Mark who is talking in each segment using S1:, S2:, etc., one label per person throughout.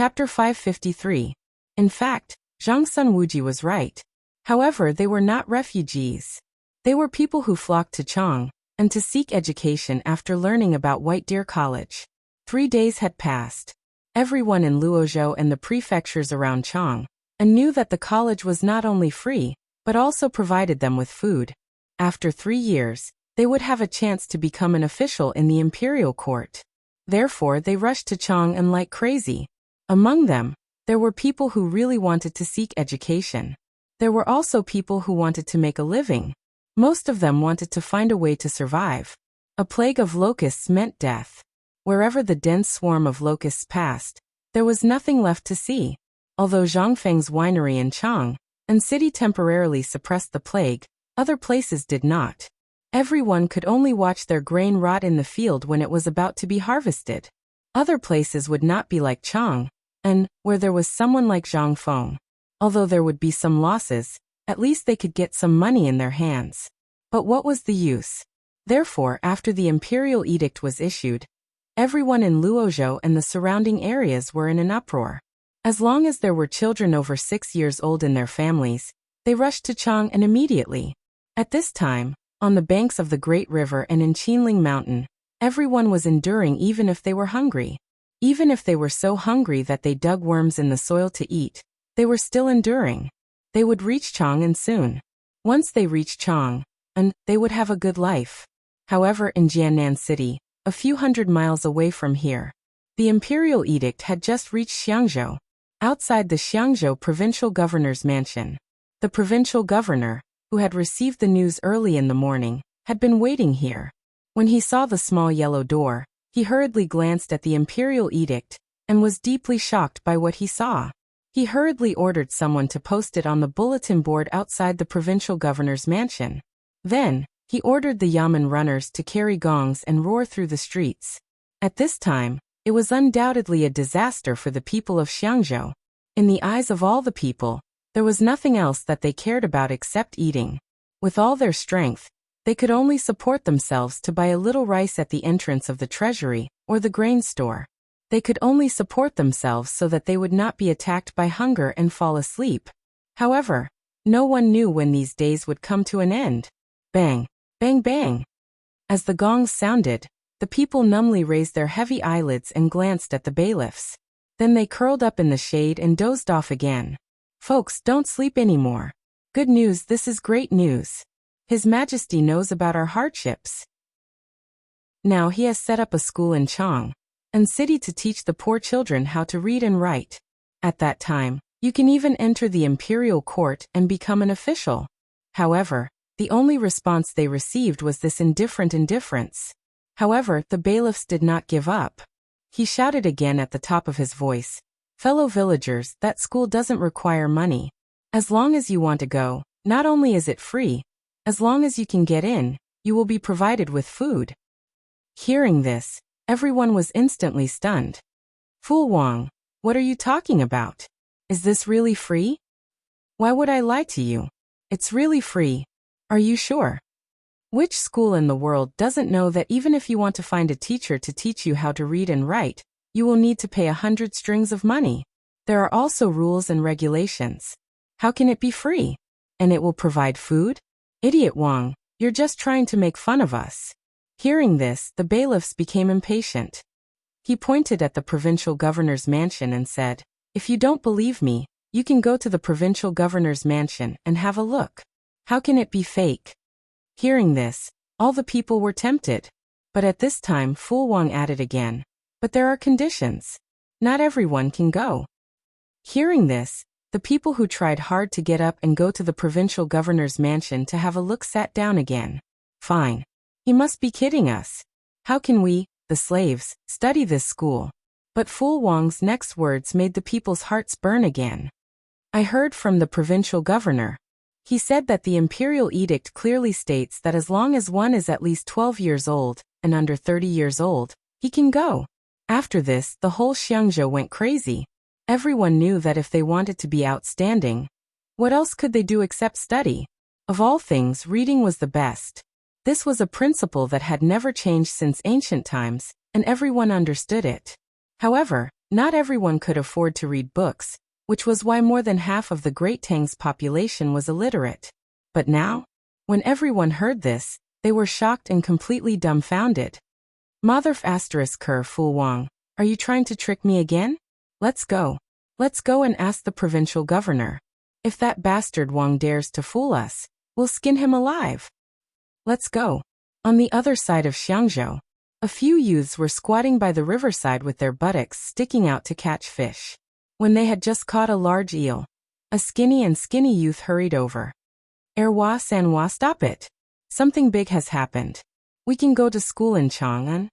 S1: Chapter 553. In fact, Zhang Sun Wuji was right. However, they were not refugees. They were people who flocked to Chang'an and to seek education after learning about White Deer College. 3 days had passed. Everyone in Luozhou and the prefectures around Chang'an knew that the college was not only free, but also provided them with food. After 3 years, they would have a chance to become an official in the imperial court. Therefore, they rushed to Chang'an like crazy. Among them, there were people who really wanted to seek education. There were also people who wanted to make a living. Most of them wanted to find a way to survive. A plague of locusts meant death. Wherever the dense swarm of locusts passed, there was nothing left to see. Although Zhangfeng's winery in Chang'an city temporarily suppressed the plague, other places did not. Everyone could only watch their grain rot in the field when it was about to be harvested. Other places would not be like Chang'an, and where there was someone like Zhang Feng. Although there would be some losses, at least they could get some money in their hands. But what was the use? Therefore, after the imperial edict was issued, everyone in Luozhou and the surrounding areas were in an uproar. As long as there were children over 6 years old in their families, they rushed to Chang'an immediately. At this time, on the banks of the Great River and in Qinling Mountain, everyone was enduring even if they were hungry. Even if they were so hungry that they dug worms in the soil to eat, they were still enduring. They would reach Chang'an soon. Once they reached Chang'an, they would have a good life. However, in Jiannan City, a few hundred miles away from here, the imperial edict had just reached Xiangzhou. Outside the Xiangzhou provincial governor's mansion, the provincial governor, who had received the news early in the morning, had been waiting here. When he saw the small yellow door, he hurriedly glanced at the imperial edict and was deeply shocked by what he saw. He hurriedly ordered someone to post it on the bulletin board outside the provincial governor's mansion. Then, he ordered the yamen runners to carry gongs and roar through the streets. At this time, it was undoubtedly a disaster for the people of Xiangzhou. In the eyes of all the people, there was nothing else that they cared about except eating. With all their strength, they could only support themselves to buy a little rice at the entrance of the treasury or the grain store. They could only support themselves so that they would not be attacked by hunger and fall asleep. However, no one knew when these days would come to an end. Bang! Bang bang! As the gongs sounded, the people numbly raised their heavy eyelids and glanced at the bailiffs. Then they curled up in the shade and dozed off again. Folks, don't sleep anymore. Good news, this is great news. His Majesty knows about our hardships. Now he has set up a school in Chang'an city to teach the poor children how to read and write. At that time, you can even enter the imperial court and become an official. However, the only response they received was this indifferent indifference. However, the bailiffs did not give up. He shouted again at the top of his voice, "Fellow villagers, that school doesn't require money. As long as you want to go, not only is it free, as long as you can get in, you will be provided with food." Hearing this, everyone was instantly stunned. "Fool Wang, what are you talking about? Is this really free? Why would I lie to you? It's really free. Are you sure? Which school in the world doesn't know that even if you want to find a teacher to teach you how to read and write, you will need to pay 100 strings of money? There are also rules and regulations. How can it be free? And it will provide food? Idiot Wang, you're just trying to make fun of us." Hearing this, the bailiffs became impatient. He pointed at the provincial governor's mansion and said, "If you don't believe me, you can go to the provincial governor's mansion and have a look. How can it be fake?" Hearing this, all the people were tempted. But at this time Fool Wang added again, "But there are conditions. Not everyone can go." Hearing this, the people who tried hard to get up and go to the provincial governor's mansion to have a look sat down again. Fine. He must be kidding us. How can we, the slaves, study this school? But Fool Wang's next words made the people's hearts burn again. "I heard from the provincial governor. He said that the imperial edict clearly states that as long as one is at least 12 years old and under 30 years old, he can go." After this, the whole Xiangzhou went crazy. Everyone knew that if they wanted to be outstanding, what else could they do except study? Of all things, reading was the best. This was a principle that had never changed since ancient times, and everyone understood it. However, Not everyone could afford to read books, which was why more than half of the Great Tang's population was illiterate. But now, when everyone heard this, they were shocked and completely dumbfounded. Motherf asterisk Ker Fu Wang, are you trying to trick me again? Let's go. Let's go and ask the provincial governor. If that bastard Wang dares to fool us, we'll skin him alive. Let's go. On the other side of Xiangzhou, a few youths were squatting by the riverside with their buttocks sticking out to catch fish. When they had just caught a large eel, a skinny youth hurried over. Erwa Sanwa, stop it. Something big has happened. We can go to school in Chang'an.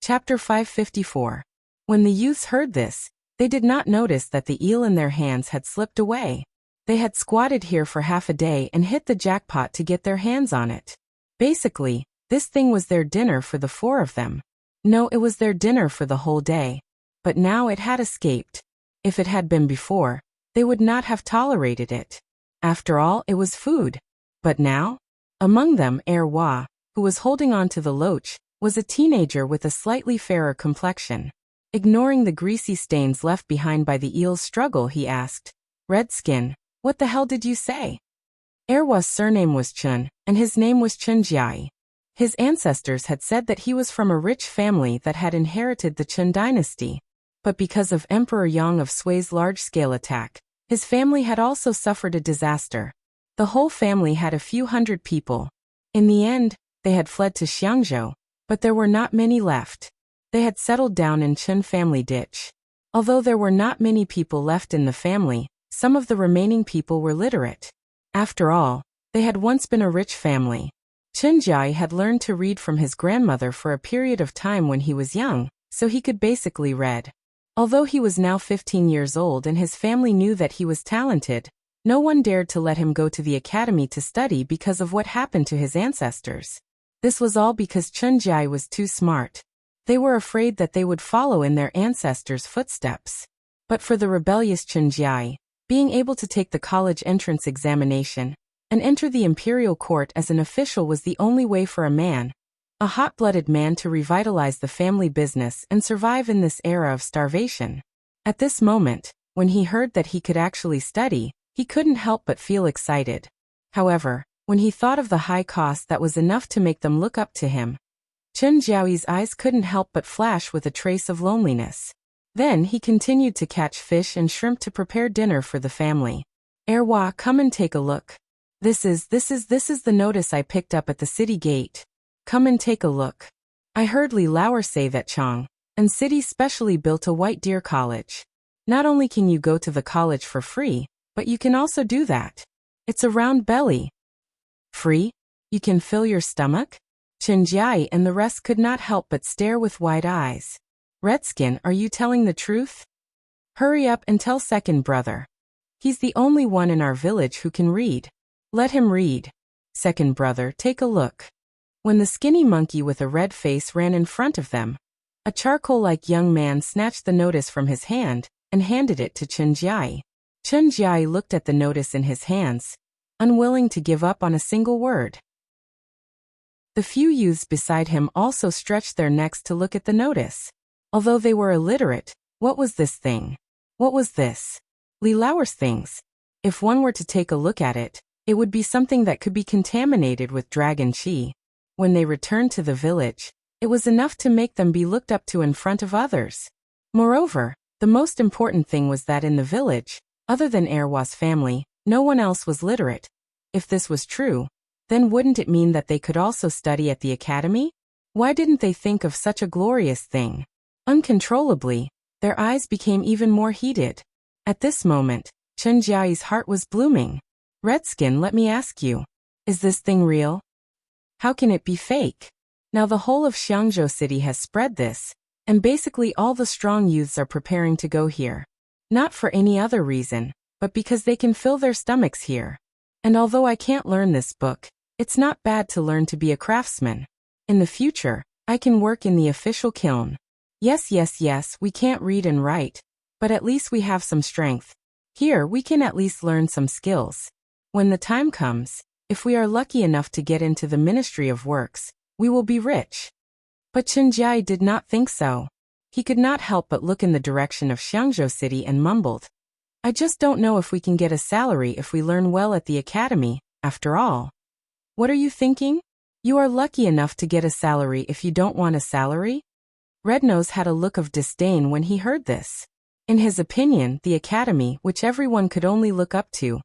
S1: Chapter 554. When the youths heard this, they did not notice that the eel in their hands had slipped away. They had squatted here for half a day and hit the jackpot to get their hands on it. Basically, this thing was their dinner for the four of them. No, it was their dinner for the whole day. But now it had escaped. If it had been before, they would not have tolerated it. After all, it was food. But now? Among them, Erwa, who was holding on to the loach, was a teenager with a slightly fairer complexion. Ignoring the greasy stains left behind by the eel's struggle, he asked, Redskin, what the hell did you say? Erwa's surname was Chun, and his name was Chun Jiai. His ancestors had said that he was from a rich family that had inherited the Chun dynasty. But because of Emperor Yang of Sui's large-scale attack, his family had also suffered a disaster. The whole family had a few hundred people. In the end, they had fled to Xiangzhou, but there were not many left. They had settled down in Chun family ditch. Although there were not many people left in the family, some of the remaining people were literate. After all, they had once been a rich family. Chun Jiai had learned to read from his grandmother for a period of time when he was young, so he could basically read. Although he was now 15 years old and his family knew that he was talented, no one dared to let him go to the academy to study because of what happened to his ancestors. This was all because Chun Jiai was too smart. They were afraid that they would follow in their ancestors' footsteps. But for the rebellious Chun Jiai, being able to take the college entrance examination and enter the imperial court as an official was the only way for a man, a hot-blooded man, to revitalize the family business and survive in this era of starvation. At this moment, when he heard that he could actually study, he couldn't help but feel excited. However, when he thought of the high cost that was enough to make them look up to him, Chun Jiao's eyes couldn't help but flash with a trace of loneliness. Then he continued to catch fish and shrimp to prepare dinner for the family. Erwa, come and take a look. This is the notice I picked up at the city gate. Come and take a look. I heard Li Lauer say that Chang'an City specially built a white deer college. Not only can you go to the college for free, but you can also do that. It's a round belly. Free? You can fill your stomach? Chun Jiai and the rest could not help but stare with wide eyes. Redskin, are you telling the truth? Hurry up and tell second brother. He's the only one in our village who can read. Let him read. Second brother, take a look. When the skinny monkey with a red face ran in front of them, a charcoal-like young man snatched the notice from his hand and handed it to Chun Jiai. Chun Jiai looked at the notice in his hands, unwilling to give up on a single word. The few youths beside him also stretched their necks to look at the notice. Although they were illiterate, what was this thing? What was this? Li Lauer's things. If one were to take a look at it, it would be something that could be contaminated with dragon qi. When they returned to the village, it was enough to make them be looked up to in front of others. Moreover, the most important thing was that in the village, other than Erwa's family, no one else was literate. If this was true, then wouldn't it mean that they could also study at the academy? Why didn't they think of such a glorious thing? Uncontrollably, their eyes became even more heated. At this moment, Chun Jiai's heart was blooming. Redskin, let me ask you, is this thing real? How can it be fake? Now the whole of Xiangzhou city has spread this, and basically all the strong youths are preparing to go here. Not for any other reason, but because they can fill their stomachs here. And although I can't learn this book, it's not bad to learn to be a craftsman. In the future, I can work in the official kiln. Yes, we can't read and write, but at least we have some strength. Here we can at least learn some skills. When the time comes, if we are lucky enough to get into the Ministry of Works, we will be rich. But Chun Jiai did not think so. He could not help but look in the direction of Xiangzhou City and mumbled, I just don't know if we can get a salary if we learn well at the academy, after all. What are you thinking? You are lucky enough to get a salary if you don't want a salary? Rednose had a look of disdain when he heard this. In his opinion, the academy, which everyone could only look up to,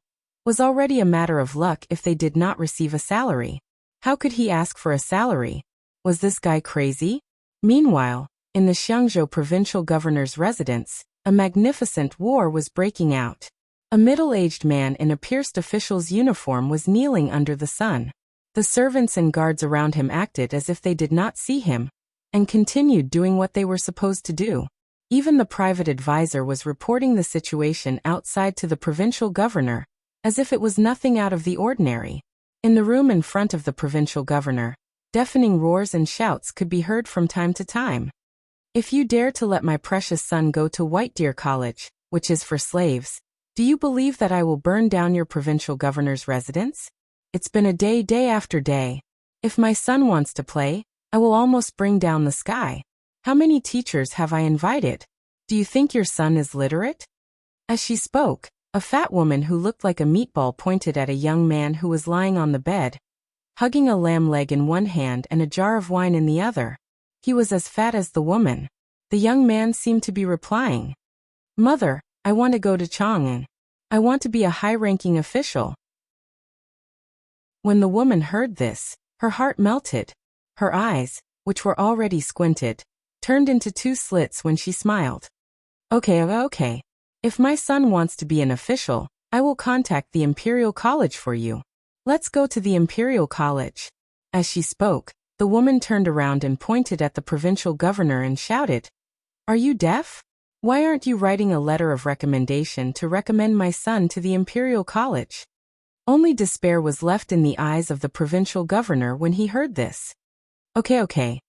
S1: was already a matter of luck if they did not receive a salary. How could he ask for a salary? Was this guy crazy? Meanwhile, in the Xiangzhou provincial governor's residence, a magnificent war was breaking out. A middle-aged man in a pierced official's uniform was kneeling under the sun. The servants and guards around him acted as if they did not see him, and continued doing what they were supposed to do. Even the private advisor was reporting the situation outside to the provincial governor, as if it was nothing out of the ordinary. In the room in front of the provincial governor, deafening roars and shouts could be heard from time to time. If you dare to let my precious son go to White Deer College, which is for slaves, do you believe that I will burn down your provincial governor's residence? It's been a day after day. If my son wants to play, I will almost bring down the sky. How many teachers have I invited? Do you think your son is literate? As she spoke, a fat woman who looked like a meatball pointed at a young man who was lying on the bed, hugging a lamb leg in one hand and a jar of wine in the other. He was as fat as the woman. The young man seemed to be replying, Mother, I want to go to Chang'an. I want to be a high-ranking official. When the woman heard this, her heart melted. Her eyes, which were already squinted, turned into two slits when she smiled. Okay. If my son wants to be an official, I will contact the Imperial College for you. Let's go to the Imperial College. As she spoke, the woman turned around and pointed at the provincial governor and shouted, Are you deaf? Why aren't you writing a letter of recommendation to recommend my son to the Imperial College? Only despair was left in the eyes of the provincial governor when he heard this. Okay.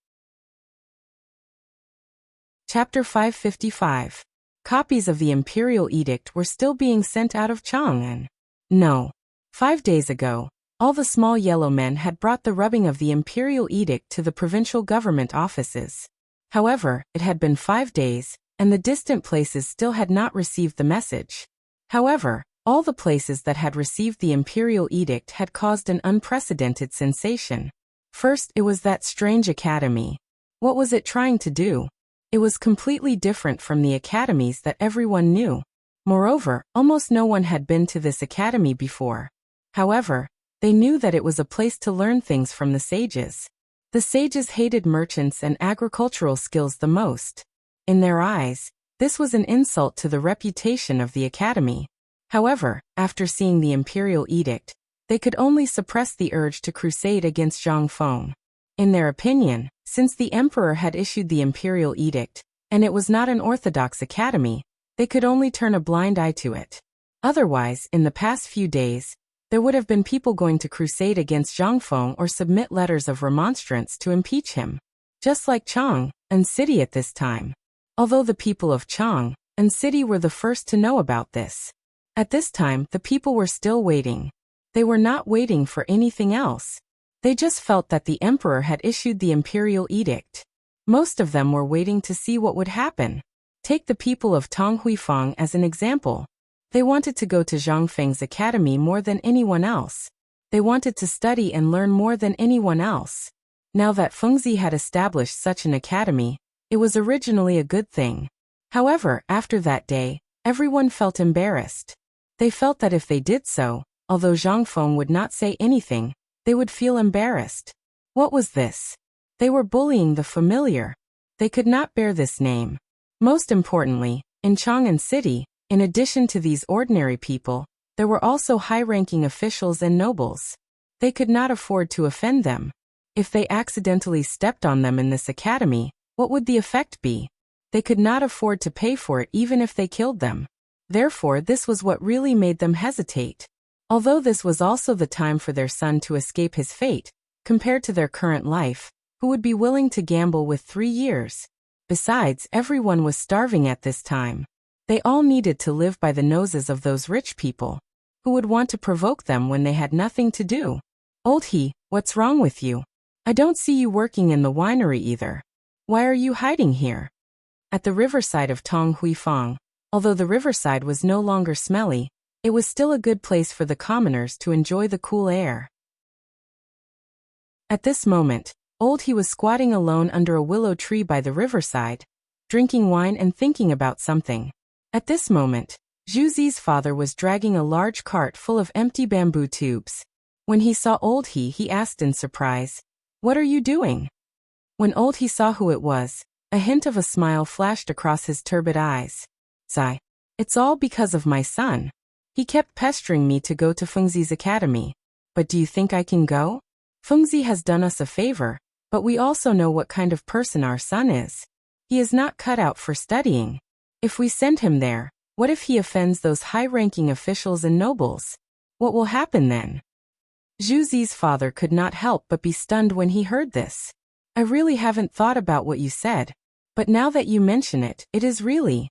S1: Chapter 555. Copies of the Imperial Edict were still being sent out of Chang'an. No. 5 days ago, all the small yellow men had brought the rubbing of the Imperial Edict to the provincial government offices. However, it had been 5 days, and the distant places still had not received the message. However, all the places that had received the Imperial Edict had caused an unprecedented sensation. First, it was that strange academy. What was it trying to do? It was completely different from the academies that everyone knew. Moreover, almost no one had been to this academy before. However, they knew that it was a place to learn things from the sages. The sages hated merchants and agricultural skills the most. In their eyes, this was an insult to the reputation of the academy. However, after seeing the Imperial Edict, they could only suppress the urge to crusade against Zhang Feng. In their opinion, since the emperor had issued the Imperial Edict, and it was not an orthodox academy, they could only turn a blind eye to it. Otherwise, in the past few days, there would have been people going to crusade against Zhang Feng or submit letters of remonstrance to impeach him. Just like Chang'an City at this time. Although the people of Chang'an City were the first to know about this. At this time, the people were still waiting. They were not waiting for anything else. They just felt that the emperor had issued the Imperial Edict. Most of them were waiting to see what would happen. Take the people of Tonghuifang as an example. They wanted to go to Zhang Feng's academy more than anyone else. They wanted to study and learn more than anyone else. Now that Fengzi had established such an academy, it was originally a good thing. However, after that day, everyone felt embarrassed. They felt that if they did so, although Zhang Feng would not say anything, they would feel embarrassed. What was this? They were bullying the familiar. They could not bear this name. Most importantly, in Chang'an City, in addition to these ordinary people, there were also high-ranking officials and nobles. They could not afford to offend them. If they accidentally stepped on them in this academy, what would the effect be? They could not afford to pay for it even if they killed them. Therefore, this was what really made them hesitate. Although this was also the time for their son to escape his fate, compared to their current life, who would be willing to gamble with 3 years? Besides, everyone was starving at this time. They all needed to live by the noses of those rich people, who would want to provoke them when they had nothing to do. Old he, what's wrong with you? I don't see you working in the winery either. Why are you hiding here? At the riverside of Tong Huifang, although the riverside was no longer smelly, it was still a good place for the commoners to enjoy the cool air. At this moment, Old He was squatting alone under a willow tree by the riverside, drinking wine and thinking about something. At this moment, Zhu Zi's father was dragging a large cart full of empty bamboo tubes. When he saw Old He asked in surprise, "What are you doing?" When Old He saw who it was, a hint of a smile flashed across his turbid eyes. "Zai, it's all because of my son. He kept pestering me to go to Fengzi's academy. But do you think I can go? Fengzi has done us a favor, but we also know what kind of person our son is. He is not cut out for studying. If we send him there, what if he offends those high-ranking officials and nobles? What will happen then?" Zhu Zi's father could not help but be stunned when he heard this. "I really haven't thought about what you said, but now that you mention it, it is really..."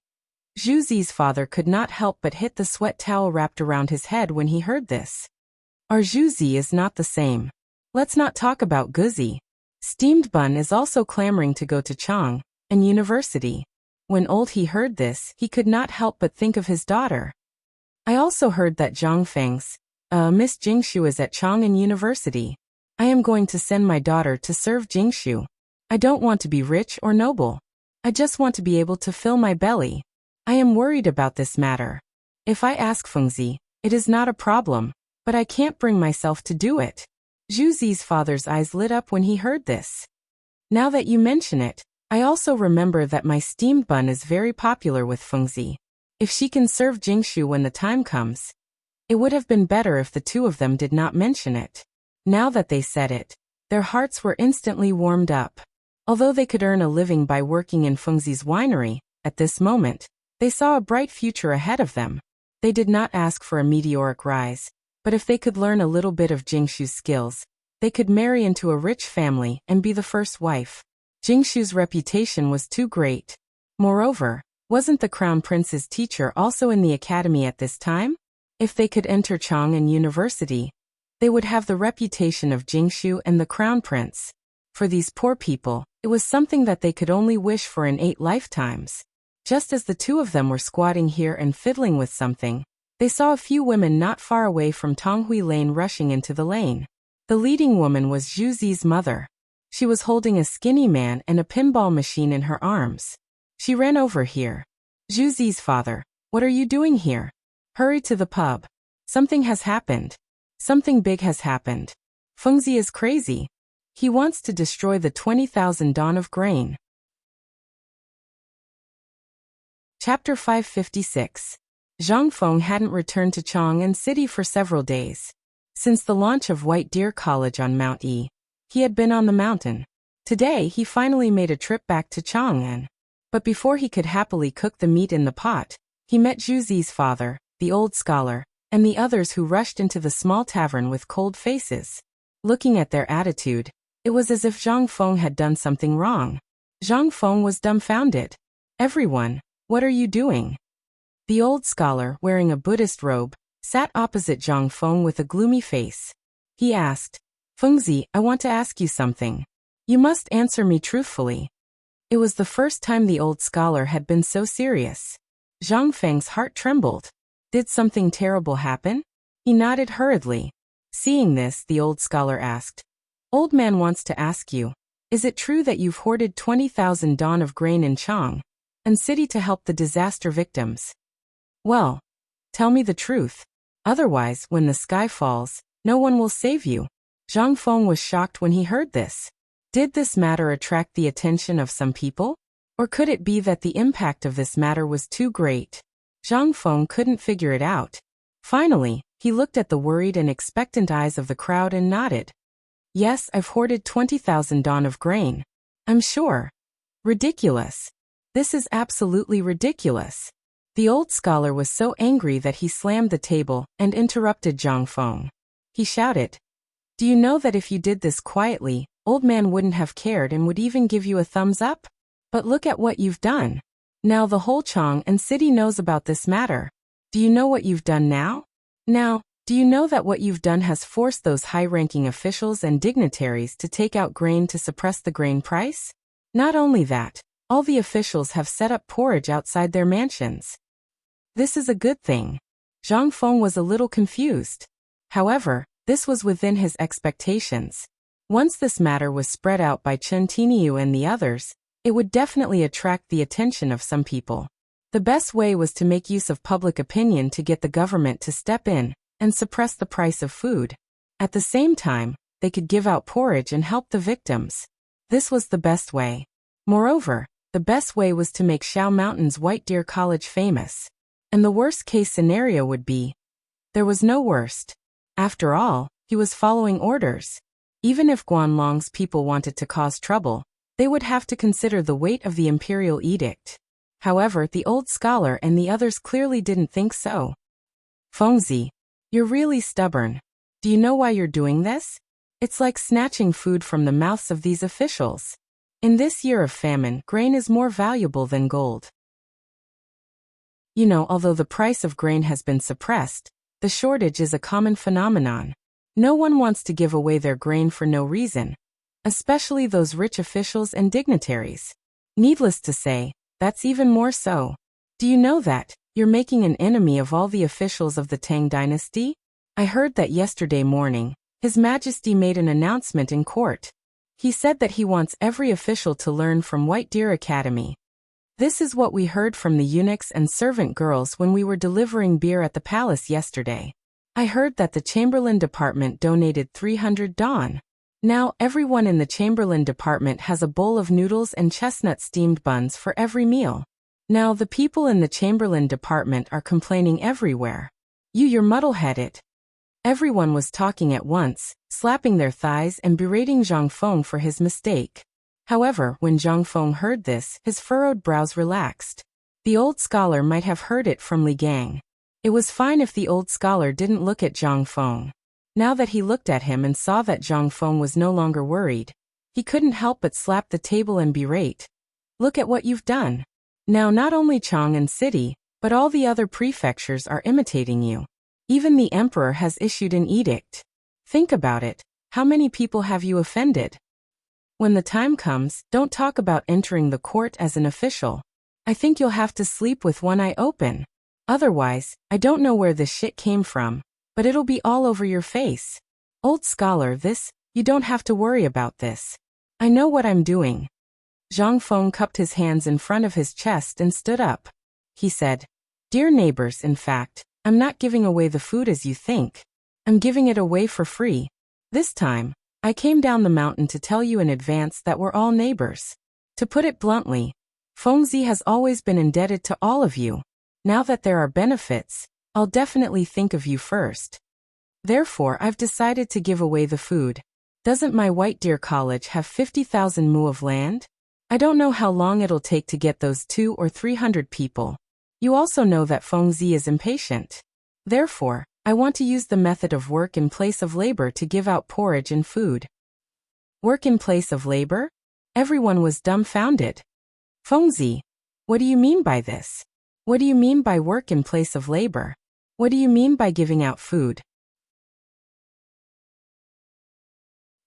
S1: Zhu Zi's father could not help but hit the sweat towel wrapped around his head when he heard this. Our Zhu Zi is not the same. Let's not talk about Guzi. Steamed Bun is also clamoring to go to Chang'an University. When Old He heard this, he could not help but think of his daughter. "I also heard that Zhang Feng's, Miss Jingshu is at Chang'an University. I am going to send my daughter to serve Jingshu. I don't want to be rich or noble. I just want to be able to fill my belly. I am worried about this matter. If I ask Fengzi, it is not a problem, but I can't bring myself to do it." Zhu Zi's father's eyes lit up when he heard this. "Now that you mention it, I also remember that my steamed bun is very popular with Fengzi. If she can serve Jingshu when the time comes, it would have been better if the two of them did not mention it." Now that they said it, their hearts were instantly warmed up. Although they could earn a living by working in Fengzi's winery, at this moment, they saw a bright future ahead of them. They did not ask for a meteoric rise, but if they could learn a little bit of Jingshu's skills, they could marry into a rich family and be the first wife. Jingshu's reputation was too great. Moreover, wasn't the Crown Prince's teacher also in the academy at this time? If they could enter Chang'an University, they would have the reputation of Jingshu and the Crown Prince. For these poor people, it was something that they could only wish for in 8 lifetimes. Just as the two of them were squatting here and fiddling with something, they saw a few women not far away from Tonghui Lane rushing into the lane. The leading woman was Zhu Zi's mother. She was holding a skinny man and a pinball machine in her arms. She ran over here. "Zhu Zi's father, what are you doing here? Hurry to the pub. Something has happened. Something big has happened. Fengzi is crazy. He wants to destroy the 20,000 dawn of grain." Chapter 556. Zhang Feng hadn't returned to Chang'an City for several days. Since the launch of White Deer College on Mount E, he had been on the mountain. Today he finally made a trip back to Chang'an. But before he could happily cook the meat in the pot, he met Zhu Zi's father, the old scholar, and the others who rushed into the small tavern with cold faces. Looking at their attitude, it was as if Zhang Feng had done something wrong. Zhang Feng was dumbfounded. "Everyone, what are you doing?" The old scholar, wearing a Buddhist robe, sat opposite Zhang Feng with a gloomy face. He asked, "Fengzi, I want to ask you something. You must answer me truthfully." It was the first time the old scholar had been so serious. Zhang Feng's heart trembled. Did something terrible happen? He nodded hurriedly. Seeing this, the old scholar asked, "Old man wants to ask you, is it true that you've hoarded 20,000 dawn of grain in Chang'an City to help the disaster victims? Well, tell me the truth. Otherwise, when the sky falls, no one will save you." Zhang Feng was shocked when he heard this. Did this matter attract the attention of some people? Or could it be that the impact of this matter was too great? Zhang Feng couldn't figure it out. Finally, he looked at the worried and expectant eyes of the crowd and nodded. "Yes, I've hoarded 20,000 dawn of grain. I'm sure." Ridiculous. This is absolutely ridiculous. The old scholar was so angry that he slammed the table and interrupted Zhang Feng. He shouted, "Do you know that if you did this quietly, old man wouldn't have cared and would even give you a thumbs up? But look at what you've done. Now the whole Chang'an City knows about this matter. Do you know what you've done now? Now, do you know that what you've done has forced those high-ranking officials and dignitaries to take out grain to suppress the grain price? Not only that, All the officials have set up porridge outside their mansions. This is a good thing. Zhang Feng was a little confused. However, this was within his expectations. Once this matter was spread out by Chen Tiniu and the others, it would definitely attract the attention of some people. The best way was to make use of public opinion to get the government to step in and suppress the price of food. At the same time, they could give out porridge and help the victims. This was the best way. Moreover, the best way was to make Shao Mountain's White Deer College famous. And the worst-case scenario would be, there was no worst. After all, he was following orders. Even if Guanlong's people wanted to cause trouble, they would have to consider the weight of the imperial edict. However, the old scholar and the others clearly didn't think so. Fengzi, you're really stubborn. Do you know why you're doing this? It's like snatching food from the mouths of these officials. In this year of famine, grain is more valuable than gold. You know, although the price of grain has been suppressed, the shortage is a common phenomenon. No one wants to give away their grain for no reason, especially those rich officials and dignitaries. Needless to say, that's even more so. Do you know that you're making an enemy of all the officials of the Tang dynasty? I heard that yesterday morning, His Majesty made an announcement in court. He said that he wants every official to learn from White Deer Academy. This is what we heard from the eunuchs and servant girls when we were delivering beer at the palace yesterday. I heard that the Chamberlain Department donated 300 dawn. Now, everyone in the Chamberlain Department has a bowl of noodles and chestnut steamed buns for every meal. Now, the people in the Chamberlain Department are complaining everywhere. You're muddle-headed. Everyone was talking at once, slapping their thighs and berating Zhang Feng for his mistake. However, when Zhang Feng heard this, his furrowed brows relaxed. The old scholar might have heard it from Li Gang. It was fine if the old scholar didn't look at Zhang Feng. Now that he looked at him and saw that Zhang Feng was no longer worried, he couldn't help but slap the table and berate. Look at what you've done. Now not only Chang'an City, but all the other prefectures are imitating you. Even the emperor has issued an edict. Think about it. How many people have you offended? When the time comes, don't talk about entering the court as an official. I think you'll have to sleep with one eye open. Otherwise, I don't know where this shit came from, but it'll be all over your face. Old scholar, you don't have to worry about this. I know what I'm doing. Zhang Feng cupped his hands in front of his chest and stood up. He said, Dear neighbors, in fact, I'm not giving away the food as you think. I'm giving it away for free. This time, I came down the mountain to tell you in advance that we're all neighbors. To put it bluntly, Fengzi has always been indebted to all of you. Now that there are benefits, I'll definitely think of you first. Therefore, I've decided to give away the food. Doesn't my White Deer College have 50,000 mu of land? I don't know how long it'll take to get those 200 or 300 people. You also know that Fengzi is impatient. Therefore, I want to use the method of work in place of labor to give out porridge and food. Work in place of labor? Everyone was dumbfounded. Fengzi, what do you mean by this? What do you mean by work in place of labor? What do you mean by giving out food?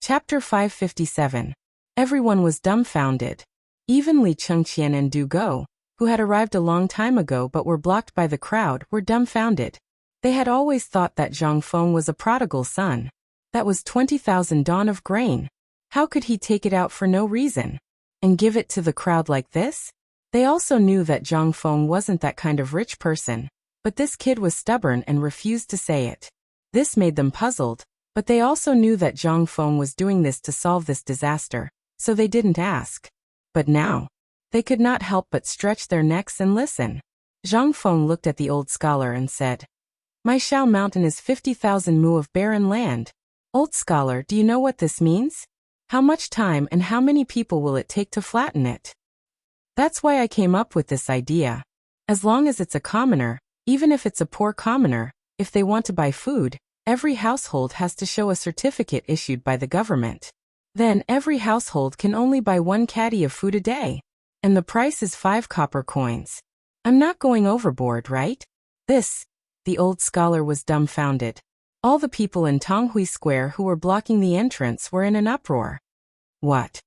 S1: Chapter 557. Everyone was dumbfounded. Even Li Chengqian and Du Go, who had arrived a long time ago but were blocked by the crowd, were dumbfounded. They had always thought that Zhang Feng was a prodigal son. That was 20,000 dawn of grain. How could he take it out for no reason and give it to the crowd like this? They also knew that Zhang Feng wasn't that kind of rich person, but this kid was stubborn and refused to say it. This made them puzzled, but they also knew that Zhang Feng was doing this to solve this disaster, so they didn't ask. But now, they could not help but stretch their necks and listen. Zhang Feng looked at the old scholar and said, My Shao Mountain is 50,000 mu of barren land. Old scholar, do you know what this means? How much time and how many people will it take to flatten it? That's why I came up with this idea. As long as it's a commoner, even if it's a poor commoner, if they want to buy food, every household has to show a certificate issued by the government. Then every household can only buy 1 caddy of food a day. And the price is 5 copper coins. I'm not going overboard, right? The old scholar was dumbfounded. All the people in Tonghui Square who were blocking the entrance were in an uproar. What?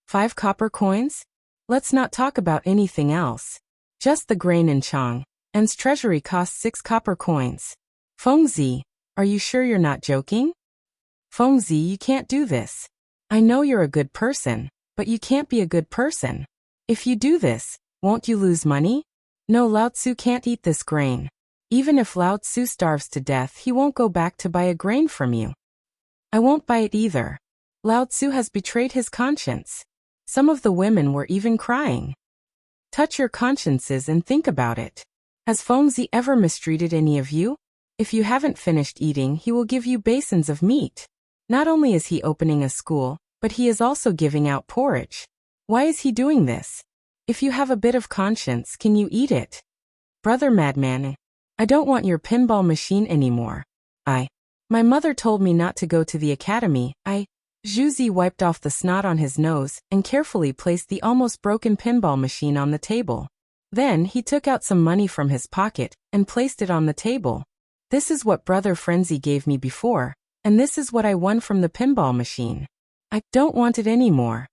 S1: 5 copper coins? Let's not talk about anything else. Just the grain in Chang'an's treasury costs 6 copper coins. Fengzi, are you sure you're not joking? Fengzi, you can't do this. I know you're a good person, but you can't be a good person. If you do this, won't you lose money? No, Lao Tzu can't eat this grain. Even if Lao Tzu starves to death, he won't go back to buy a grain from you. I won't buy it either. Lao Tzu has betrayed his conscience. Some of the women were even crying. Touch your consciences and think about it. Has Fengzi ever mistreated any of you? If you haven't finished eating, he will give you basins of meat. Not only is he opening a school, but he is also giving out porridge. Why is he doing this? If you have a bit of conscience, can you eat it? Brother Madman, I don't want your pinball machine anymore. My mother told me not to go to the academy. Zhuzi wiped off the snot on his nose and carefully placed the almost broken pinball machine on the table. Then he took out some money from his pocket and placed it on the table. This is what Brother Frenzy gave me before, and this is what I won from the pinball machine. I don't want it anymore.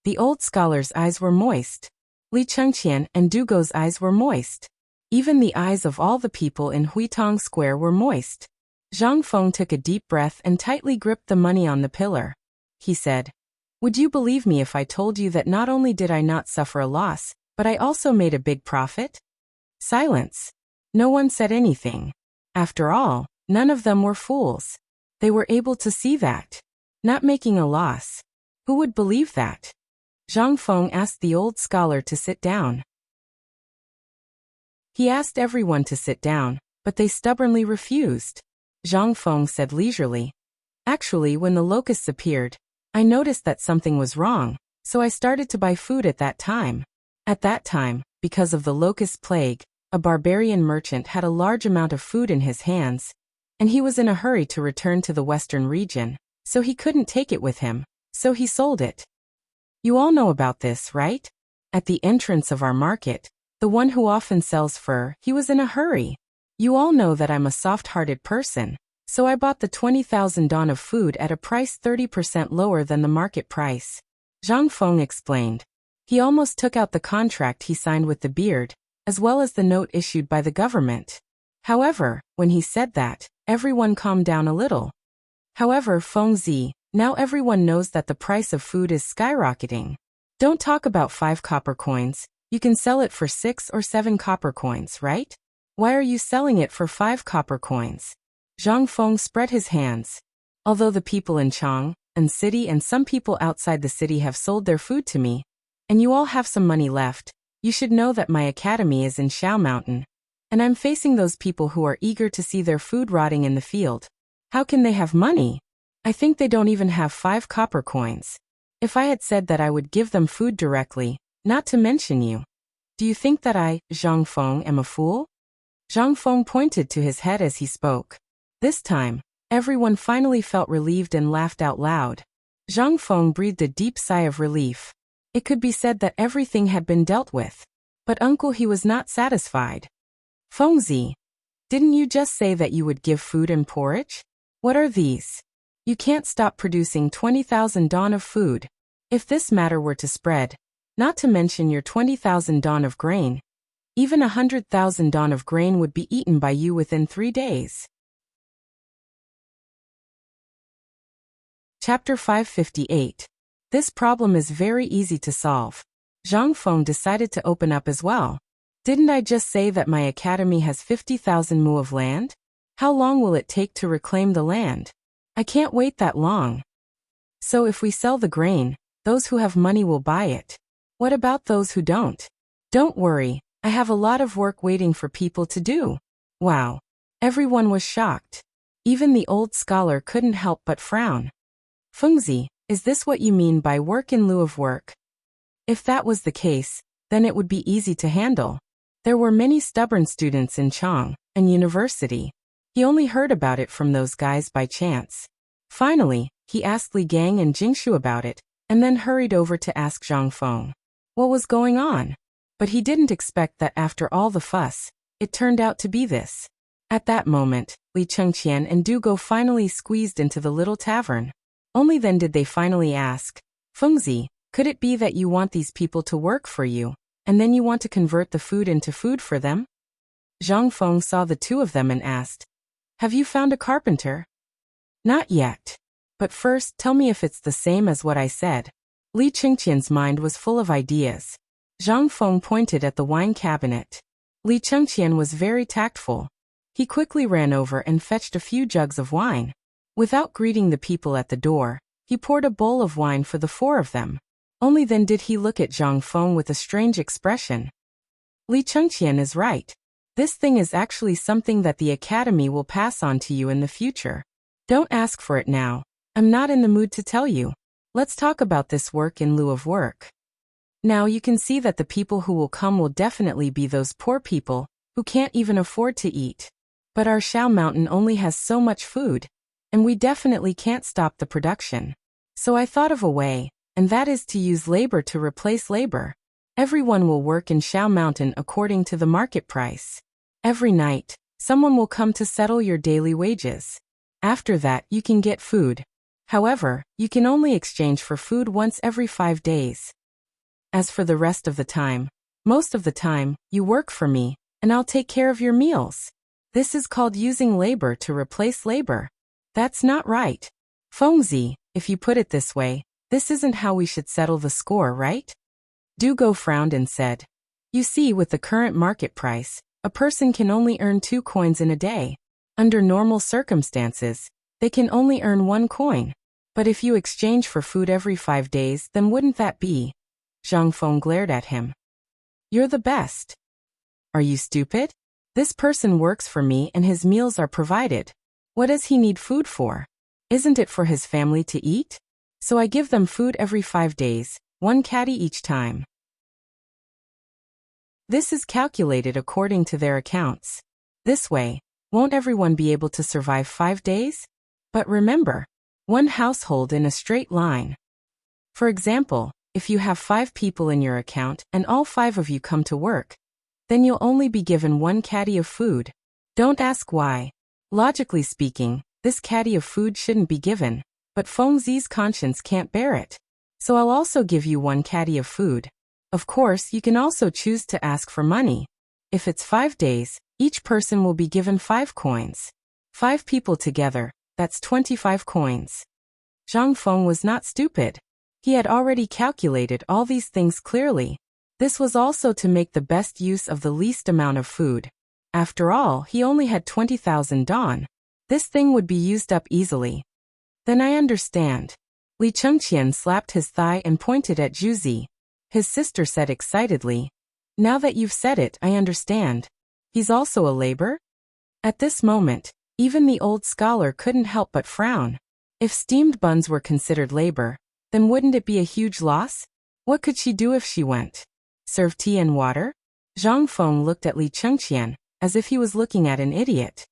S1: The old scholar's eyes were moist. Li Chengqian and Dugo's eyes were moist. Even the eyes of all the people in Huitong Square were moist. Zhang Feng took a deep breath and tightly gripped the money on the pillar. He said, "Would you believe me if I told you that not only did I not suffer a loss, but I also made a big profit?" Silence. No one said anything. After all, none of them were fools. They were able to see that. Not making a loss. Who would believe that? Zhang Feng asked the old scholar to sit down. He asked everyone to sit down, but they stubbornly refused. Zhang Feng said leisurely, "Actually, when the locusts appeared, I noticed that something was wrong, so I started to buy food at that time. At that time, because of the locust plague, a barbarian merchant had a large amount of food in his hands, and he was in a hurry to return to the western region, so he couldn't take it with him, so he sold it. You all know about this, right? At the entrance of our market, the one who often sells fur, he was in a hurry. You all know that I'm a soft-hearted person, so I bought the 20,000 don of food at a price 30% lower than the market price." Zhang Feng explained. He almost took out the contract he signed with the beard, as well as the note issued by the government. However, when he said that, everyone calmed down a little. However, Fengzi, now everyone knows that the price of food is skyrocketing. Don't talk about 5 copper coins, you can sell it for 6 or 7 copper coins, right? Why are you selling it for 5 copper coins? Zhang Feng spread his hands. Although the people in Chang'an city and some people outside the city have sold their food to me, and you all have some money left, you should know that my academy is in Shao Mountain, and I'm facing those people who are eager to see their food rotting in the field. How can they have money? I think they don't even have 5 copper coins. If I had said that I would give them food directly, not to mention you. Do you think that I, Zhang Feng, am a fool? Zhang Feng pointed to his head as he spoke. This time, everyone finally felt relieved and laughed out loud. Zhang Feng breathed a deep sigh of relief. It could be said that everything had been dealt with. But uncle, he was not satisfied. Fengzi, didn't you just say that you would give food and porridge? What are these? You can't stop producing 20,000 don of food. If this matter were to spread, not to mention your 20,000 don of grain, even 100,000 don of grain would be eaten by you within 3 days. Chapter 558. This problem is very easy to solve. Zhang Feng decided to open up as well. Didn't I just say that my academy has 50,000 mu of land? How long will it take to reclaim the land? I can't wait that long. So if we sell the grain, those who have money will buy it. What about those who don't? Don't worry, I have a lot of work waiting for people to do. Wow. Everyone was shocked. Even the old scholar couldn't help but frown. Fengzi, is this what you mean by work in lieu of work? If that was the case, then it would be easy to handle. There were many stubborn students in Chang'an University. He only heard about it from those guys by chance. Finally, he asked Li Gang and Jingshu about it, and then hurried over to ask Zhang Feng what was going on. But he didn't expect that after all the fuss, it turned out to be this. At that moment, Li Chengqian and Dugo finally squeezed into the little tavern. Only then did they finally ask, Fengzi, Could it be that you want these people to work for you, and then you want to convert the food into food for them? Zhang Feng saw the two of them and asked, "Have you found a carpenter?" "Not yet. But first, tell me if it's the same as what I said." Li Chengqian's mind was full of ideas. Zhang Feng pointed at the wine cabinet. Li Chengqian was very tactful. He quickly ran over and fetched a few jugs of wine. Without greeting the people at the door, he poured a bowl of wine for the four of them. Only then did he look at Zhang Feng with a strange expression. "Li Chengqian is right. This thing is actually something that the academy will pass on to you in the future. Don't ask for it now. I'm not in the mood to tell you. Let's talk about this work in lieu of work." Now you can see that the people who will come will definitely be those poor people who can't even afford to eat. But our Shao Mountain only has so much food, and we definitely can't stop the production. So I thought of a way, and that is to use labor to replace labor. Everyone will work in Shao Mountain according to the market price. Every night, someone will come to settle your daily wages. After that, you can get food. However, you can only exchange for food once every 5 days. As for the rest of the time, most of the time, you work for me, and I'll take care of your meals. This is called using labor to replace labor. That's not right. Fengzi, if you put it this way, this isn't how we should settle the score, right? Du Go frowned and said, "You see, with the current market price, a person can only earn 2 coins in a day. Under normal circumstances, they can only earn 1 coin. But if you exchange for food every 5 days, then wouldn't that be?" Zhang Feng glared at him. "You're the best. Are you stupid? This person works for me and his meals are provided. What does he need food for? Isn't it for his family to eat? So I give them food every 5 days, 1 catty each time. This is calculated according to their accounts. This way, won't everyone be able to survive 5 days? But remember, 1 household in a straight line. For example, if you have 5 people in your account and all 5 of you come to work, then you'll only be given 1 catty of food. Don't ask why. Logically speaking, this catty of food shouldn't be given, but Fengzi's conscience can't bear it. So I'll also give you 1 catty of food. Of course, you can also choose to ask for money. If it's 5 days, each person will be given 5 coins. 5 people together, that's 25 coins. Zhang Feng was not stupid. He had already calculated all these things clearly. This was also to make the best use of the least amount of food. After all, he only had 20,000 dong. This thing would be used up easily. Then I understand. Li Chengqian slapped his thigh and pointed at Juzi. His sister said excitedly, "Now that you've said it, I understand. He's also a labor?" At this moment, even the old scholar couldn't help but frown. If steamed buns were considered labor, then wouldn't it be a huge loss? What could she do if she went? Serve tea and water? Zhang Feng looked at Li Chengqian, as if he was looking at an idiot.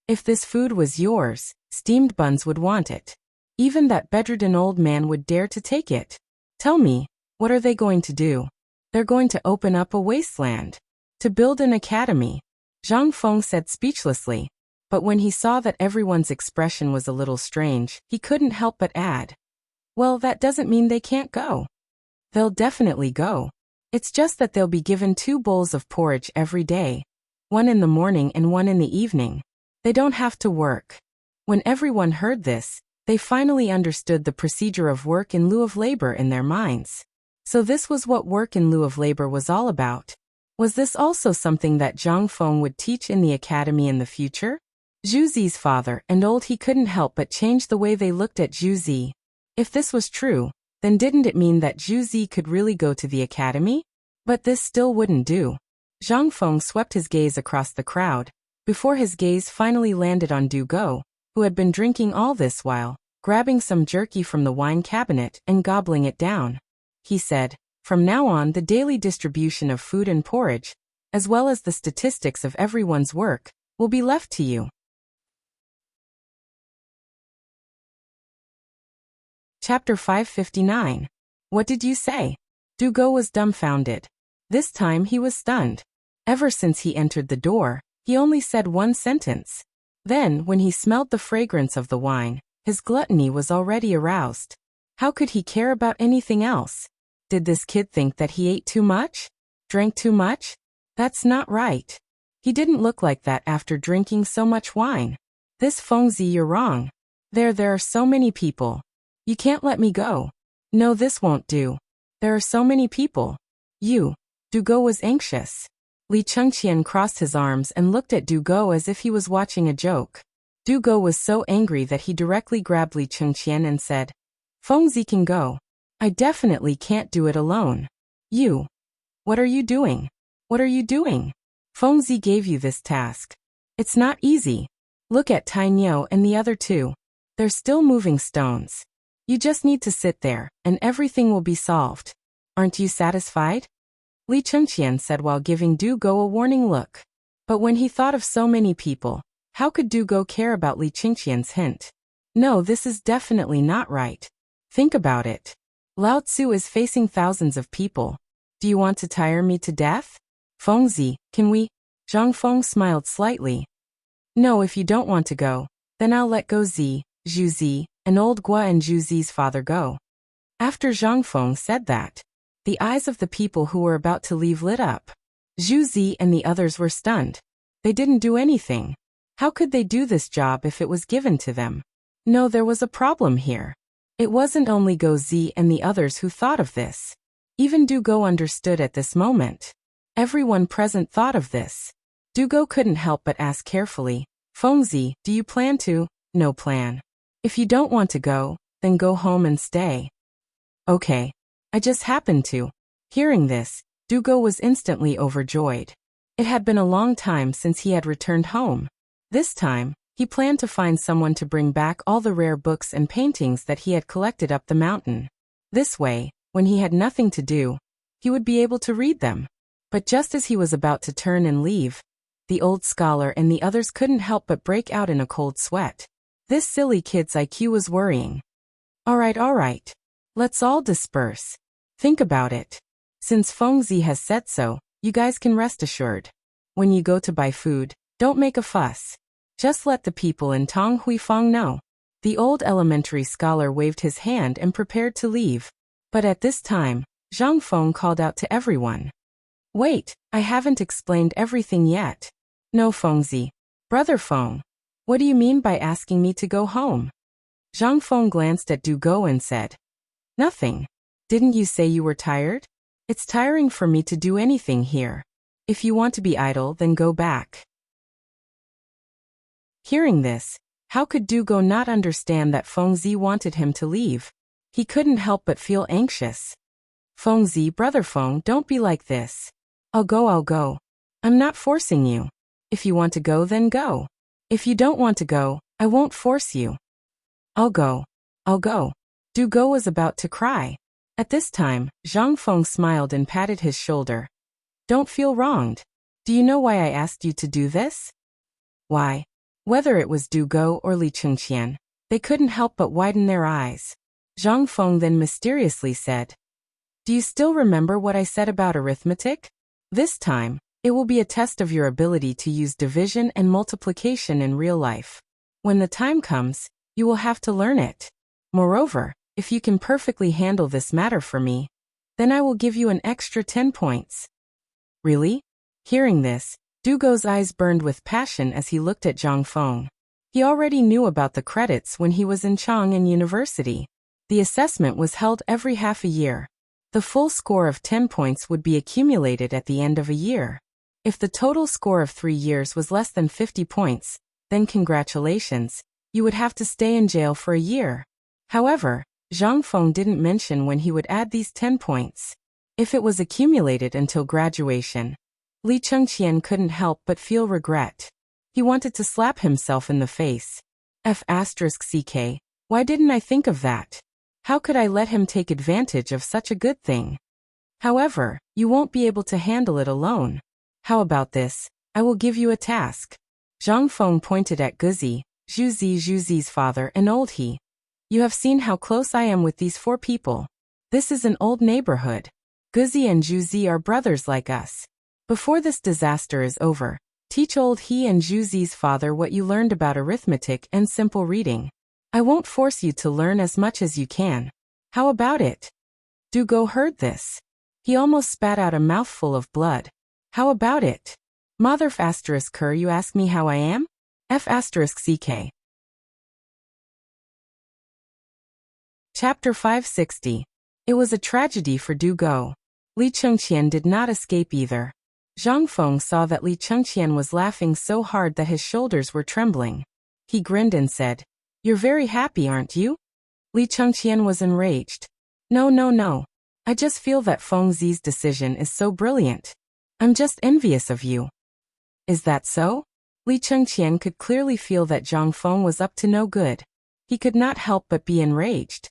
S1: If this food was yours, steamed buns would want it. Even that bedridden old man would dare to take it. Tell me, what are they going to do? They're going to open up a wasteland. To build an academy. Zhang Feng said speechlessly. But when he saw that everyone's expression was a little strange, he couldn't help but add, "Well, that doesn't mean they can't go. They'll definitely go. It's just that they'll be given 2 bowls of porridge every day, 1 in the morning and 1 in the evening. They don't have to work." When everyone heard this, they finally understood the procedure of work in lieu of labor in their minds. So this was what work in lieu of labor was all about. Was this also something that Zhang Feng would teach in the academy in the future? Juzi's father and old he couldn't help but change the way they looked at Juzi. If this was true, then didn't it mean that Juzi could really go to the academy? But this still wouldn't do. Zhang Feng swept his gaze across the crowd, before his gaze finally landed on Du Go, who had been drinking all this while, grabbing some jerky from the wine cabinet and gobbling it down. He said, "From now on, the daily distribution of food and porridge, as well as the statistics of everyone's work, will be left to you." Chapter 559. What did you say? Du Go was dumbfounded. This time he was stunned. Ever since he entered the door, he only said 1 sentence. Then, when he smelled the fragrance of the wine, his gluttony was already aroused. How could he care about anything else? Did this kid think that he ate too much? Drank too much? That's not right. He didn't look like that after drinking so much wine. This Fengzi, you're wrong. There are so many people. You can't let me go. No, this won't do. There are so many people. Dugo was anxious. Li Chengqian crossed his arms and looked at Dugo as if he was watching a joke. Dugo was so angry that he directly grabbed Li Chengqian and said, Fengzi can go. I definitely can't do it alone. What are you doing? What are you doing? Fengzi gave you this task. It's not easy. Look at Tainyo and the other two. They're still moving stones. You just need to sit there, and everything will be solved. Aren't you satisfied? Li Chengqian said while giving Dugo a warning look. But when he thought of so many people, how could Dugo care about Li Chengqian's hint? No, this is definitely not right. Think about it. Lao Tzu is facing thousands of people. Do you want to tire me to death? Fengzi, can we? Zhang Feng smiled slightly. No, if you don't want to go, then I'll let go Zhu Zi, and old Gua and Zhu Zi's father go. After Zhang Feng said that, the eyes of the people who were about to leave lit up. Zhu Zi and the others were stunned. They didn't do anything. How could they do this job if it was given to them? No, there was a problem here. It wasn't only Go Zi and the others who thought of this. Even Dugo understood at this moment. Everyone present thought of this. Dugo couldn't help but ask carefully, Fengzi, do you plan to? No plan. If you don't want to go, then go home and stay. Okay. I just happened to. Hearing this, Dugo was instantly overjoyed. It had been a long time since he had returned home. This time, he planned to find someone to bring back all the rare books and paintings that he had collected up the mountain. This way, when he had nothing to do, he would be able to read them. But just as he was about to turn and leave, the old scholar and the others couldn't help but break out in a cold sweat. This silly kid's IQ was worrying. All right. Let's all disperse. Think about it. Since Fengzi has said so, you guys can rest assured. When you go to buy food, don't make a fuss. Just let the people in Tong Huifang know. The old elementary scholar waved his hand and prepared to leave. But at this time, Zhang Feng called out to everyone. Wait, I haven't explained everything yet. No, Fengzi. Brother Feng. What do you mean by asking me to go home? Zhang Feng glanced at Dugo and said, Nothing. Didn't you say you were tired? It's tiring for me to do anything here. If you want to be idle, then go back. Hearing this, how could Dugo not understand that Fengzi wanted him to leave? He couldn't help but feel anxious. Fengzi, Brother Feng, don't be like this. I'll go. I'm not forcing you. If you want to go, then go. If you don't want to go, I won't force you. I'll go. Dugo was about to cry. At this time, Zhang Feng smiled and patted his shoulder. Don't feel wronged. Do you know why I asked you to do this? Why? Whether it was Dugo or Li Chengqian, they couldn't help but widen their eyes. Zhang Feng then mysteriously said, Do you still remember what I said about arithmetic? This time, it will be a test of your ability to use division and multiplication in real life. When the time comes, you will have to learn it. Moreover, if you can perfectly handle this matter for me, then I will give you an extra 10 points. Really? Hearing this, Dugo's eyes burned with passion as he looked at Zhang Feng. He already knew about the credits when he was in Chang'an University. The assessment was held every half a year. The full score of 10 points would be accumulated at the end of a year. If the total score of 3 years was less than 50 points, then congratulations, you would have to stay in jail for a year. However, Zhang Feng didn't mention when he would add these 10 points. If it was accumulated until graduation, Li Chengqian couldn't help but feel regret. He wanted to slap himself in the face. F***ck, why didn't I think of that? How could I let him take advantage of such a good thing? However, you won't be able to handle it alone. How about this? I will give you a task. Zhang Feng pointed at Guzi, Zhu Zi's father, and old he. You have seen how close I am with these 4 people. This is an old neighborhood. Guzi and Zhu Zi are brothers like us. Before this disaster is over, teach old he and Zhu Zi's father what you learned about arithmetic and simple reading. I won't force you to learn as much as you can. How about it? Dugo heard this. He almost spat out a mouthful of blood. How about it? Mother f*** you ask me how I am? F***ck. Chapter 560. It was a tragedy for Dugo. Li Chengqian did not escape either. Zhang Feng saw that Li Chengqian was laughing so hard that his shoulders were trembling. He grinned and said, "You're very happy, aren't you?" Li Chengqian was enraged. No. I just feel that Feng Zi's decision is so brilliant. I'm just envious of you." "Is that so?" Li Chengqian could clearly feel that Zhang Feng was up to no good. He could not help but be enraged.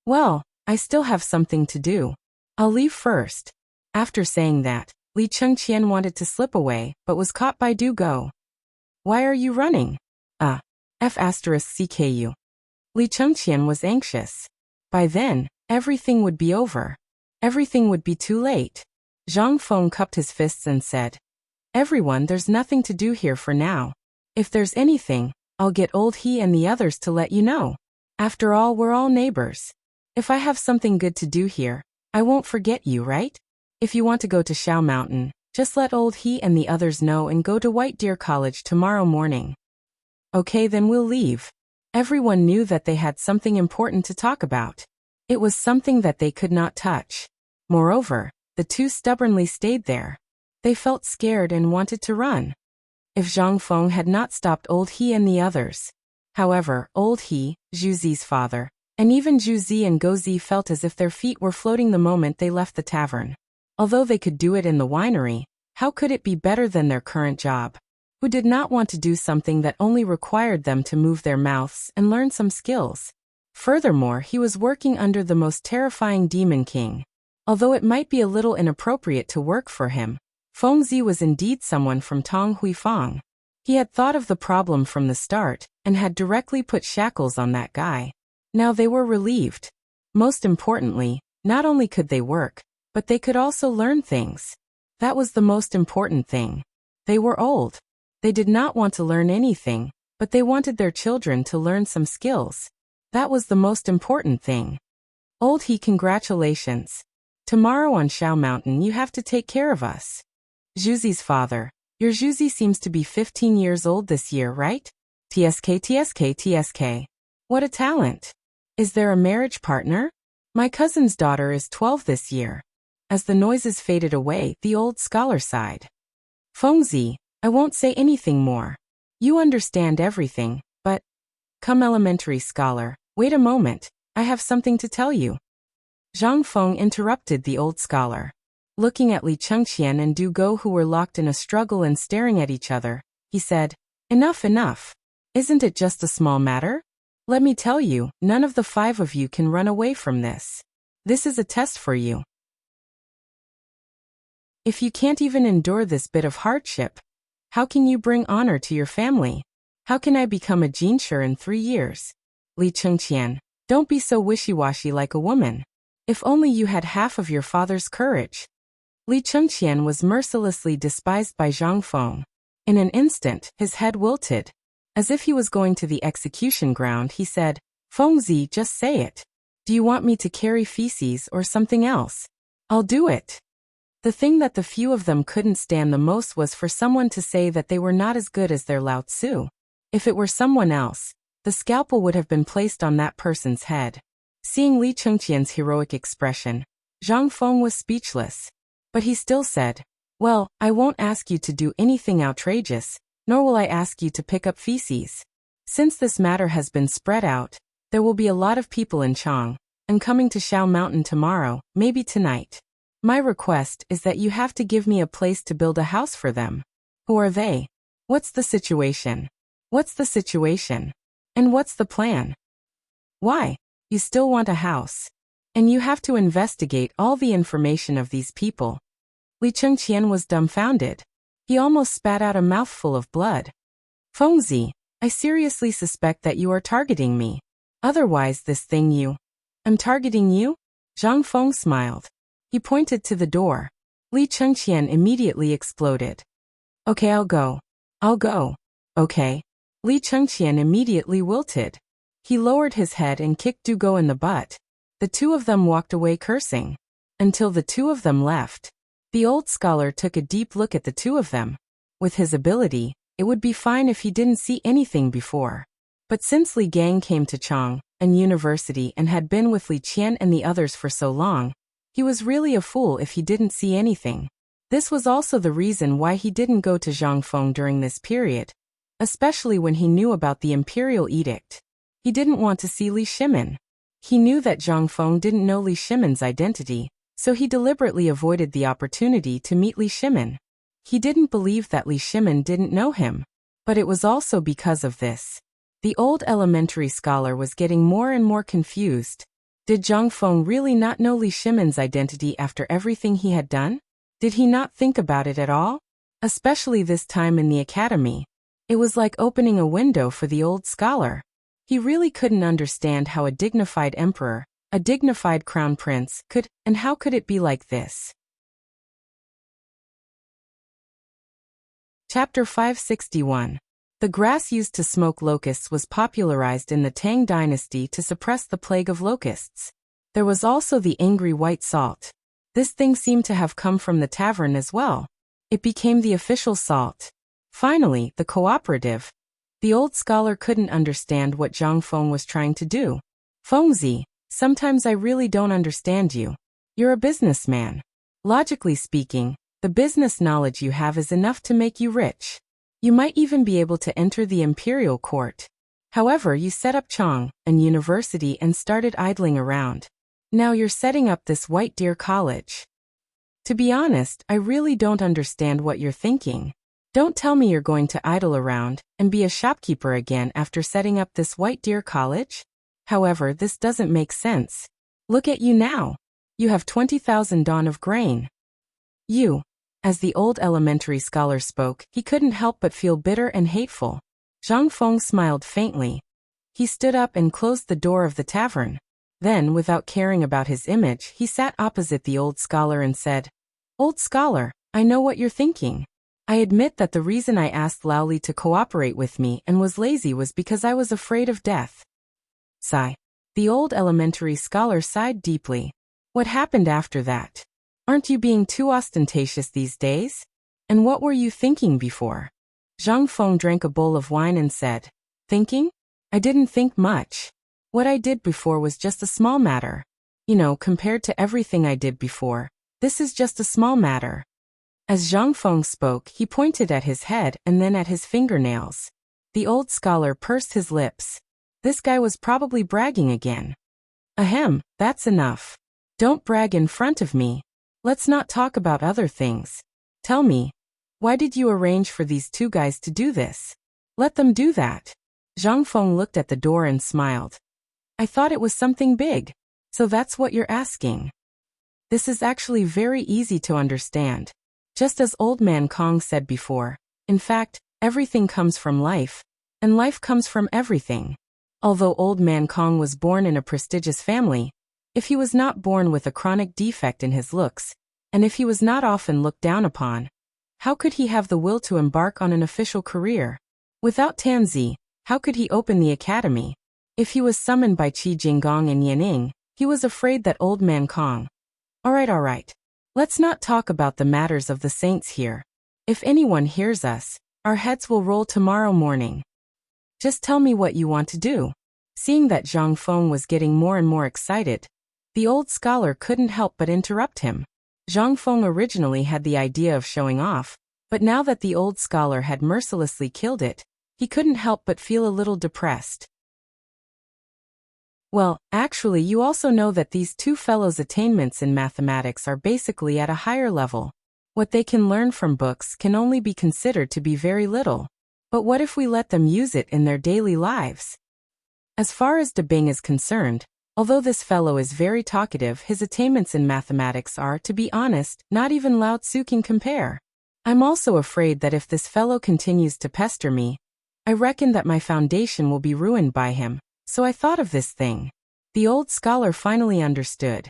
S1: "Well, I still have something to do. I'll leave first." After saying that, Li Chengqian wanted to slip away, but was caught by Dugo. "Why are you running?" F***ck. Li Chengqian was anxious. By then, everything would be over. Everything would be too late. Zhang Feng cupped his fists and said, "Everyone, there's nothing to do here for now. If there's anything, I'll get old he and the others to let you know. After all, we're all neighbors. If I have something good to do here, I won't forget you, right? If you want to go to Shao Mountain, just let old he and the others know and go to White Deer College tomorrow morning." "Okay, then we'll leave." Everyone knew that they had something important to talk about. It was something that they could not touch. Moreover, the two stubbornly stayed there. They felt scared and wanted to run. If Zhang Feng had not stopped old he and the others. However, old he, Zhu Zi's father, and even Zhu Zi and Go Zi felt as if their feet were floating the moment they left the tavern. Although they could do it in the winery, how could it be better than their current job? Who did not want to do something that only required them to move their mouths and learn some skills? Furthermore, he was working under the most terrifying demon king. Although it might be a little inappropriate to work for him, Feng Zi was indeed someone from Tong Huifang. He had thought of the problem from the start, and had directly put shackles on that guy. Now they were relieved. Most importantly, not only could they work, but they could also learn things. That was the most important thing. They were old. They did not want to learn anything, but they wanted their children to learn some skills. That was the most important thing. "Old he, congratulations. Tomorrow on Shao Mountain you have to take care of us." Zhu Zi's father. "Your Zhu Zi seems to be 15 years old this year, right? TSK. What a talent. Is there a marriage partner? My cousin's daughter is 12 this year." As the noises faded away, the old scholar sighed. "Feng Zi, I won't say anything more. You understand everything, but..." "Come, elementary scholar, wait a moment, I have something to tell you." Zhang Feng interrupted the old scholar. Looking at Li Chengqian and Dugo, who were locked in a struggle and staring at each other, he said, Enough. Isn't it just a small matter? Let me tell you, none of the 5 of you can run away from this. This is a test for you. If you can't even endure this bit of hardship, how can you bring honor to your family? How can I become a jinshi in 3 years? Li Chengqian, don't be so wishy-washy like a woman. If only you had half of your father's courage. Li Chengqian was mercilessly despised by Zhang Feng. In an instant, his head wilted. As if he was going to the execution ground, he said, "Feng Zi, just say it. Do you want me to carry feces or something else? I'll do it." The thing that the few of them couldn't stand the most was for someone to say that they were not as good as their Lao Tzu. If it were someone else, the scalpel would have been placed on that person's head. Seeing Li Chengqian's heroic expression, Zhang Feng was speechless. But he still said, "Well, I won't ask you to do anything outrageous, nor will I ask you to pick up feces. Since this matter has been spread out, there will be a lot of people in Chang, and coming to Shao Mountain tomorrow, maybe tonight. My request is that you have to give me a place to build a house for them." "Who are they? What's the situation? What's the situation? And what's the plan? Why? You still want a house. And you have to investigate all the information of these people." Li Chengqian was dumbfounded. He almost spat out a mouthful of blood. "Feng Zi, I seriously suspect that you are targeting me. Otherwise this thing you..." "I'm targeting you?" Zhang Feng smiled. He pointed to the door. Li Chengqian immediately exploded. "Okay, I'll go. Okay." Li Chengqian immediately wilted. He lowered his head and kicked Dugo in the butt. The two of them walked away cursing. Until the two of them left. The old scholar took a deep look at the two of them. With his ability, it would be fine if he didn't see anything before. But since Li Gang came to Chang'an University and had been with Li Qian and the others for so long, he was really a fool if he didn't see anything. This was also the reason why he didn't go to Zhangfeng during this period, especially when he knew about the imperial edict. He didn't want to see Li Shimin. He knew that Zhangfeng didn't know Li Shimin's identity, so he deliberately avoided the opportunity to meet Li Shimin. He didn't believe that Li Shimin didn't know him, but it was also because of this. The old elementary scholar was getting more and more confused. Did Zhangfeng really not know Li Shimin's identity after everything he had done? Did he not think about it at all? Especially this time in the academy. It was like opening a window for the old scholar. He really couldn't understand how a dignified emperor, a dignified crown prince, could, and how could it be like this? Chapter 561. The grass used to smoke locusts was popularized in the Tang dynasty to suppress the plague of locusts. There was also the angry white salt. This thing seemed to have come from the tavern as well. It became the official salt. Finally, the cooperative. The old scholar couldn't understand what Zhangfeng was trying to do. Fengzi, sometimes I really don't understand you. You're a businessman. Logically speaking, the business knowledge you have is enough to make you rich. You might even be able to enter the imperial court. However, you set up Chang'an University and started idling around. Now you're setting up this White Deer College. To be honest, I really don't understand what you're thinking. Don't tell me you're going to idle around and be a shopkeeper again after setting up this White Deer College? However, this doesn't make sense. Look at you now. You have 20,000 dawn of grain. You. As the old elementary scholar spoke, he couldn't help but feel bitter and hateful. Zhangfeng smiled faintly. He stood up and closed the door of the tavern. Then, without caring about his image, he sat opposite the old scholar and said, "Old scholar, I know what you're thinking. I admit that the reason I asked Laoli to cooperate with me and was lazy was because I was afraid of death." Sigh. The old elementary scholar sighed deeply. What happened after that? Aren't you being too ostentatious these days? And what were you thinking before? Zhangfeng drank a bowl of wine and said, "Thinking? I didn't think much. What I did before was just a small matter. Compared to everything I did before, this is just a small matter." As Zhangfeng spoke, he pointed at his head and then at his fingernails. The old scholar pursed his lips. This guy was probably bragging again. Ahem, that's enough. Don't brag in front of me. Let's not talk about other things. Tell me, why did you arrange for these two guys to do this? Let them do that. Zhangfeng looked at the door and smiled. I thought it was something big. So that's what you're asking. This is actually very easy to understand. Just as Old Man Kong said before, in fact, everything comes from life, and life comes from everything. Although Old Man Kong was born in a prestigious family, if he was not born with a chronic defect in his looks, and if he was not often looked down upon, how could he have the will to embark on an official career? Without Tanzi, how could he open the academy? If he was summoned by Qi Jinggong and Yanning, he was afraid that Old Man Kong. All right. Let's not talk about the matters of the saints here. If anyone hears us, our heads will roll tomorrow morning. Just tell me what you want to do. Seeing that Zhangfeng was getting more and more excited, the old scholar couldn't help but interrupt him. Zhangfeng originally had the idea of showing off, but now that the old scholar had mercilessly killed it, he couldn't help but feel a little depressed. Well, actually you also know that these two fellows' attainments in mathematics are basically at a higher level. What they can learn from books can only be considered to be very little. But what if we let them use it in their daily lives? As far as De Bing is concerned, although this fellow is very talkative, his attainments in mathematics are, to be honest, not even Lao Tzu can compare. I'm also afraid that if this fellow continues to pester me, I reckon that my foundation will be ruined by him. So I thought of this thing. The old scholar finally understood.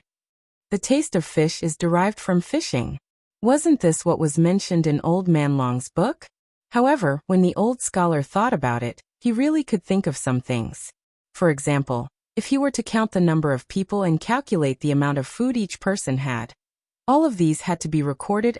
S1: The taste of fish is derived from fishing. Wasn't this what was mentioned in Old Man Long's book? However, when the old scholar thought about it, he really could think of some things. For example, If he were to count the number of people and calculate the amount of food each person had, all of these had to be recorded,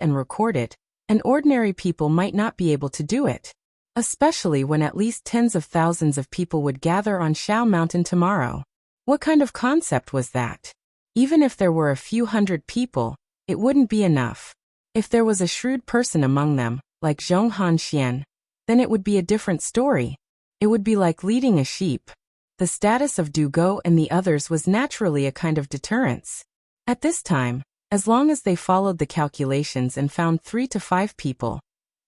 S1: and ordinary people might not be able to do it. Especially when at least tens of thousands of people would gather on Shao Mountain tomorrow. What kind of concept was that? Even if there were a few hundred people, it wouldn't be enough. If there was a shrewd person among them, like Zhong Hanxian, then it would be a different story. It would be like leading a sheep. The status of Du Go and the others was naturally a kind of deterrence. At this time, as long as they followed the calculations and found 3 to 5 people,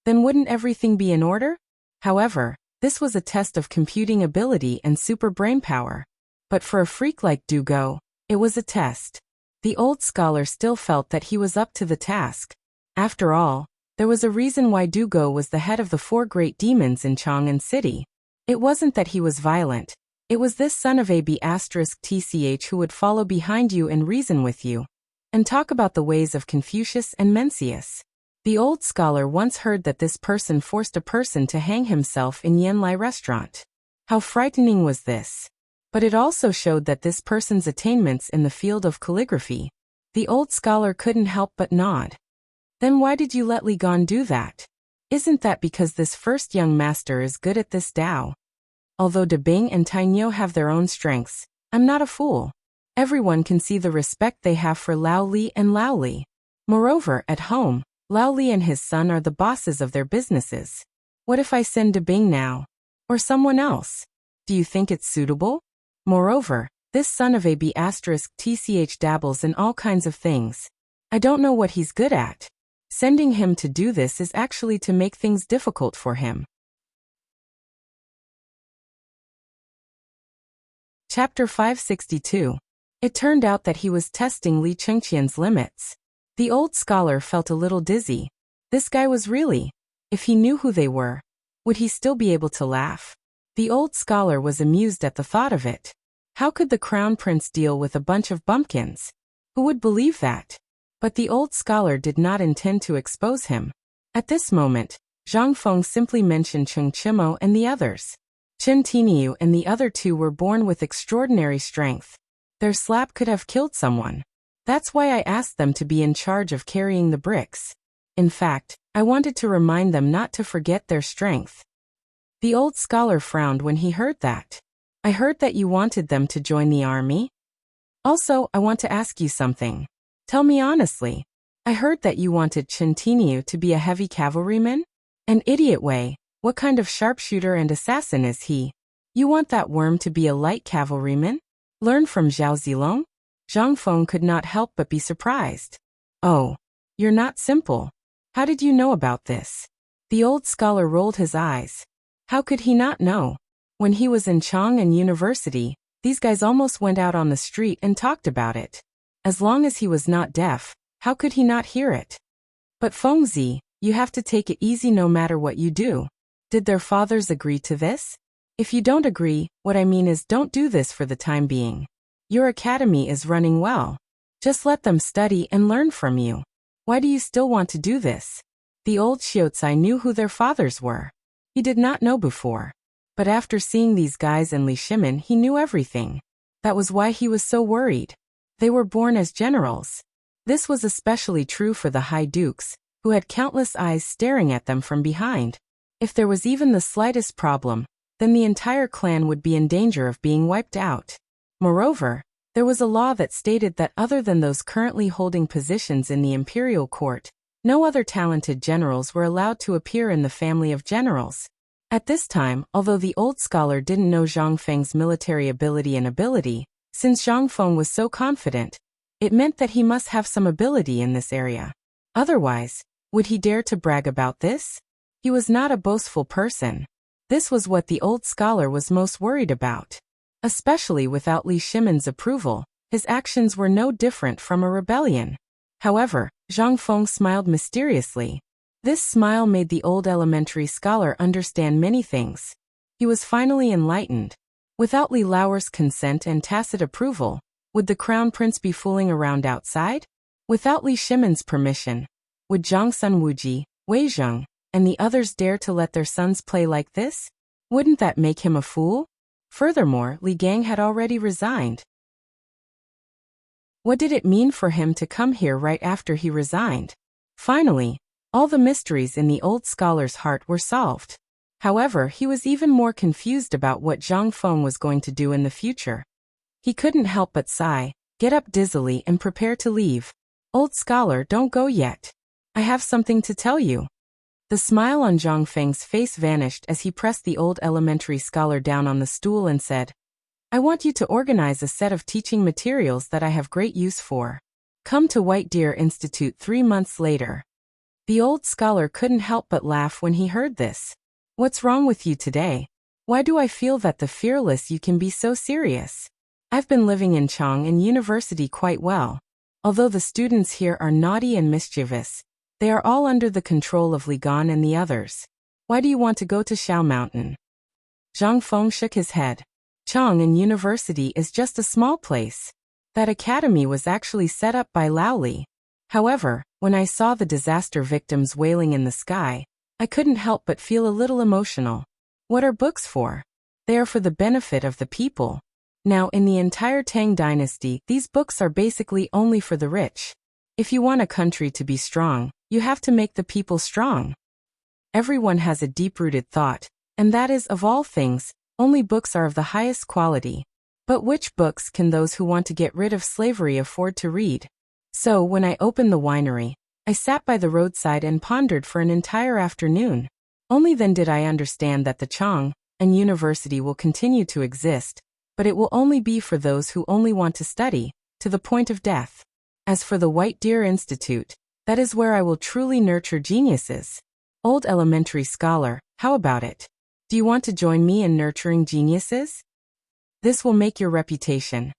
S1: then wouldn't everything be in order? However, this was a test of computing ability and super brainpower. But for a freak like Du Go, it was a test. The old scholar still felt that he was up to the task. After all, there was a reason why Du Go was the head of the 4 great demons in Chang'an City. It wasn't that he was violent. It was this son of AB*TCH who would follow behind you and reason with you, and talk about the ways of Confucius and Mencius. The old scholar once heard that this person forced a person to hang himself in Yanlai restaurant. How frightening was this? But it also showed that this person's attainments in the field of calligraphy. The old scholar couldn't help but nod. Then why did you let Li Gan do that? Isn't that because this first young master is good at this Tao? Although De Bing and Tainyo have their own strengths, I'm not a fool. Everyone can see the respect they have for Lao Li and Lao Li. Moreover, at home, Lao Li and his son are the bosses of their businesses. What if I send De Bing now? Or someone else? Do you think it's suitable? Moreover, this son of AB*TCH dabbles in all kinds of things. I don't know what he's good at. Sending him to do this is actually to make things difficult for him. Chapter 562. It turned out that he was testing Li Chengqian's limits. The old scholar felt a little dizzy. This guy was really, if he knew who they were, would he still be able to laugh? The old scholar was amused at the thought of it. How could the crown prince deal with a bunch of bumpkins? Who would believe that? But the old scholar did not intend to expose him. At this moment, Zhang Feng simply mentioned Cheng Chimo and the others. Chen Tiniu and the other 2 were born with extraordinary strength. Their slap could have killed someone. That's why I asked them to be in charge of carrying the bricks. In fact, I wanted to remind them not to forget their strength. The old scholar frowned when he heard that. I heard that you wanted them to join the army. Also, I want to ask you something. Tell me honestly. I heard that you wanted Chen Tiniu to be a heavy cavalryman? An idiot way. What kind of sharpshooter and assassin is he? You want that worm to be a light cavalryman? Learn from Zhao Zilong? Zhang Feng could not help but be surprised. Oh, you're not simple. How did you know about this? The old scholar rolled his eyes. How could he not know? When he was in Chang'an University, these guys almost went out on the street and talked about it. As long as he was not deaf, how could he not hear it? But Fengzi, you have to take it easy no matter what you do. Did their fathers agree to this? If you don't agree, what I mean is don't do this for the time being. Your academy is running well. Just let them study and learn from you. Why do you still want to do this? The old Xiaocai knew who their fathers were. He did not know before. But after seeing these guys in Li Shimin, he knew everything. That was why he was so worried. They were born as generals. This was especially true for the high dukes, who had countless eyes staring at them from behind. If there was even the slightest problem, then the entire clan would be in danger of being wiped out. Moreover, there was a law that stated that other than those currently holding positions in the imperial court, no other talented generals were allowed to appear in the family of generals. At this time, although the old scholar didn't know Zhang Feng's military ability, since Zhang Feng was so confident, it meant that he must have some ability in this area. Otherwise, would he dare to brag about this? He was not a boastful person. This was what the old scholar was most worried about. Especially without Li Shimin's approval, his actions were no different from a rebellion. However, Zhang Feng smiled mysteriously. This smile made the old elementary scholar understand many things. He was finally enlightened. Without Li Lauer's consent and tacit approval, would the crown prince be fooling around outside? Without Li Shimin's permission, would Zhang Sun Wuji, Wei Zheng, and the others dare to let their sons play like this? Wouldn't that make him a fool? Furthermore, Li Gang had already resigned. What did it mean for him to come here right after he resigned? Finally, all the mysteries in the old scholar's heart were solved. However, he was even more confused about what Zhang Feng was going to do in the future. He couldn't help but sigh, get up dizzily and prepare to leave. Old scholar, don't go yet. I have something to tell you. The smile on Zhang Feng's face vanished as he pressed the old elementary scholar down on the stool and said, I want you to organize a set of teaching materials that I have great use for. Come to White Deer Institute 3 months later. The old scholar couldn't help but laugh when he heard this. What's wrong with you today? Why do I feel that the fearless you can be so serious? I've been living in Chang'an University quite well. Although the students here are naughty and mischievous, they are all under the control of Li Gan and the others. Why do you want to go to Xiao Mountain? Zhang Feng shook his head. Chang'an University is just a small place. That academy was actually set up by Lao Li. However, when I saw the disaster victims wailing in the sky, I couldn't help but feel a little emotional. What are books for? They are for the benefit of the people. Now, in the entire Tang dynasty, these books are basically only for the rich. If you want a country to be strong, you have to make the people strong. Everyone has a deep-rooted thought, and that is, of all things, only books are of the highest quality. But which books can those who want to get rid of slavery afford to read? So, when I opened the winery, I sat by the roadside and pondered for an entire afternoon. Only then did I understand that the Chang'an University will continue to exist, but it will only be for those who only want to study, to the point of death. As for the White Deer Institute, that is where I will truly nurture geniuses. Old elementary scholar, how about it? Do you want to join me in nurturing geniuses? This will make your reputation.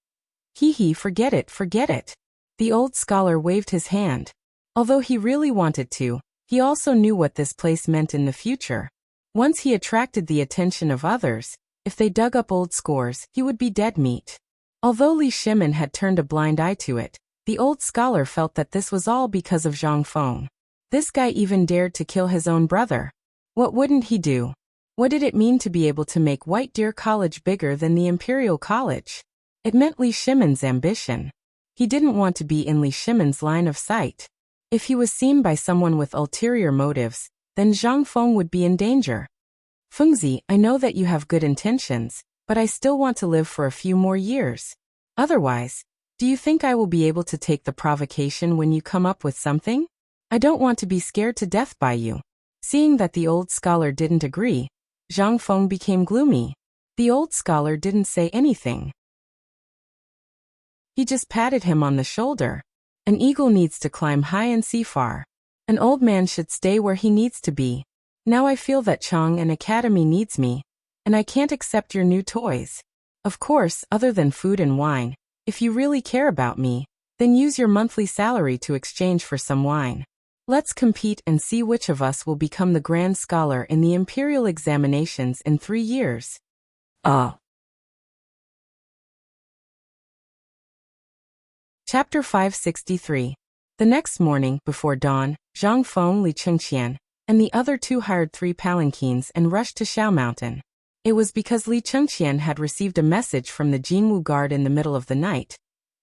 S1: Hee, forget it, forget it. The old scholar waved his hand. Although he really wanted to, he also knew what this place meant in the future. Once he attracted the attention of others, if they dug up old scores, he would be dead meat. Although Li Shimin had turned a blind eye to it, the old scholar felt that this was all because of Zhang Feng. This guy even dared to kill his own brother. What wouldn't he do? What did it mean to be able to make White Deer College bigger than the Imperial College? It meant Li Shimin's ambition. He didn't want to be in Li Shimin's line of sight. If he was seen by someone with ulterior motives, then Zhang Feng would be in danger. Fengzi, I know that you have good intentions, but I still want to live for a few more years. Otherwise, do you think I will be able to take the provocation when you come up with something? I don't want to be scared to death by you. Seeing that the old scholar didn't agree, Zhang Feng became gloomy. The old scholar didn't say anything. He just patted him on the shoulder. An eagle needs to climb high and see far. An old man should stay where he needs to be. Now I feel that Chang'an Academy needs me, and I can't accept your new toys. Of course, other than food and wine, if you really care about me, then use your monthly salary to exchange for some wine. Let's compete and see which of us will become the grand scholar in the imperial examinations in 3 years. Chapter 563. The next morning, before dawn, Zhang Feng, Li Chengqian, and the other two hired 3 palanquins and rushed to Xiao Mountain. It was because Li Chengqian had received a message from the Jinwu Guard in the middle of the night,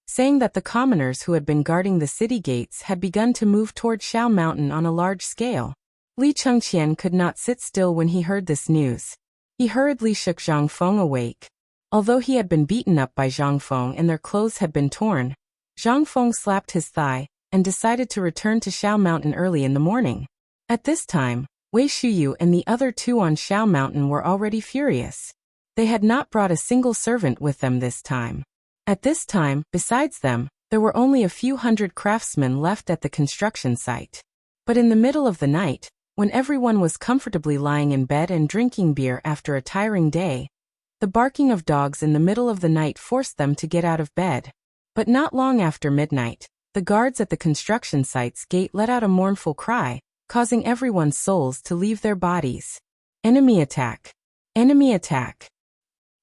S1: saying that the commoners who had been guarding the city gates had begun to move toward Xiao Mountain on a large scale. Li Chengqian could not sit still when he heard this news. He hurriedly shook Zhang Feng awake. Although he had been beaten up by Zhang Feng and their clothes had been torn, Zhang Feng slapped his thigh and decided to return to Xiao Mountain early in the morning. At this time, Wei Shuyu and the other 2 on Xiao Mountain were already furious. They had not brought a single servant with them this time. At this time, besides them, there were only a few hundred craftsmen left at the construction site. But in the middle of the night, when everyone was comfortably lying in bed and drinking beer after a tiring day, the barking of dogs in the middle of the night forced them to get out of bed. But not long after midnight, the guards at the construction site's gate let out a mournful cry, causing everyone's souls to leave their bodies. Enemy attack! Enemy attack!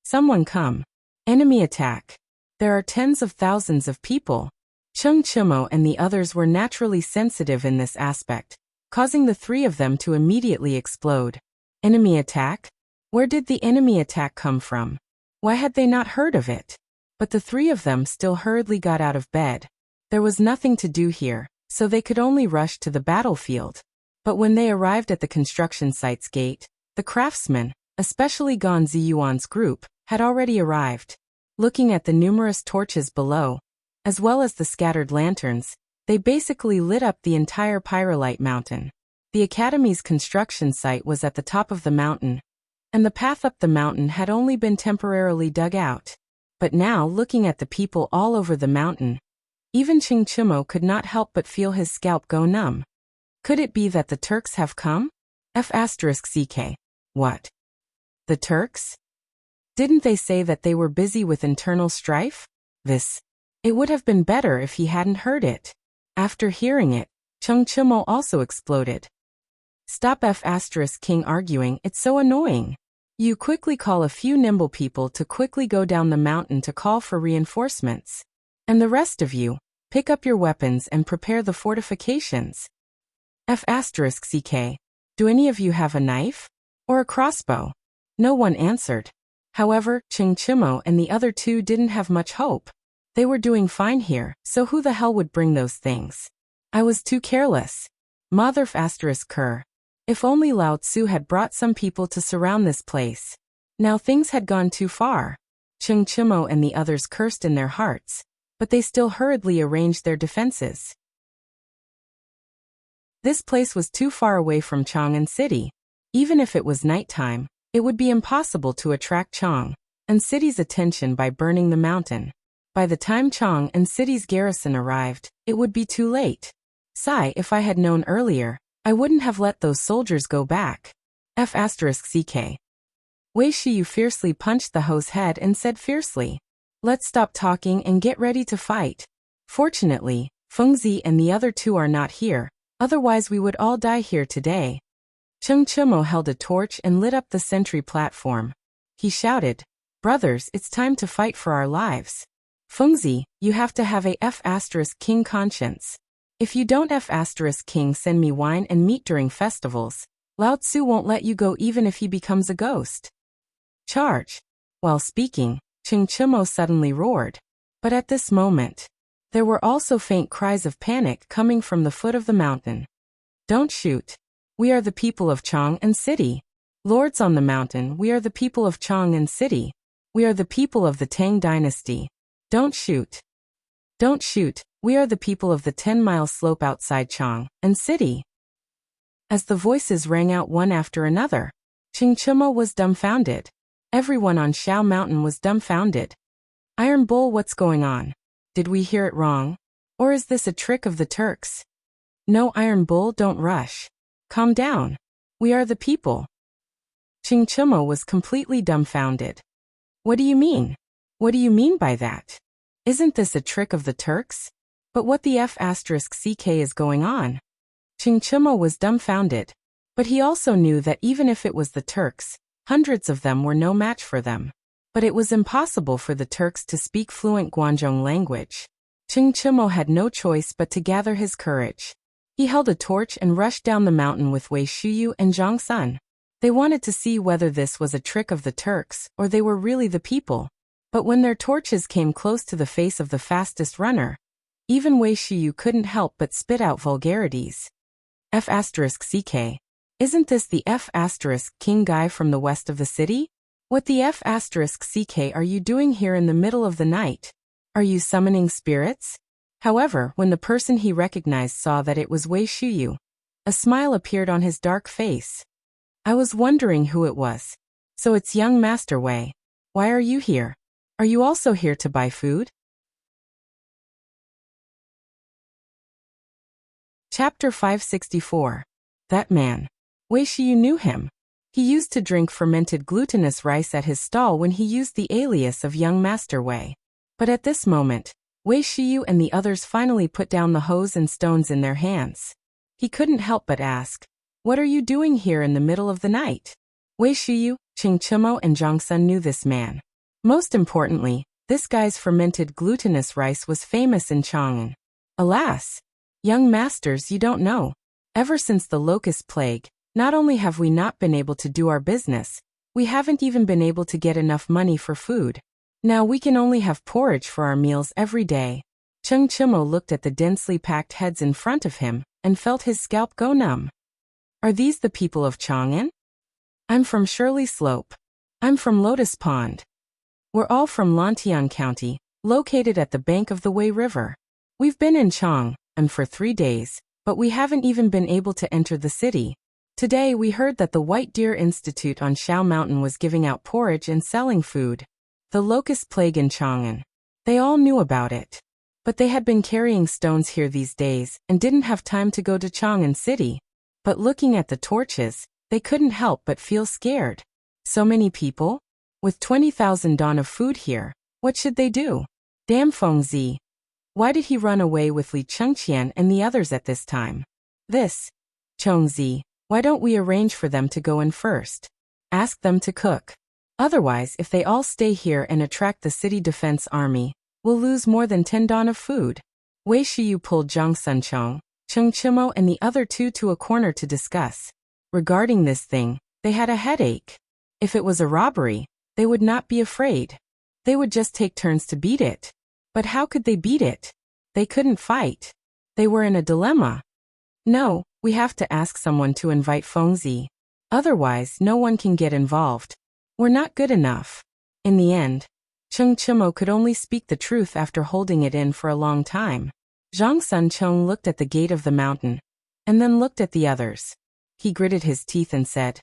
S1: Someone come! Enemy attack! There are tens of thousands of people. Cheng Chimo and the others were naturally sensitive in this aspect, causing the 3 of them to immediately explode. Enemy attack? Where did the enemy attack come from? Why had they not heard of it? But the three of them still hurriedly got out of bed. There was nothing to do here, so they could only rush to the battlefield. But when they arrived at the construction site's gate, the craftsmen, especially Gan Ziyuan's group, had already arrived. Looking at the numerous torches below, as well as the scattered lanterns, they basically lit up the entire Pyrolite mountain. The academy's construction site was at the top of the mountain, and the path up the mountain had only been temporarily dug out. But now, looking at the people all over the mountain, even Chingchimo could not help but feel his scalp go numb. Could it be that the Turks have come? F***ck. What? The Turks? Didn't they say that they were busy with internal strife? It would have been better if he hadn't heard it. After hearing it, Chengchimo also exploded. Stop F***king arguing, it's so annoying. You quickly call a few nimble people to quickly go down the mountain to call for reinforcements. And the rest of you, pick up your weapons and prepare the fortifications. F***ck. Do any of you have a knife? Or a crossbow? No one answered. However, Chingchimo and the other two didn't have much hope. They were doing fine here, so who the hell would bring those things? I was too careless. Mother ***ker. If only Lao Tzu had brought some people to surround this place. Now things had gone too far. Chingchimo and the others cursed in their hearts, but they still hurriedly arranged their defenses. This place was too far away from Chang'an City. Even if it was nighttime, it would be impossible to attract Chang'an City's attention by burning the mountain. By the time Chang'an City's garrison arrived, it would be too late. Sigh, if I had known earlier, I wouldn't have let those soldiers go back. F***ck. Wei Shiyu fiercely punched the ho's head and said fiercely, "Let's stop talking and get ready to fight." Fortunately, Fengzi and the other two are not here, otherwise we would all die here today. Chengchimo held a torch and lit up the sentry platform. He shouted, "Brothers, it's time to fight for our lives. Fengzi, you have to have a F***king conscience. If you don't F***king send me wine and meat during festivals, Lao Tzu won't let you go even if he becomes a ghost. Charge!" While speaking, Chingchimo suddenly roared. But at this moment, there were also faint cries of panic coming from the foot of the mountain. "Don't shoot. We are the people of Chang'an City. Lords on the mountain, we are the people of Chang'an City. We are the people of the Tang dynasty. Don't shoot. Don't shoot. We are the people of the 10-mile slope outside Chang'an City." As the voices rang out one after another, Chingchimo was dumbfounded. Everyone on Shao Mountain was dumbfounded. Iron Bull, what's going on? Did we hear it wrong? Or is this a trick of the Turks? No, Iron Bull, don't rush. Calm down. We are the people. Chingchimo was completely dumbfounded. What do you mean? What do you mean by that? Isn't this a trick of the Turks? But what the F***ck is going on? Chingchimo was dumbfounded. But he also knew that even if it was the Turks, hundreds of them were no match for them. But it was impossible for the Turks to speak fluent Guanzhong language. Chingchimo had no choice but to gather his courage. He held a torch and rushed down the mountain with Wei Shiyu and Zhang Sun. They wanted to see whether this was a trick of the Turks or they were really the people. But when their torches came close to the face of the fastest runner, even Wei Shiyu couldn't help but spit out vulgarities. F***ck. Isn't this the F***king guy from the west of the city? What the F***ck are you doing here in the middle of the night? Are you summoning spirits? However, when the person he recognized saw that it was Wei Shiyu, a smile appeared on his dark face. "I was wondering who it was. So it's young Master Wei. Why are you here? Are you also here to buy food?" Chapter 564. That man. Wei Shiyu knew him. He used to drink fermented glutinous rice at his stall when he used the alias of young Master Wei. But at this moment, Wei Shiyu and the others finally put down the hoes and stones in their hands. He couldn't help but ask, "What are you doing here in the middle of the night?" Wei Shiyu, Chingchimo and Zhang Sun knew this man. Most importantly, this guy's fermented glutinous rice was famous in Chang'an. Alas! Young masters, you don't know. Ever since the locust plague, not only have we not been able to do our business, We haven't even been able to get enough money for food. Now we can only have porridge for our meals every day. Cheng Chimo looked at the densely packed heads in front of him and felt his scalp go numb. Are these the people of Chang'an? I'm from Shirley Slope. I'm from Lotus Pond. We're all from Lantian County, located at the bank of the Wei River. We've been in Chang'an for 3 days, but we haven't even been able to enter the city. Today we heard that the White Deer Institute on Shao Mountain was giving out porridge and selling food. The locust plague in Chang'an. They all knew about it. But they had been carrying stones here these days and didn't have time to go to Chang'an City. But looking at the torches, they couldn't help but feel scared. So many people? With 20,000 don of food here, what should they do? Damn Fengzi. Why did he run away with Li Chengqian and the others at this time? Chongzi, why don't we arrange for them to go in first? Ask them to cook. Otherwise, if they all stay here and attract the city defense army, we'll lose more than 10 don of food. Wei Shiyu pulled Zhang Sunchong, Cheng Chimo and the other two to a corner to discuss. Regarding this thing, they had a headache. If it was a robbery, they would not be afraid. They would just take turns to beat it. But how could they beat it? They couldn't fight. They were in a dilemma. No, we have to ask someone to invite Fengzi. Otherwise, no one can get involved. We're not good enough. In the end, Cheng Chimo could only speak the truth after holding it in for a long time. Zhang Sunchong looked at the gate of the mountain, and then looked at the others. He gritted his teeth and said,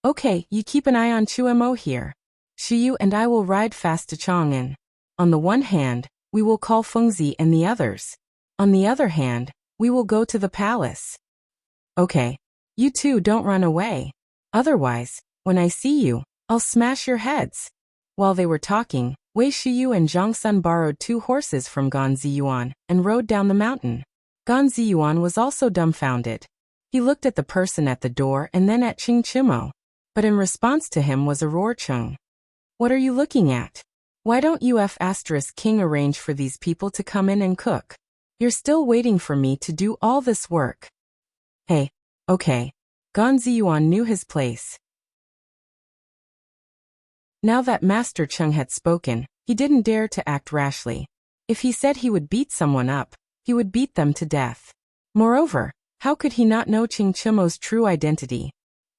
S1: Okay, you keep an eye on Chuemo here. Shiyu and I will ride fast to Chang'an. On the one hand, we will call Fengzi and the others. On the other hand, we will go to the palace. Okay. You two don't run away. Otherwise, when I see you, I'll smash your heads. While they were talking, Wei Shiyu and Zhang Sun borrowed 2 horses from Gan Ziyuan and rode down the mountain. Gan Ziyuan was also dumbfounded. He looked at the person at the door and then at Cheng Chimo. But in response to him was a roar Cheng. What are you looking at? Why don't you King arrange for these people to come in and cook? You're still waiting for me to do all this work. Hey, okay. Gan Ziyuan knew his place. Now that Master Cheng had spoken, he didn't dare to act rashly. If he said he would beat someone up, he would beat them to death. Moreover, how could he not know Cheng Chimo's true identity?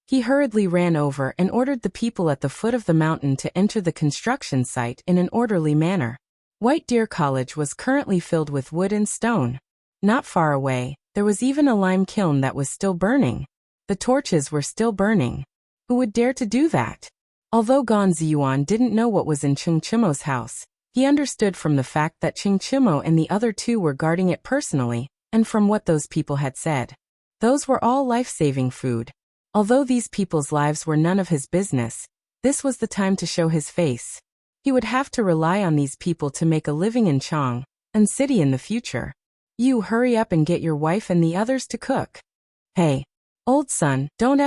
S1: He hurriedly ran over and ordered the people at the foot of the mountain to enter the construction site in an orderly manner. White Deer College was currently filled with wood and stone. Not far away, there was even a lime kiln that was still burning. The torches were still burning. Who would dare to do that? Although Gan Ziyuan didn't know what was in Cheng Chimo's house, he understood from the fact that Cheng Chimo and the other two were guarding it personally, and from what those people had said. Those were all life-saving food. Although these people's lives were none of his business, this was the time to show his face. He would have to rely on these people to make a living in Chang'an City in the future. You hurry up and get your wife and the others to cook. Hey, old son, don't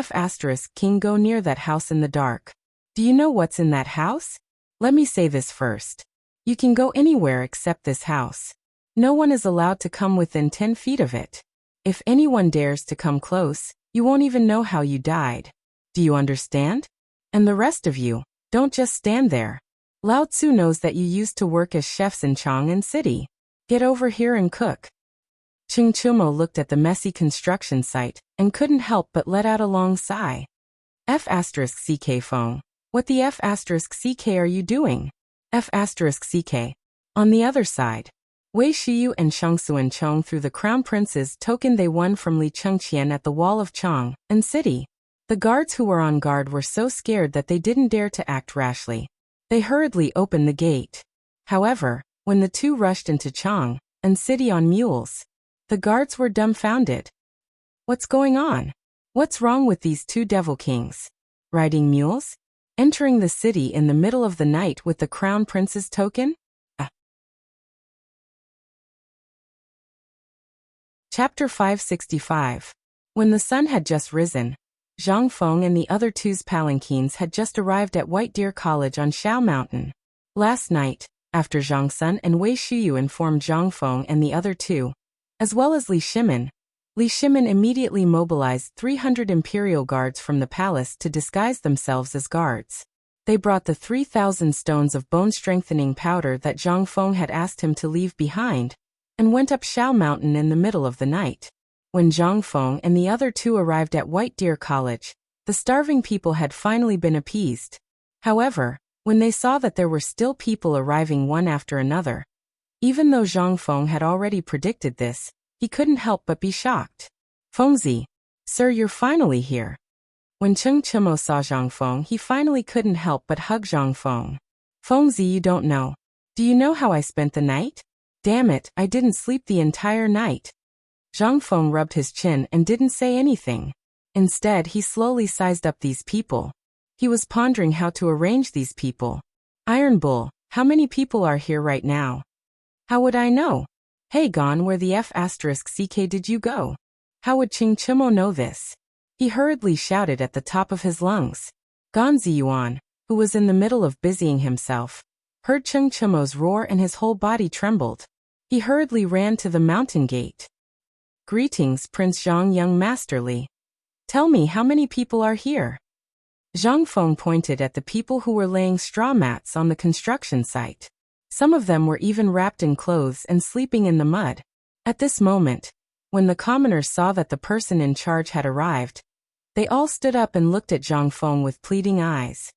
S1: King go near that house in the dark. Do you know what's in that house? Let me say this first. You can go anywhere except this house. No one is allowed to come within 10 feet of it. If anyone dares to come close, you won't even know how you died. Do you understand? And the rest of you, don't just stand there. Lao Tzu knows that you used to work as chefs in Chang'an City. Get over here and cook. Cheng Chimo looked at the messy construction site and couldn't help but let out a long sigh. F***ck phone. What the F***ck are you doing? F***ck. On the other side, Wei Shiyu and Shangsuan Chong threw the crown prince's token they won from Li Chengqian at the wall of Chang'an City. The guards who were on guard were so scared that they didn't dare to act rashly. They hurriedly opened the gate. However, when the two rushed into Chang'an City on mules, the guards were dumbfounded. What's going on? What's wrong with these two devil kings? Riding mules? Entering the city in the middle of the night with the crown prince's token? Chapter 565. When the sun had just risen, Zhang Feng and the other two's palanquins had just arrived at White Deer College on Shao Mountain. Last night, after Zhang Sun and Wei Shiyu informed Zhang Feng and the other two, as well as Li Shimin immediately mobilized 300 imperial guards from the palace to disguise themselves as guards. They brought the 3,000 stones of bone-strengthening powder that Zhang Feng had asked him to leave behind, and went up Shao Mountain in the middle of the night. When Zhang Feng and the other two arrived at White Deer College, the starving people had finally been appeased. However, when they saw that there were still people arriving one after another, even though Zhang Feng had already predicted this, he couldn't help but be shocked. "Fengzi, sir, you're finally here." When Cheng Chimo saw Zhang Feng, he finally couldn't help but hug Zhang Feng. "Fengzi, you don't know. Do you know how I spent the night? Damn it, I didn't sleep the entire night." Zhang Feng rubbed his chin and didn't say anything. Instead, he slowly sized up these people. He was pondering how to arrange these people. "Iron Bull, how many people are here right now?" "How would I know? Hey Gon, where the F***ck did you go? How would Ching Chimo know this?" He hurriedly shouted at the top of his lungs. Gon Ziyuan, who was in the middle of busying himself, heard Cheng Chimo's roar and his whole body trembled. He hurriedly ran to the mountain gate. "Greetings, Prince Zhang, young masterly. Tell me, how many people are here?" Zhang Feng pointed at the people who were laying straw mats on the construction site. Some of them were even wrapped in clothes and sleeping in the mud. At this moment, when the commoners saw that the person in charge had arrived, they all stood up and looked at Zhang Feng with pleading eyes.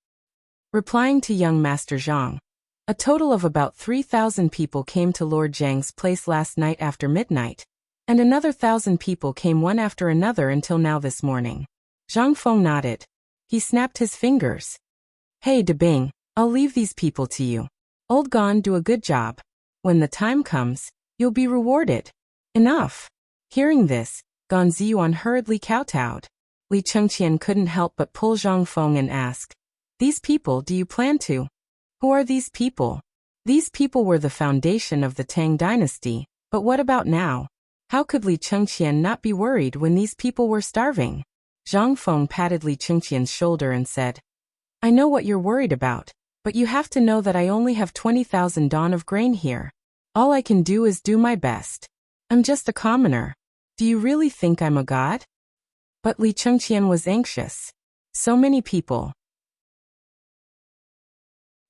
S1: Replying to young Master Zhang, a total of about 3,000 people came to Lord Zhang's place last night after midnight, and another 1,000 people came one after another until now this morning. Zhang Feng nodded. He snapped his fingers. "Hey Debing, I'll leave these people to you. Old Gon, do a good job. When the time comes, you'll be rewarded." "Enough." Hearing this, Gon Ziyuan hurriedly kowtowed. Li Chengqian couldn't help but pull Zhang Feng and ask, "These people, do you plan to?" "Who are these people?" "These people were the foundation of the Tang dynasty, but what about now? How could Li Chengqian not be worried when these people were starving?" Zhang Feng patted Li Chengqian's shoulder and said, "I know what you're worried about, but you have to know that I only have 20,000 dawn of grain here. All I can do is do my best. I'm just a commoner. Do you really think I'm a god?" But Li Chengqian was anxious. So many people.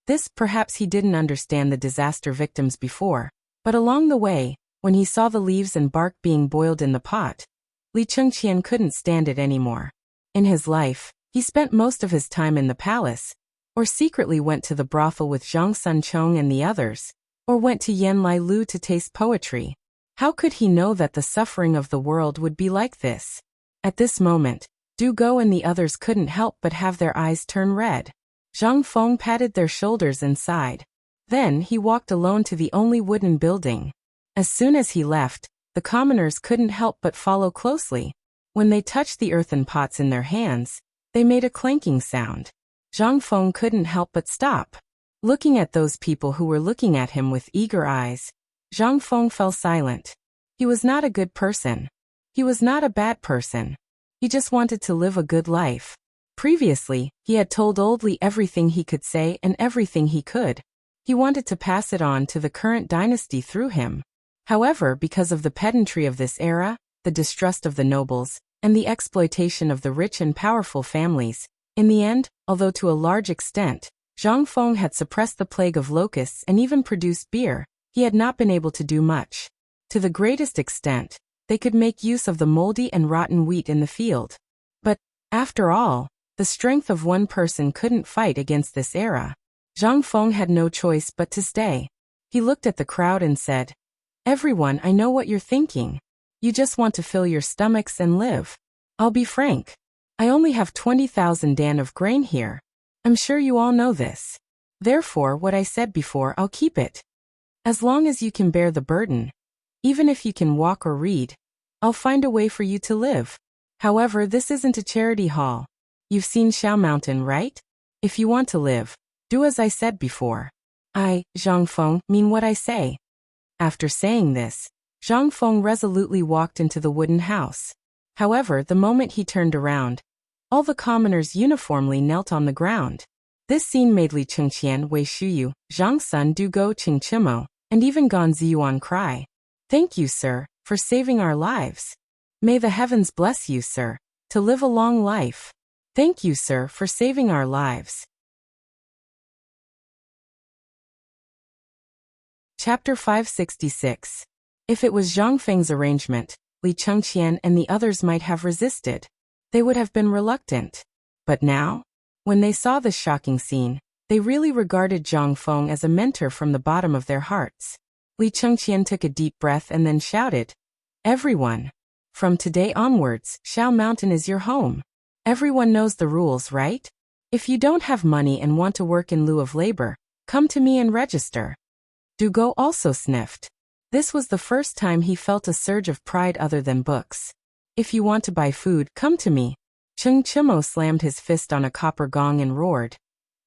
S1: This perhaps he didn't understand the disaster victims before, but along the way, when he saw the leaves and bark being boiled in the pot, Li Chengqian couldn't stand it anymore. In his life, he spent most of his time in the palace, or secretly went to the brothel with Zhang Sunchong and the others, or went to Yanlai Lu to taste poetry. How could he know that the suffering of the world would be like this? At this moment, Du Go and the others couldn't help but have their eyes turn red. Zhang Feng patted their shoulders and sighed. Then he walked alone to the only wooden building. As soon as he left, the commoners couldn't help but follow closely. When they touched the earthen pots in their hands, they made a clanking sound. Zhang Feng couldn't help but stop. Looking at those people who were looking at him with eager eyes, Zhang Feng fell silent. He was not a good person. He was not a bad person. He just wanted to live a good life. Previously, he had told Old Li everything he could say and everything he could. He wanted to pass it on to the current dynasty through him. However, because of the pedantry of this era, the distrust of the nobles, and the exploitation of the rich and powerful families, in the end, although to a large extent, Zhang Feng had suppressed the plague of locusts and even produced beer, he had not been able to do much. To the greatest extent, they could make use of the moldy and rotten wheat in the field. But, after all, the strength of one person couldn't fight against this era. Zhang Feng had no choice but to stay. He looked at the crowd and said, "Everyone, I know what you're thinking. You just want to fill your stomachs and live. I'll be frank. I only have 20,000 dan of grain here. I'm sure you all know this. Therefore, what I said before, I'll keep it. As long as you can bear the burden, even if you can walk or read, I'll find a way for you to live. However, this isn't a charity hall. You've seen Shao Mountain, right? If you want to live, do as I said before. I, Zhang Feng, mean what I say." After saying this, Zhang Feng resolutely walked into the wooden house. However, the moment he turned around, all the commoners uniformly knelt on the ground. This scene made Li Chengqian, Wei Shuyu, Zhang Sun Du Go Ching Chimo, and even Gon Ziyuan cry. "Thank you, sir, for saving our lives. May the heavens bless you, sir, to live a long life. Thank you, sir, for saving our lives." Chapter 566. If it was Zhang Feng's arrangement, Li Chengqian and the others might have resisted. They would have been reluctant. But now, when they saw this shocking scene, they really regarded Zhang Feng as a mentor from the bottom of their hearts. Li Chengqian took a deep breath and then shouted, "Everyone! From today onwards, Shao Mountain is your home. Everyone knows the rules, right? If you don't have money and want to work in lieu of labor, come to me and register." Du Go also sniffed. This was the first time he felt a surge of pride other than books. "If you want to buy food, come to me." Cheng Chimo slammed his fist on a copper gong and roared.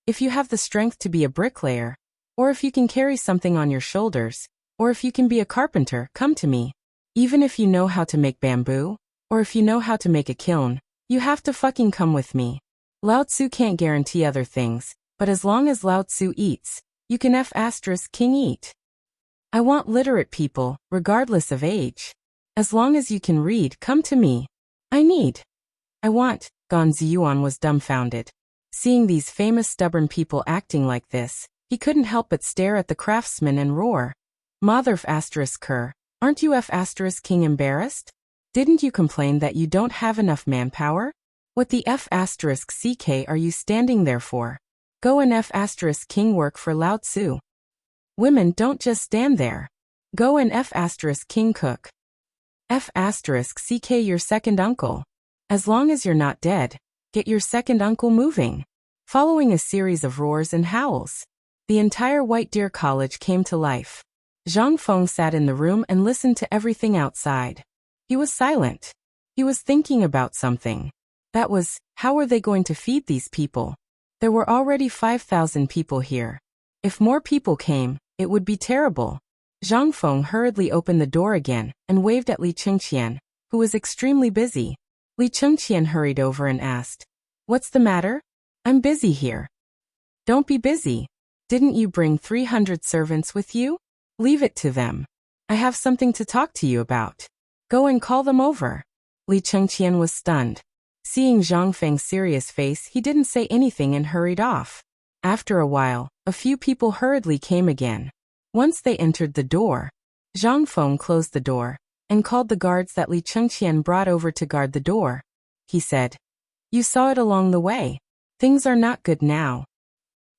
S1: "If you have the strength to be a bricklayer, or if you can carry something on your shoulders, or if you can be a carpenter, come to me. Even if you know how to make bamboo, or if you know how to make a kiln, you have to fucking come with me." Lao Tzu can't guarantee other things, but as long as Lao Tzu eats, you can King eat. I want literate people, regardless of age. As long as you can read, come to me. I want. Gan Ziyuan was dumbfounded. Seeing these famous stubborn people acting like this, he couldn't help but stare at the craftsman and roar. "Motherf *Ker, aren't you King embarrassed? Didn't you complain that you don't have enough manpower? What the *CK are you standing there for? Go and King work for Lao Tzu. Women don't just stand there. Go and King cook. *CK your second uncle. As long as you're not dead, get your second uncle moving." Following a series of roars and howls, the entire White Deer College came to life. Zhang Feng sat in the room and listened to everything outside. He was silent. He was thinking about something. That was, how were they going to feed these people? There were already 5,000 people here. If more people came, it would be terrible. Zhang Feng hurriedly opened the door again and waved at Li Chengqian, who was extremely busy. Li Chengqian hurried over and asked, "What's the matter?" "I'm busy here." "Don't be busy. Didn't you bring 300 servants with you? Leave it to them. I have something to talk to you about. Go and call them over." Li Chengqian was stunned. Seeing Zhang Feng's serious face, he didn't say anything and hurried off. After a while, a few people hurriedly came again. Once they entered the door, Zhang Feng closed the door and called the guards that Li Chengqian brought over to guard the door. He said, "You saw it along the way. Things are not good now.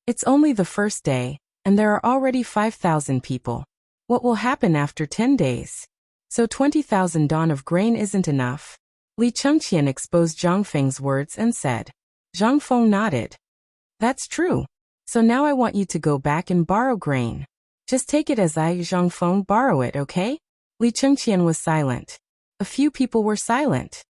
S1: It's only the first day, and there are already 5,000 people. What will happen after 10 days? So 20,000 dawn of grain isn't enough." Li Chengqian exposed Zhang Feng's words and said. Zhang Feng nodded. "That's true. So now I want you to go back and borrow grain. Just take it as I, Zhang Feng, borrow it, okay?" Li Chengqian was silent. A few people were silent.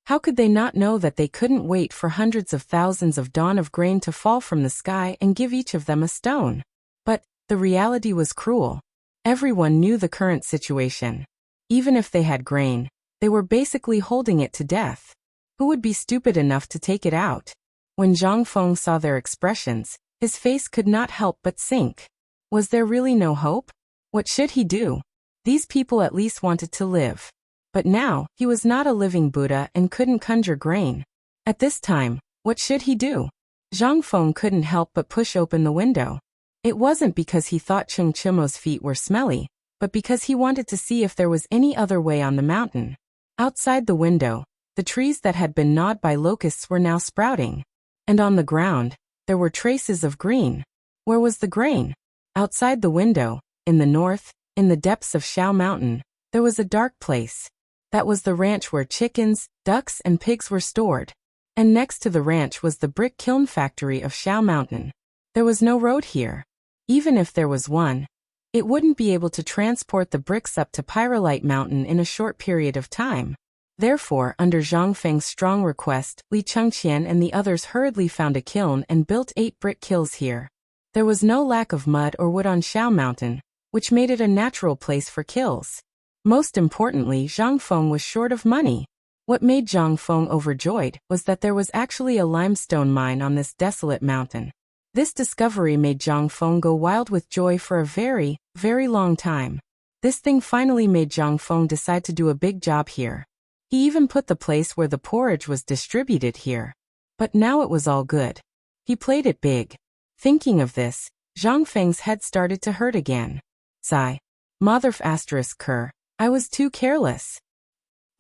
S1: How could they not know that they couldn't wait for hundreds of thousands of dawn of grain to fall from the sky and give each of them a stone? But the reality was cruel. Everyone knew the current situation. Even if they had grain, they were basically holding it to death. Who would be stupid enough to take it out? When Zhang Feng saw their expressions, his face could not help but sink. Was there really no hope? What should he do? These people at least wanted to live. But now, he was not a living Buddha and couldn't conjure grain. At this time, what should he do? Zhang Feng couldn't help but push open the window. It wasn't because he thought Cheng Chimo's feet were smelly, but because he wanted to see if there was any other way on the mountain. Outside the window, the trees that had been gnawed by locusts were now sprouting. And on the ground, there were traces of green. Where was the grain? Outside the window, in the north, in the depths of Shao Mountain, there was a dark place. That was the ranch where chickens, ducks, and pigs were stored. And next to the ranch was the brick kiln factory of Shao Mountain. There was no road here. Even if there was one, it wouldn't be able to transport the bricks up to Pyrolite Mountain in a short period of time. Therefore, under Zhang Feng's strong request, Li Chengqian and the others hurriedly found a kiln and built 8 brick kilns here. There was no lack of mud or wood on Shao Mountain, which made it a natural place for kilns. Most importantly, Zhang Feng was short of money. What made Zhang Feng overjoyed was that there was actually a limestone mine on this desolate mountain. This discovery made Zhang Feng go wild with joy for a very, very long time. This thing finally made Zhang Feng decide to do a big job here. He even put the place where the porridge was distributed here. But now it was all good. He played it big. Thinking of this, Zhang Feng's head started to hurt again. Sigh. Motherf asterisk cur. I was too careless.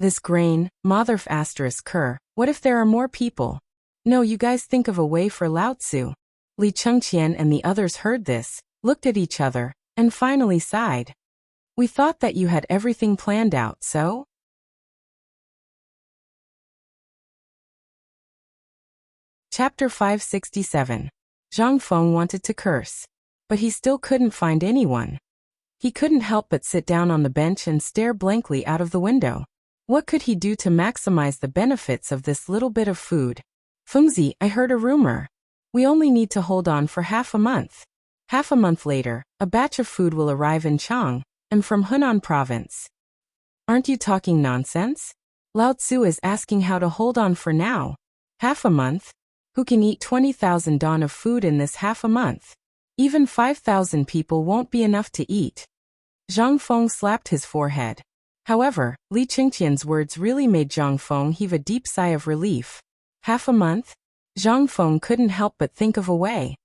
S1: This grain, Motherf asterisk cur. What if there are more people? No, you guys think of a way for Lao Tzu. Li Chengqian and the others heard this, looked at each other, and finally sighed. We thought that you had everything planned out, so? Chapter 567. Zhang Feng wanted to curse, but he still couldn't find anyone. He couldn't help but sit down on the bench and stare blankly out of the window. What could he do to maximize the benefits of this little bit of food? Fengzi, I heard a rumor. We only need to hold on for half a month. Half a month later, a batch of food will arrive in Chang'an, and from Hunan province. Aren't you talking nonsense? Lao Tzu is asking how to hold on for now. Half a month? Who can eat 20,000 don of food in this half a month? Even 5,000 people won't be enough to eat. Zhang Feng slapped his forehead. However, Li Chengqian's words really made Zhang Feng heave a deep sigh of relief. Half a month? Zhang Feng couldn't help but think of a way.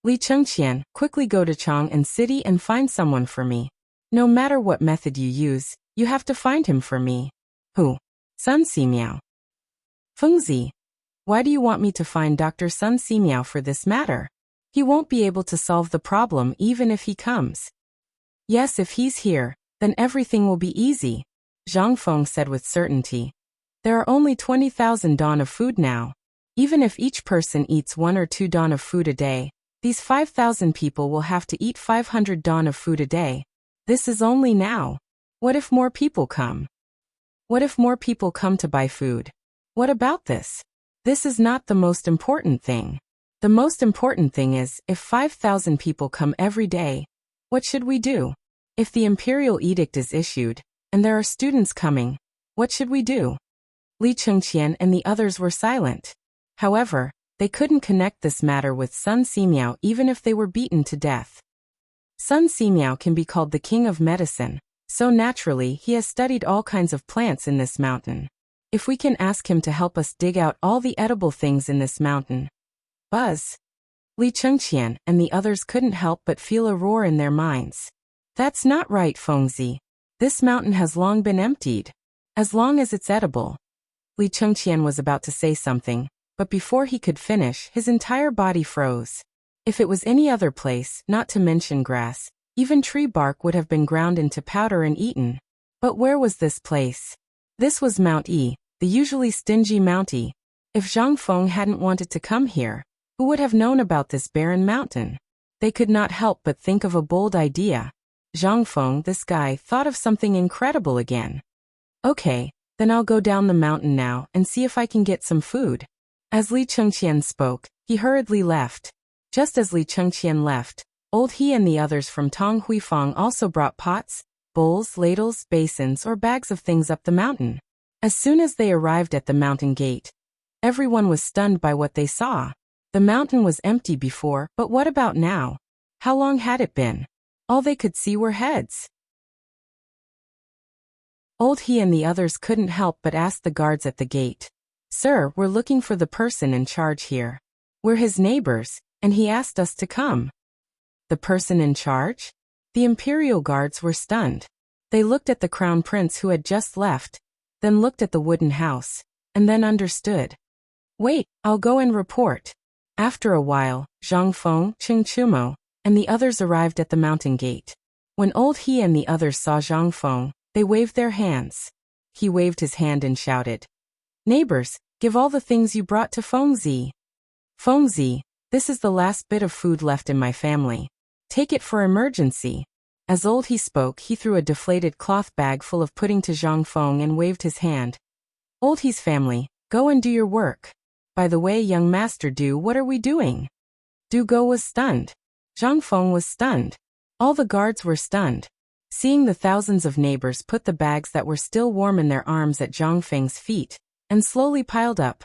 S1: Li Chengqian, quickly go to Chang'an City and find someone for me. No matter what method you use, you have to find him for me. Who? Sun Simiao. Fengzi. Why do you want me to find Dr. Sun Simiao for this matter? He won't be able to solve the problem even if he comes. Yes, if he's here, then everything will be easy, Zhang Feng said with certainty. There are only 20,000 don of food now. Even if each person eats 1 or 2 don of food a day, these 5,000 people will have to eat 500 don of food a day. This is only now. What if more people come? What if more people come to buy food? What about this? This is not the most important thing. The most important thing is, if 5,000 people come every day, what should we do? If the imperial edict is issued, and there are students coming, what should we do? Li Chengqian and the others were silent. However, they couldn't connect this matter with Sun Simiao even if they were beaten to death. Sun Simiao can be called the king of medicine, so naturally he has studied all kinds of plants in this mountain. If we can ask him to help us dig out all the edible things in this mountain. Buzz. Li Chengqian and the others couldn't help but feel a roar in their minds. That's not right, Fengzi. This mountain has long been emptied. As long as it's edible. Li Chengqian was about to say something, but before he could finish, his entire body froze. If it was any other place, not to mention grass, even tree bark would have been ground into powder and eaten. But where was this place? This was Mount E, the usually stingy Mount E. If Zhang Feng hadn't wanted to come here, who would have known about this barren mountain? They could not help but think of a bold idea. Zhang Feng, this guy, thought of something incredible again. Okay, then I'll go down the mountain now and see if I can get some food. As Li Chengqian spoke, he hurriedly left. Just as Li Chengqian left, Old He and the others from Tong Huifang also brought pots, bowls, ladles, basins, or bags of things up the mountain. As soon as they arrived at the mountain gate, everyone was stunned by what they saw. The mountain was empty before, but what about now? How long had it been? All they could see were heads. Old He and the others couldn't help but ask the guards at the gate. Sir, we're looking for the person in charge here. We're his neighbors, and he asked us to come. The person in charge? The imperial guards were stunned. They looked at the crown prince who had just left, then looked at the wooden house, and then understood. Wait, I'll go and report. After a while, Zhang Feng, Ching Chumo, and the others arrived at the mountain gate. When Old He and the others saw Zhang Feng, they waved their hands. He waved his hand and shouted, Neighbors, give all the things you brought to Fengzi. Fengzi, this is the last bit of food left in my family. Take it for emergency. As Old He spoke, he threw a deflated cloth bag full of pudding to Zhang Feng and waved his hand. Old He's family, go and do your work. By the way, young master Du, what are we doing? Du Go was stunned. Zhang Feng was stunned. All the guards were stunned. Seeing the thousands of neighbors put the bags that were still warm in their arms at Zhang Feng's feet, and slowly piled up.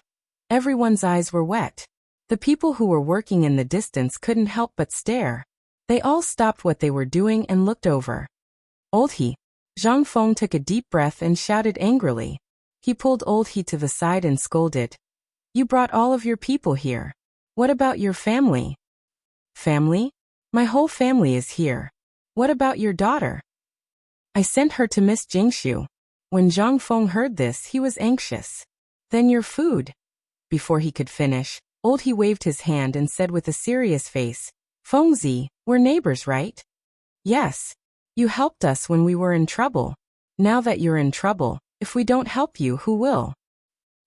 S1: Everyone's eyes were wet. The people who were working in the distance couldn't help but stare. They all stopped what they were doing and looked over. Old He. Zhang Feng took a deep breath and shouted angrily. He pulled Old He to the side and scolded. You brought all of your people here. What about your family? Family? My whole family is here. What about your daughter? I sent her to Miss Jingshu. When Zhang Feng heard this, he was anxious. Then your food. Before he could finish, Old He waved his hand and said with a serious face, Fengzi, we're neighbors, right? Yes. You helped us when we were in trouble. Now that you're in trouble, if we don't help you, who will?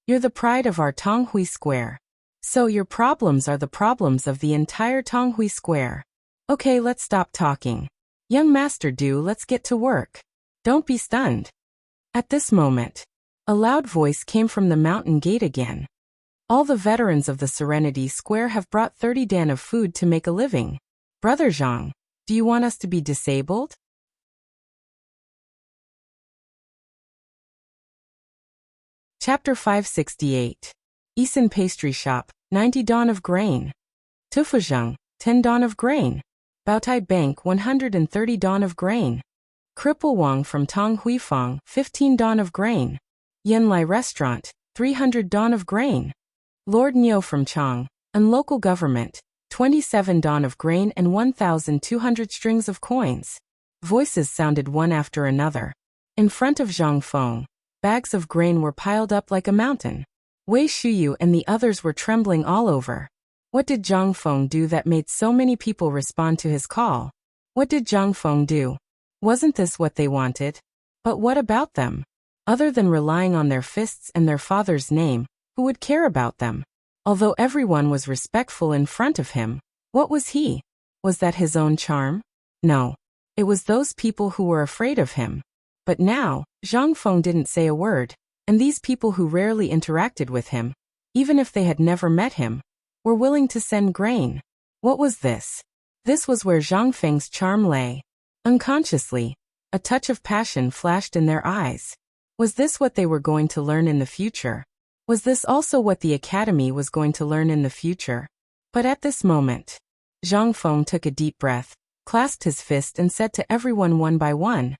S1: You're the pride of our Tonghui Square. So your problems are the problems of the entire Tonghui Square. Okay, let's stop talking. Young Master Du, let's get to work. Don't be stunned. At this moment, a loud voice came from the mountain gate again. All the veterans of the Serenity Square have brought 30 dan of food to make a living. Brother Zhang, do you want us to be disabled? Chapter 568. Isan Pastry Shop, 90 dan of grain. Tufuzheng, 10 dan of grain. Baotai Bank, 130 dan of grain. Cripple Wang from Tong Huifang, 15 dan of grain. Yanlai Restaurant, 300 dan of grain. Lord Niu from Chang, and local government, 27 dan of grain and 1,200 strings of coins. Voices sounded one after another. In front of Zhang Feng, bags of grain were piled up like a mountain. Wei Shuyu and the others were trembling all over. What did Zhang Feng do that made so many people respond to his call? What did Zhang Feng do? Wasn't this what they wanted? But what about them? Other than relying on their fists and their father's name, who would care about them? Although everyone was respectful in front of him, what was he? Was that his own charm? No. It was those people who were afraid of him. But now, Zhang Feng didn't say a word, and these people who rarely interacted with him, even if they had never met him, were willing to send grain. What was this? This was where Zhang Feng's charm lay. Unconsciously, a touch of passion flashed in their eyes. Was this what they were going to learn in the future? Was this also what the academy was going to learn in the future? But at this moment, Zhang Feng took a deep breath, clasped his fist and said to everyone one by one,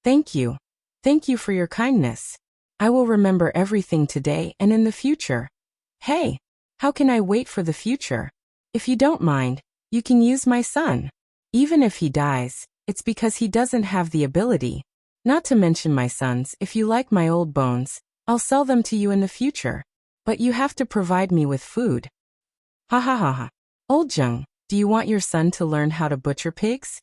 S1: Thank you. Thank you for your kindness. I will remember everything today and in the future. Hey, how can I wait for the future? If you don't mind, you can use my son. Even if he dies, it's because he doesn't have the ability. Not to mention my sons, if you like my old bones, I'll sell them to you in the future. But you have to provide me with food. Ha ha ha ha. Old Zheng, do you want your son to learn how to butcher pigs?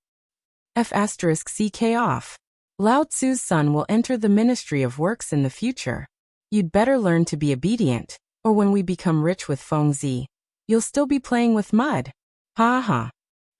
S1: F***CK off. Lao Tzu's son will enter the Ministry of Works in the future. You'd better learn to be obedient, or when we become rich with Fengzi, you'll still be playing with mud. Ha ha.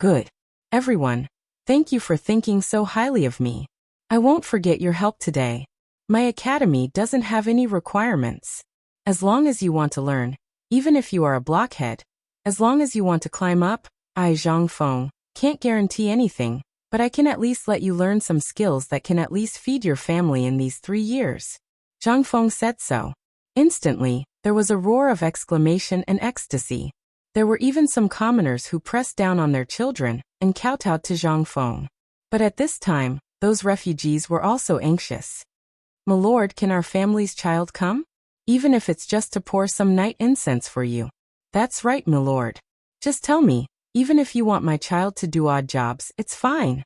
S1: Good. Everyone, thank you for thinking so highly of me. I won't forget your help today. My academy doesn't have any requirements. As long as you want to learn, even if you are a blockhead, as long as you want to climb up, I, Zhang Feng, can't guarantee anything, but I can at least let you learn some skills that can at least feed your family in these 3 years. Zhang Feng said so. Instantly, there was a roar of exclamation and ecstasy. There were even some commoners who pressed down on their children and kowtowed to Zhang Feng. But at this time, those refugees were also anxious. My lord, can our family's child come? Even if it's just to pour some night incense for you. That's right, my lord. Just tell me, even if you want my child to do odd jobs, it's fine.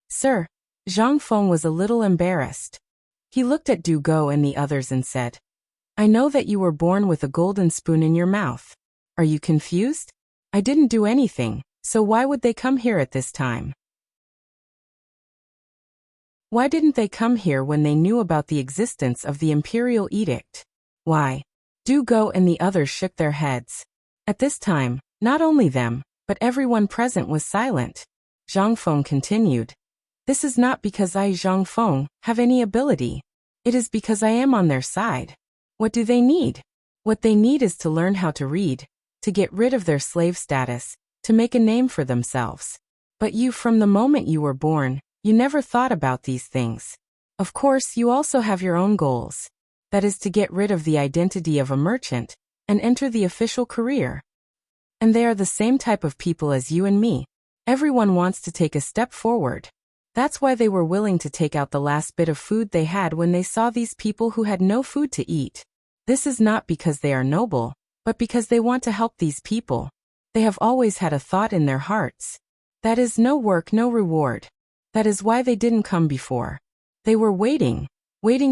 S1: Sir, Zhang Feng was a little embarrassed. He looked at Du Go and the others and said, I know that you were born with a golden spoon in your mouth. Are you confused? I didn't do anything, so why would they come here at this time? Why didn't they come here when they knew about the existence of the imperial edict? Why? Du Go and the others shook their heads. At this time, not only them, but everyone present was silent. Zhang Feng continued. This is not because I, Zhang Feng, have any ability. It is because I am on their side. What do they need? What they need is to learn how to read, to get rid of their slave status, to make a name for themselves. But you, from the moment you were born, you never thought about these things. Of course, you also have your own goals. That is to get rid of the identity of a merchant and enter the official career. And they are the same type of people as you and me. Everyone wants to take a step forward. That's why they were willing to take out the last bit of food they had when they saw these people who had no food to eat. This is not because they are noble, but because they want to help these people. They have always had a thought in their hearts. That is no work, no reward. That is why they didn't come before. They were waiting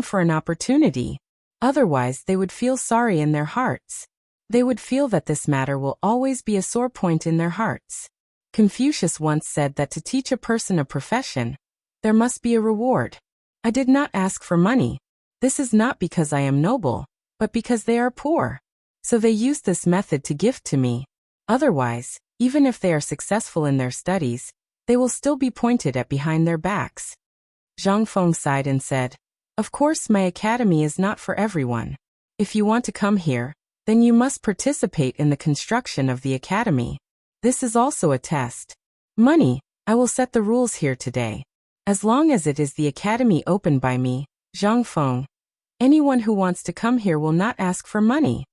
S1: for an opportunity. Otherwise, they would feel sorry in their hearts. They would feel that this matter will always be a sore point in their hearts. Confucius once said that to teach a person a profession, there must be a reward. I did not ask for money. This is not because I am noble, but because they are poor. So they used this method to gift to me. Otherwise, even if they are successful in their studies, they will still be pointed at behind their backs. Zhang Feng sighed and said, "Of course my academy is not for everyone. If you want to come here, then you must participate in the construction of the academy. This is also a test. Money, I will set the rules here today. As long as it is the academy opened by me, Zhang Feng, anyone who wants to come here will not ask for money.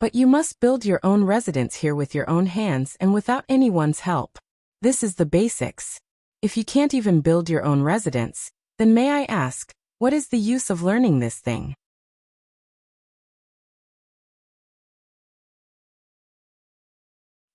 S1: But you must build your own residence here with your own hands and without anyone's help. This is the basics. If you can't even build your own residence, then may I ask, what is the use of learning this thing?"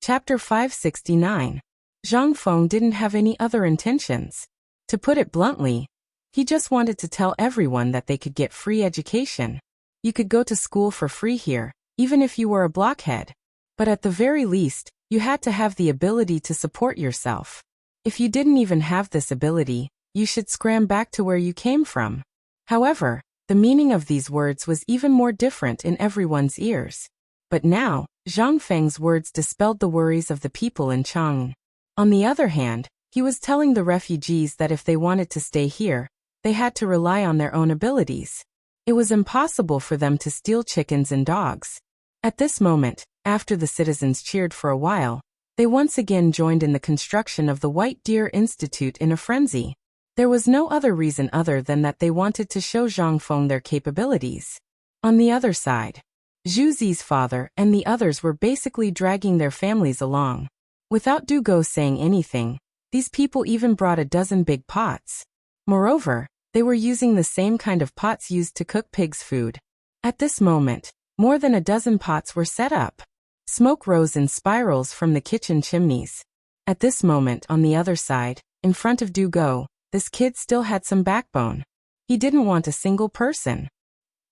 S1: Chapter 569. Zhang Feng didn't have any other intentions. To put it bluntly, he just wanted to tell everyone that they could get free education. You could go to school for free here, even if you were a blockhead. But at the very least, you had to have the ability to support yourself. If you didn't even have this ability, you should scram back to where you came from. However, the meaning of these words was even more different in everyone's ears. But now, Zhang Feng's words dispelled the worries of the people in Chang'an. On the other hand, he was telling the refugees that if they wanted to stay here, they had to rely on their own abilities. It was impossible for them to steal chickens and dogs. At this moment, after the citizens cheered for a while, they once again joined in the construction of the White Deer Institute in a frenzy. There was no other reason other than that they wanted to show Zhang Feng their capabilities. On the other side, Zhu Zi's father and the others were basically dragging their families along. Without Du Go saying anything, these people even brought a dozen big pots. Moreover, they were using the same kind of pots used to cook pigs' food. At this moment, more than a dozen pots were set up. Smoke rose in spirals from the kitchen chimneys. At this moment, on the other side, in front of Du Go, this kid still had some backbone. He didn't want a single person.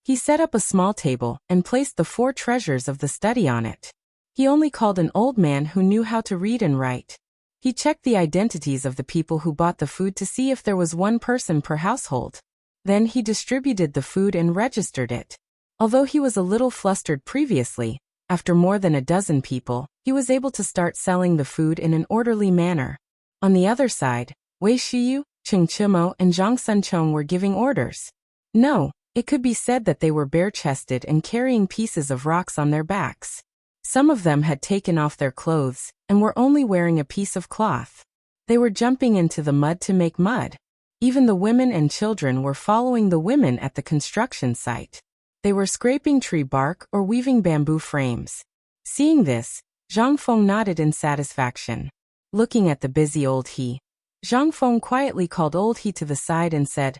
S1: He set up a small table and placed the 4 treasures of the study on it. He only called an old man who knew how to read and write. He checked the identities of the people who bought the food to see if there was one person per household. Then he distributed the food and registered it. Although he was a little flustered previously, after more than a dozen people, he was able to start selling the food in an orderly manner. On the other side, Wei Shiyu, Cheng Chimo, and Zhang Sunchong were giving orders. No, it could be said that they were bare-chested and carrying pieces of rocks on their backs. Some of them had taken off their clothes and were only wearing a piece of cloth. They were jumping into the mud to make mud. Even the women and children were following the women at the construction site. They were scraping tree bark or weaving bamboo frames. Seeing this, Zhang Feng nodded in satisfaction. Looking at the busy old he, Zhang Feng quietly called old he to the side and said,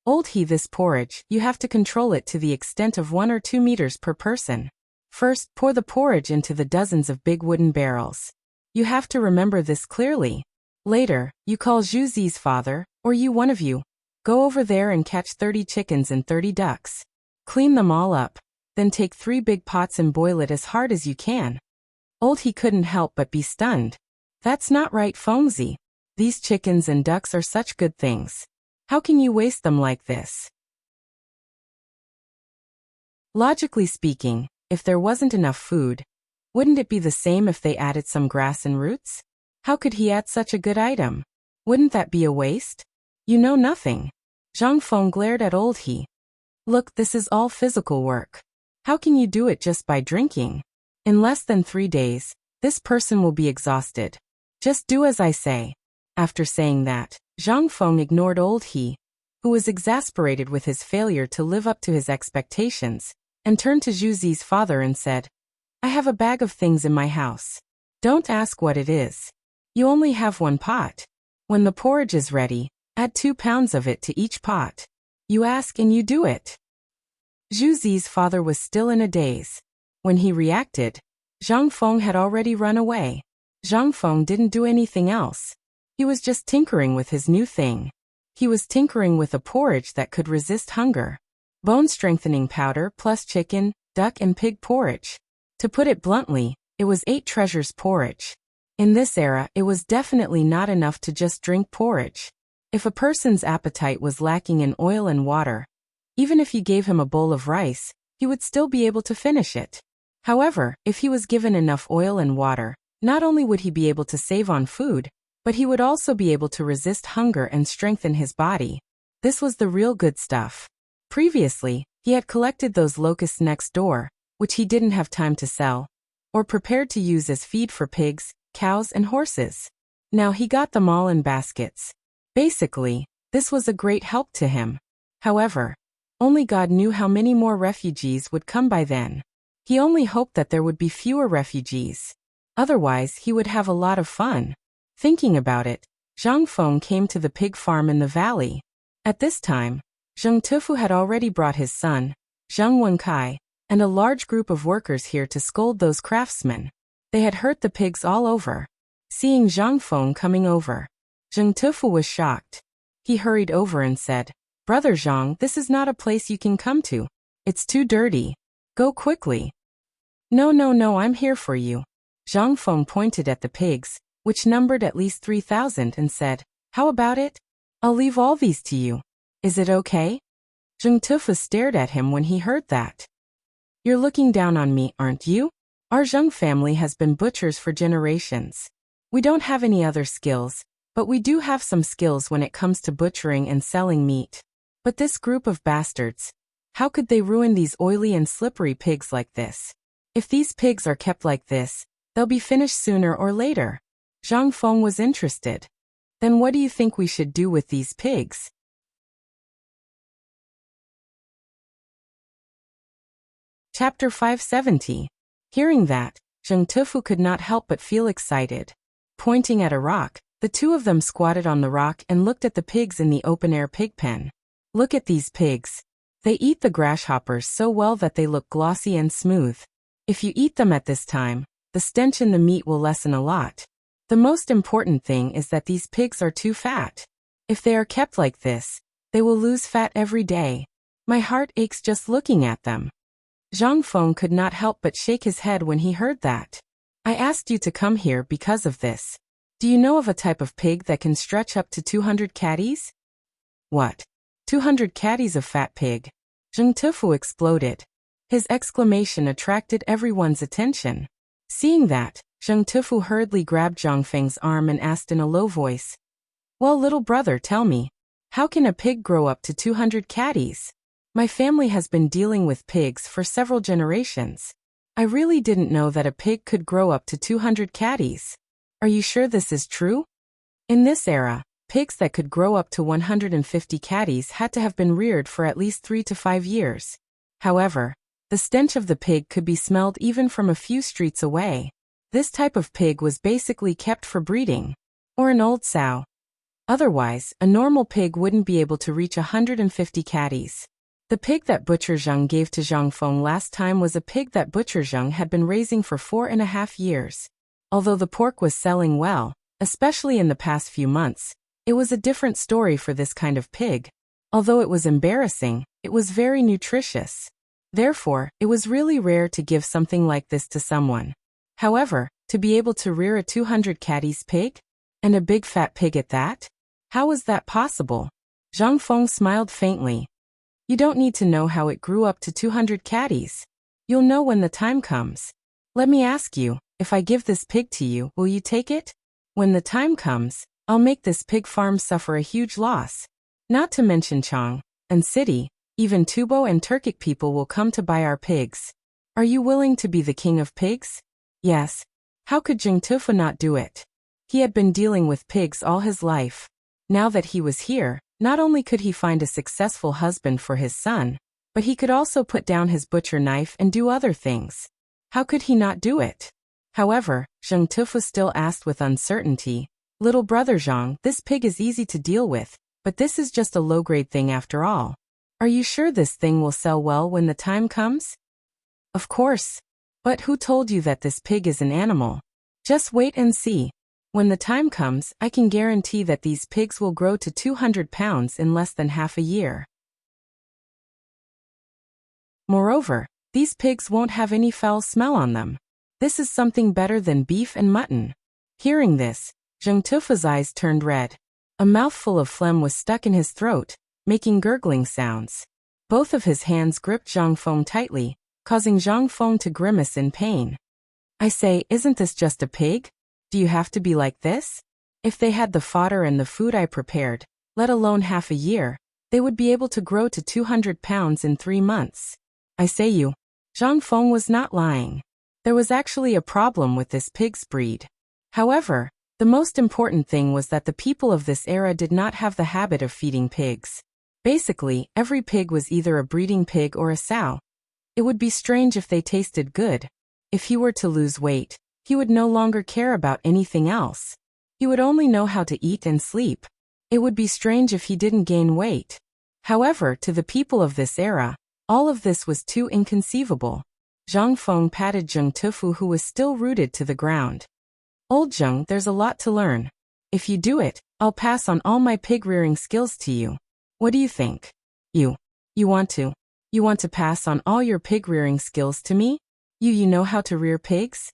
S1: "Old he, this porridge, you have to control it to the extent of 1 or 2 meters per person. First, pour the porridge into the dozens of big wooden barrels. You have to remember this clearly. Later, you call Zhu Zi's father, or you one of you. Go over there and catch 30 chickens and 30 ducks. Clean them all up. Then take 3 big pots and boil it as hard as you can." Old he couldn't help but be stunned. "That's not right, Fengzi. These chickens and ducks are such good things. How can you waste them like this?" Logically speaking, if there wasn't enough food, wouldn't it be the same if they added some grass and roots? How could he add such a good item? Wouldn't that be a waste? You know nothing. Zhang Feng glared at old he. "Look, this is all physical work. How can you do it just by drinking? In less than 3 days, this person will be exhausted. Just do as I say." After saying that, Zhang Feng ignored old he, who was exasperated with his failure to live up to his expectations, and turned to Zhu Zi's father and said, "I have a bag of things in my house. Don't ask what it is. You only have 1 pot. When the porridge is ready, add 2 pounds of it to each pot. You ask and you do it." Zhu Zi's father was still in a daze. When he reacted, Zhang Feng had already run away. Zhang Feng didn't do anything else. He was just tinkering with his new thing. He was tinkering with a porridge that could resist hunger. Bone-strengthening powder plus chicken, duck and pig porridge. To put it bluntly, it was 8 treasures porridge. In this era, it was definitely not enough to just drink porridge. If a person's appetite was lacking in oil and water, even if you gave him a bowl of rice, he would still be able to finish it. However, if he was given enough oil and water, not only would he be able to save on food, but he would also be able to resist hunger and strengthen his body. This was the real good stuff. Previously, he had collected those locusts next door, which he didn't have time to sell, or prepared to use as feed for pigs, cows and horses. Now he got them all in baskets. Basically, this was a great help to him. However, only God knew how many more refugees would come by then. He only hoped that there would be fewer refugees. Otherwise, he would have a lot of fun. Thinking about it, Zhang Feng came to the pig farm in the valley. At this time, Zheng Tufu had already brought his son, Zheng Wenkai, and a large group of workers here to scold those craftsmen. They had hurt the pigs all over. Seeing Zhang Feng coming over, Zheng Tufu was shocked. He hurried over and said, "Brother Zhang, this is not a place you can come to. It's too dirty. Go quickly." No, I'm here for you." Zhang Feng pointed at the pigs, which numbered at least 3,000, and said, "How about it? I'll leave all these to you. Is it okay?" Zheng Tufu stared at him when he heard that. "You're looking down on me, aren't you? Our Zheng family has been butchers for generations. We don't have any other skills, but we do have some skills when it comes to butchering and selling meat. But this group of bastards, how could they ruin these oily and slippery pigs like this? If these pigs are kept like this, they'll be finished sooner or later." Zhang Feng was interested. "Then what do you think we should do with these pigs?" Chapter 570. Hearing that, Zheng Tufu could not help but feel excited. Pointing at a rock, the two of them squatted on the rock and looked at the pigs in the open-air pig pen. "Look at these pigs. They eat the grasshoppers so well that they look glossy and smooth. If you eat them at this time, the stench in the meat will lessen a lot. The most important thing is that these pigs are too fat. If they are kept like this, they will lose fat every day. My heart aches just looking at them." Zhang Feng could not help but shake his head when he heard that. "I asked you to come here because of this. Do you know of a type of pig that can stretch up to 200 caddies?" "What? 200 caddies of fat pig?" Zheng Tufu exploded. His exclamation attracted everyone's attention. Seeing that, Zheng Tufu hurriedly grabbed Zhang Feng's arm and asked in a low voice, "Well, little brother, tell me, how can a pig grow up to 200 caddies? My family has been dealing with pigs for several generations. I really didn't know that a pig could grow up to 200 caddies. Are you sure this is true?" In this era, pigs that could grow up to 150 caddies had to have been reared for at least 3 to 5 years. However, the stench of the pig could be smelled even from a few streets away. This type of pig was basically kept for breeding, or an old sow. Otherwise, a normal pig wouldn't be able to reach 150 caddies. The pig that Butcher Zheng gave to Zhang Feng last time was a pig that Butcher Zheng had been raising for 4.5 years. Although the pork was selling well, especially in the past few months, it was a different story for this kind of pig. Although it was embarrassing, it was very nutritious. Therefore, it was really rare to give something like this to someone. However, to be able to rear a 200 caddies pig? And a big fat pig at that? How was that possible? Zhang Feng smiled faintly. "You don't need to know how it grew up to 200 caddies. You'll know when the time comes. Let me ask you, if I give this pig to you, will you take it? When the time comes, I'll make this pig farm suffer a huge loss. Not to mention Chang'an and city, even Tubo and Turkic people will come to buy our pigs. Are you willing to be the king of pigs?" Yes. How could Zheng Tufu not do it? He had been dealing with pigs all his life. Now that he was here, not only could he find a successful husband for his son, but he could also put down his butcher knife and do other things. How could he not do it? However, Zheng Tufu still asked with uncertainty, "Little brother Zhang, this pig is easy to deal with, but this is just a low-grade thing after all. Are you sure this thing will sell well when the time comes?" "Of course. But who told you that this pig is an animal? Just wait and see. When the time comes, I can guarantee that these pigs will grow to 200 pounds in less than half a year. Moreover, these pigs won't have any foul smell on them. This is something better than beef and mutton. Hearing this, Zheng Tufu's eyes turned red. A mouthful of phlegm was stuck in his throat, making gurgling sounds. Both of his hands gripped Zhang Feng tightly, causing Zhang Feng to grimace in pain. I say, isn't this just a pig? Do you have to be like this? If they had the fodder and the food I prepared, let alone half a year, they would be able to grow to 200 pounds in 3 months. I say you. Zhang Feng was not lying. There was actually a problem with this pig's breed. However, the most important thing was that the people of this era did not have the habit of feeding pigs. Basically, every pig was either a breeding pig or a sow. It would be strange if they tasted good. If he were to lose weight, he would no longer care about anything else. He would only know how to eat and sleep. It would be strange if he didn't gain weight. However, to the people of this era, all of this was too inconceivable. Zhang Feng patted Zheng Tufu, who was still rooted to the ground. Old Zheng, there's a lot to learn. If you do it, I'll pass on all my pig-rearing skills to you. What do you think? You want to pass on all your pig-rearing skills to me? You know how to rear pigs?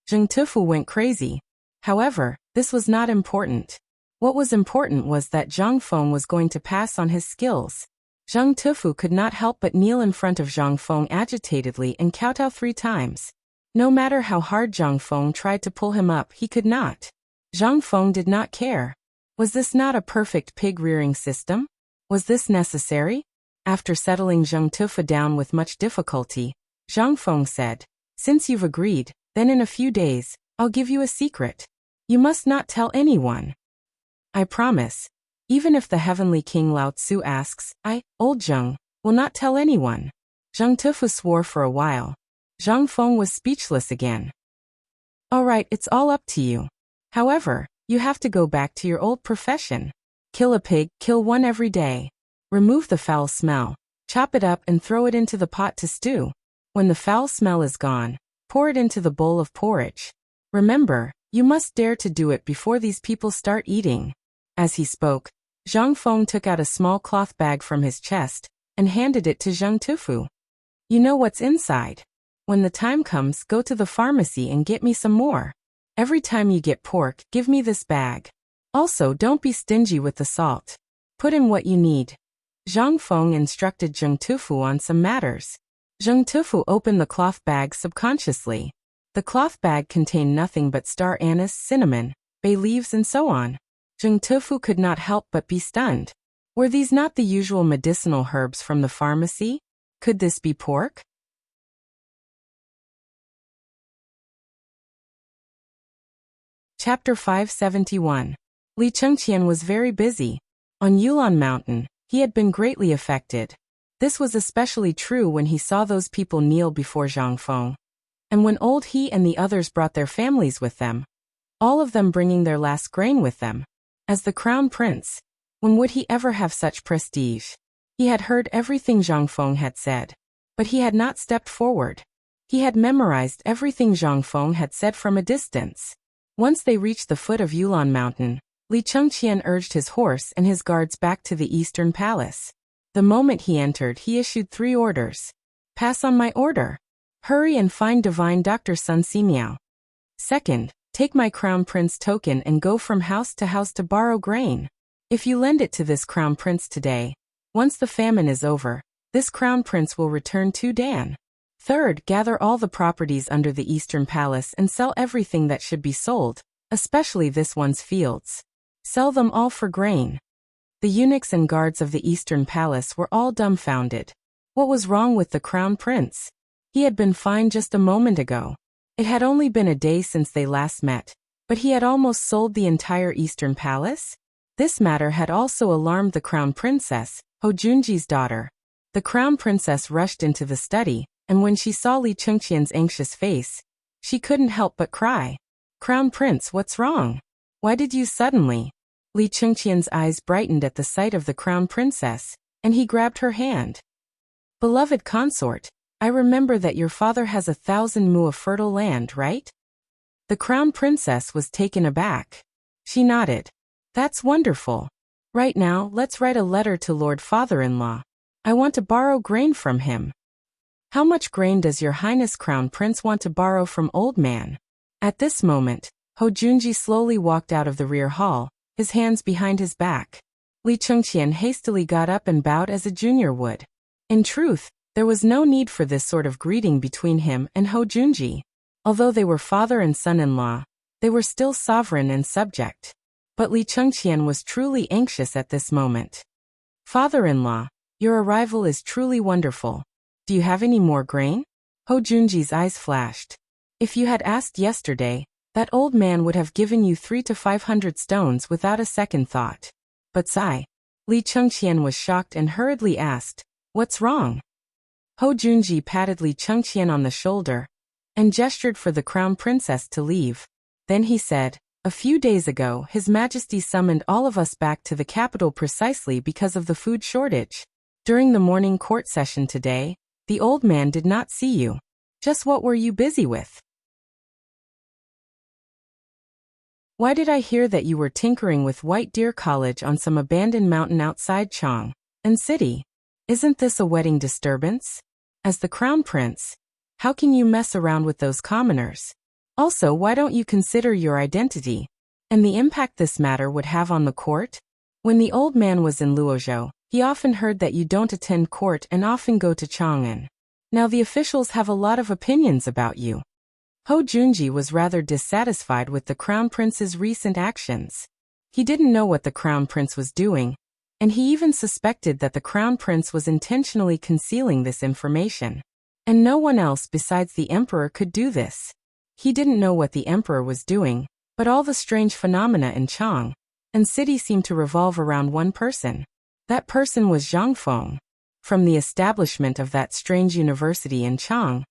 S1: Zheng Tufu went crazy. However, this was not important. What was important was that Zhang Feng was going to pass on his skills. Zheng Tufu could not help but kneel in front of Zhang Feng agitatedly and kowtow 3 times. No matter how hard Zhang Feng tried to pull him up, he could not. Zhang Feng did not care. Was this not a perfect pig-rearing system? Was this necessary? After settling Zheng Tufu down with much difficulty, Zhang Feng said, "Since you've agreed, then in a few days, I'll give you a secret. You must not tell anyone. I promise. Even if the heavenly King Lao Tzu asks, I, old Zheng, will not tell anyone." Zheng Tufu swore for a while. Zhang Feng was speechless again. All right, it's all up to you. However, you have to go back to your old profession. Kill a pig, kill one every day. Remove the foul smell, chop it up and throw it into the pot to stew. When the foul smell is gone, pour it into the bowl of porridge. Remember, you must dare to do it before these people start eating. As he spoke, Zhang Feng took out a small cloth bag from his chest and handed it to Zheng Tufu. You know what's inside. When the time comes, go to the pharmacy and get me some more. Every time you get pork, give me this bag. Also, don't be stingy with the salt. Put in what you need. Zhang Feng instructed Zheng Tufu on some matters. Zheng Tufu opened the cloth bag subconsciously. The cloth bag contained nothing but star anise, cinnamon, bay leaves and so on. Zheng Tufu could not help but be stunned. Were these not the usual medicinal herbs from the pharmacy? Could this be pork? Chapter 571. Li Chengqian was very busy. On Yulon Mountain, he had been greatly affected. This was especially true when he saw those people kneel before Zhang Feng. And when old he and the others brought their families with them, all of them bringing their last grain with them. As the crown prince, when would he ever have such prestige? He had heard everything Zhang Feng had said, but he had not stepped forward. He had memorized everything Zhang Feng had said from a distance. Once they reached the foot of Yulon Mountain, Li Chengqian urged his horse and his guards back to the Eastern Palace. The moment he entered, he issued 3 orders. Pass on my order. Hurry and find divine Dr. Sun Simiao. Second, take my crown prince token and go from house to borrow grain. If you lend it to this crown prince today, once the famine is over, this crown prince will return to Dan. Third, gather all the properties under the Eastern Palace and sell everything that should be sold, especially this one's fields. Sell them all for grain. The eunuchs and guards of the Eastern Palace were all dumbfounded. What was wrong with the crown prince? He had been fine just a moment ago. It had only been a day since they last met, but he had almost sold the entire Eastern Palace? This matter had also alarmed the crown princess, Ho Junji's daughter. The crown princess rushed into the study, and when she saw Li Chengqian's anxious face, she couldn't help but cry. Crown Prince, what's wrong? Why did you suddenly? Li Chengqian's eyes brightened at the sight of the crown princess, and he grabbed her hand. Beloved consort, I remember that your father has 1,000 mu of fertile land, right? The crown princess was taken aback. She nodded. That's wonderful. Right now, let's write a letter to Lord Father-in-law. I want to borrow grain from him. How much grain does your highness crown prince want to borrow from old man? At this moment, Ho Junji slowly walked out of the rear hall, his hands behind his back. Li Chengqian hastily got up and bowed as a junior would. In truth, there was no need for this sort of greeting between him and Ho Junji. Although they were father and son-in-law, they were still sovereign and subject. But Li Chengqian was truly anxious at this moment. Father-in-law, your arrival is truly wonderful. Do you have any more grain? Ho Junji's eyes flashed. If you had asked yesterday, that old man would have given you 300 to 500 stones without a second thought. But sigh. Li Chengqian was shocked and hurriedly asked, what's wrong? Ho Junji patted Li Chengqian on the shoulder and gestured for the crown princess to leave. Then he said, a few days ago, His Majesty summoned all of us back to the capital precisely because of the food shortage. During the morning court session today, the old man did not see you. Just what were you busy with? Why did I hear that you were tinkering with White Deer College on some abandoned mountain outside Chang'an city? Isn't this a wedding disturbance? As the crown prince, how can you mess around with those commoners? Also, why don't you consider your identity and the impact this matter would have on the court? When the old man was in Luozhou, he often heard that you don't attend court and often go to Chang'an. Now the officials have a lot of opinions about you. Ho Junji was rather dissatisfied with the crown prince's recent actions. He didn't know what the crown prince was doing, and he even suspected that the crown prince was intentionally concealing this information. And no one else besides the emperor could do this. He didn't know what the emperor was doing, but all the strange phenomena in Chang'an city seemed to revolve around one person. That person was Zhang Feng. From the establishment of that strange university in Chang'an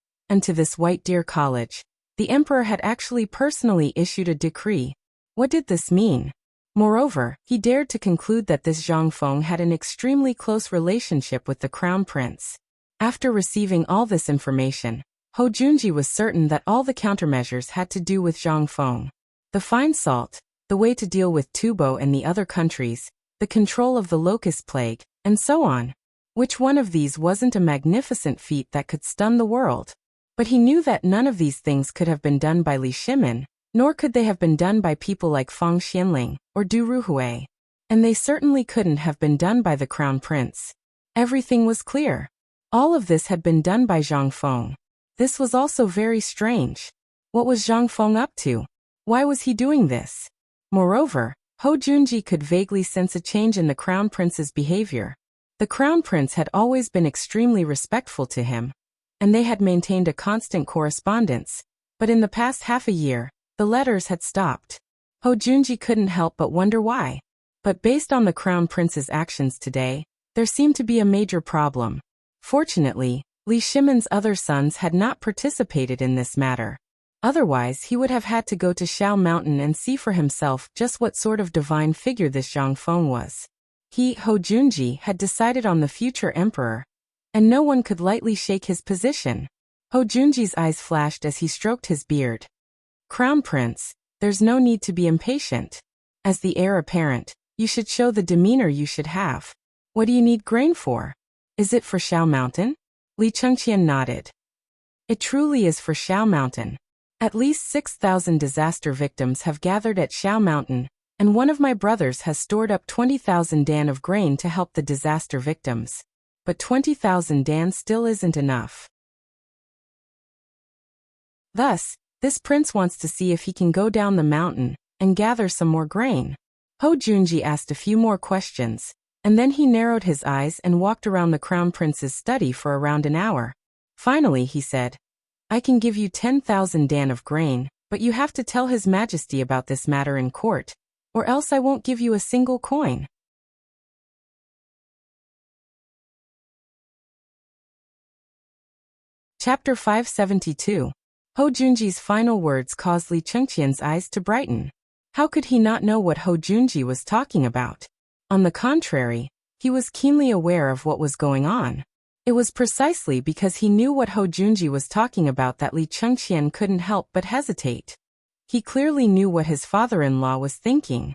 S1: to this White Deer College, the emperor had actually personally issued a decree. What did this mean? Moreover, he dared to conclude that this Zhang Feng had an extremely close relationship with the crown prince. After receiving all this information, Ho Junji was certain that all the countermeasures had to do with Zhang Feng. The fine salt, the way to deal with Tubo and the other countries, the control of the locust plague, and so on. Which one of these wasn't a magnificent feat that could stun the world? But he knew that none of these things could have been done by Li Shimin, nor could they have been done by people like Fang Xianling or Du Ruhui. And they certainly couldn't have been done by the crown prince. Everything was clear. All of this had been done by Zhang Feng. This was also very strange. What was Zhang Feng up to? Why was he doing this? Moreover, Ho Junji could vaguely sense a change in the crown prince's behavior. The crown prince had always been extremely respectful to him, and they had maintained a constant correspondence. But in the past half a year, the letters had stopped. Ho Junji couldn't help but wonder why. But based on the crown prince's actions today, there seemed to be a major problem. Fortunately, Li Shimin's other sons had not participated in this matter. Otherwise, he would have had to go to Shao Mountain and see for himself just what sort of divine figure this Zhang Feng was. He, Ho Junji, had decided on the future emperor, and no one could lightly shake his position. Ho Junji's eyes flashed as he stroked his beard. Crown Prince, there's no need to be impatient. As the heir apparent, you should show the demeanor you should have. What do you need grain for? Is it for Shao Mountain? Li Chengqian nodded. It truly is for Shao Mountain. At least 6,000 disaster victims have gathered at Shao Mountain, and one of my brothers has stored up 20,000 dan of grain to help the disaster victims. But 20,000 dan still isn't enough. Thus, this prince wants to see if he can go down the mountain and gather some more grain. Ho Junji asked a few more questions, and then he narrowed his eyes and walked around the crown prince's study for around an hour. Finally, he said, I can give you 10,000 dan of grain, but you have to tell His Majesty about this matter in court, or else I won't give you a single coin. Chapter 572. Ho Junji's final words caused Li Chengqian's eyes to brighten. How could he not know what Ho Junji was talking about? On the contrary, he was keenly aware of what was going on. It was precisely because he knew what Ho Junji was talking about that Li Chengqian couldn't help but hesitate. He clearly knew what his father-in-law was thinking.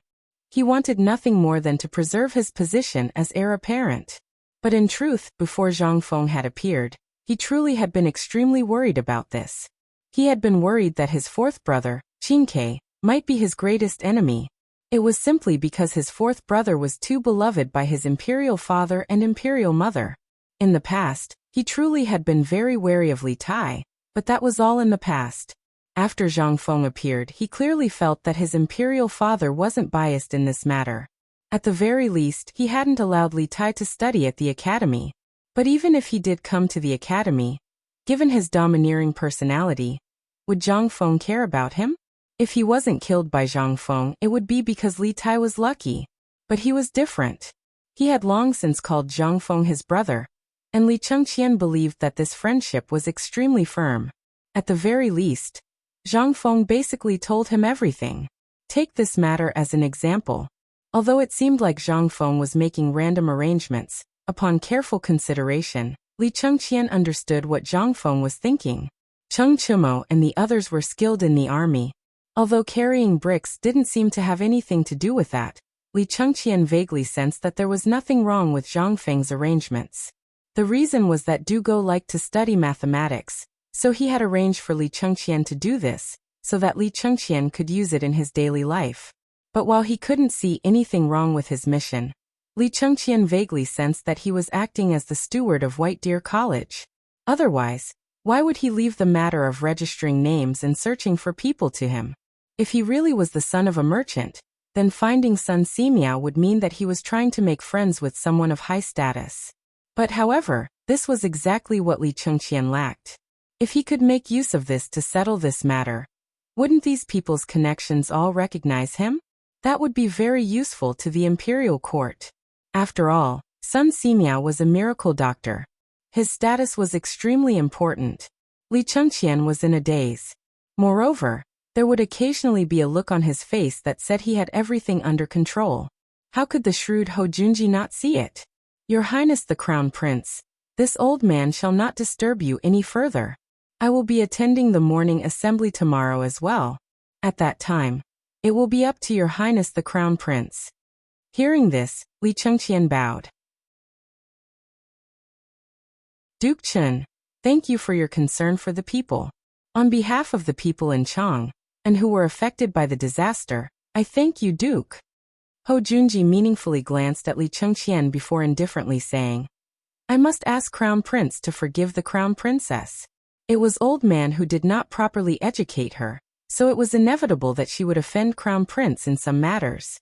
S1: He wanted nothing more than to preserve his position as heir apparent. But in truth, before Zhang Feng had appeared, he truly had been extremely worried about this. He had been worried that his fourth brother, Qingke, might be his greatest enemy. It was simply because his fourth brother was too beloved by his imperial father and imperial mother. In the past, he truly had been very wary of Li Tai, but that was all in the past. After Zhang Feng appeared, he clearly felt that his imperial father wasn't biased in this matter. At the very least, he hadn't allowed Li Tai to study at the academy. But even if he did come to the academy, given his domineering personality, would Zhang Feng care about him? If he wasn't killed by Zhang Feng, it would be because Li Tai was lucky. But he was different. He had long since called Zhang Feng his brother, and Li Chengqian believed that this friendship was extremely firm. At the very least, Zhang Feng basically told him everything. Take this matter as an example. Although it seemed like Zhang Feng was making random arrangements, upon careful consideration, Li Chengqian understood what Zhang Feng was thinking. Cheng Chimo and the others were skilled in the army. Although carrying bricks didn't seem to have anything to do with that, Li Chengqian vaguely sensed that there was nothing wrong with Zhang Feng's arrangements. The reason was that Du Go liked to study mathematics, so he had arranged for Li Chengqian to do this, so that Li Chengqian could use it in his daily life. But while he couldn't see anything wrong with his mission, Li Chengqian vaguely sensed that he was acting as the steward of White Deer College. Otherwise, why would he leave the matter of registering names and searching for people to him? If he really was the son of a merchant, then finding Sun Simiao would mean that he was trying to make friends with someone of high status. But however, this was exactly what Li Chengqian lacked. If he could make use of this to settle this matter, wouldn't these people's connections all recognize him? That would be very useful to the imperial court. After all, Sun Simiao was a miracle doctor. His status was extremely important. Li Chengqian was in a daze. Moreover, there would occasionally be a look on his face that said he had everything under control. How could the shrewd Hou Junji not see it? Your Highness the Crown Prince, this old man shall not disturb you any further. I will be attending the morning assembly tomorrow as well. At that time, it will be up to your Highness the Crown Prince. Hearing this, Li Chengqian bowed. Duke Chen, thank you for your concern for the people. On behalf of the people in Chang, and who were affected by the disaster, I thank you, Duke. Hou Junji meaningfully glanced at Li Chengqian before indifferently saying, I must ask Crown Prince to forgive the Crown Princess. It was old man who did not properly educate her, so it was inevitable that she would offend Crown Prince in some matters.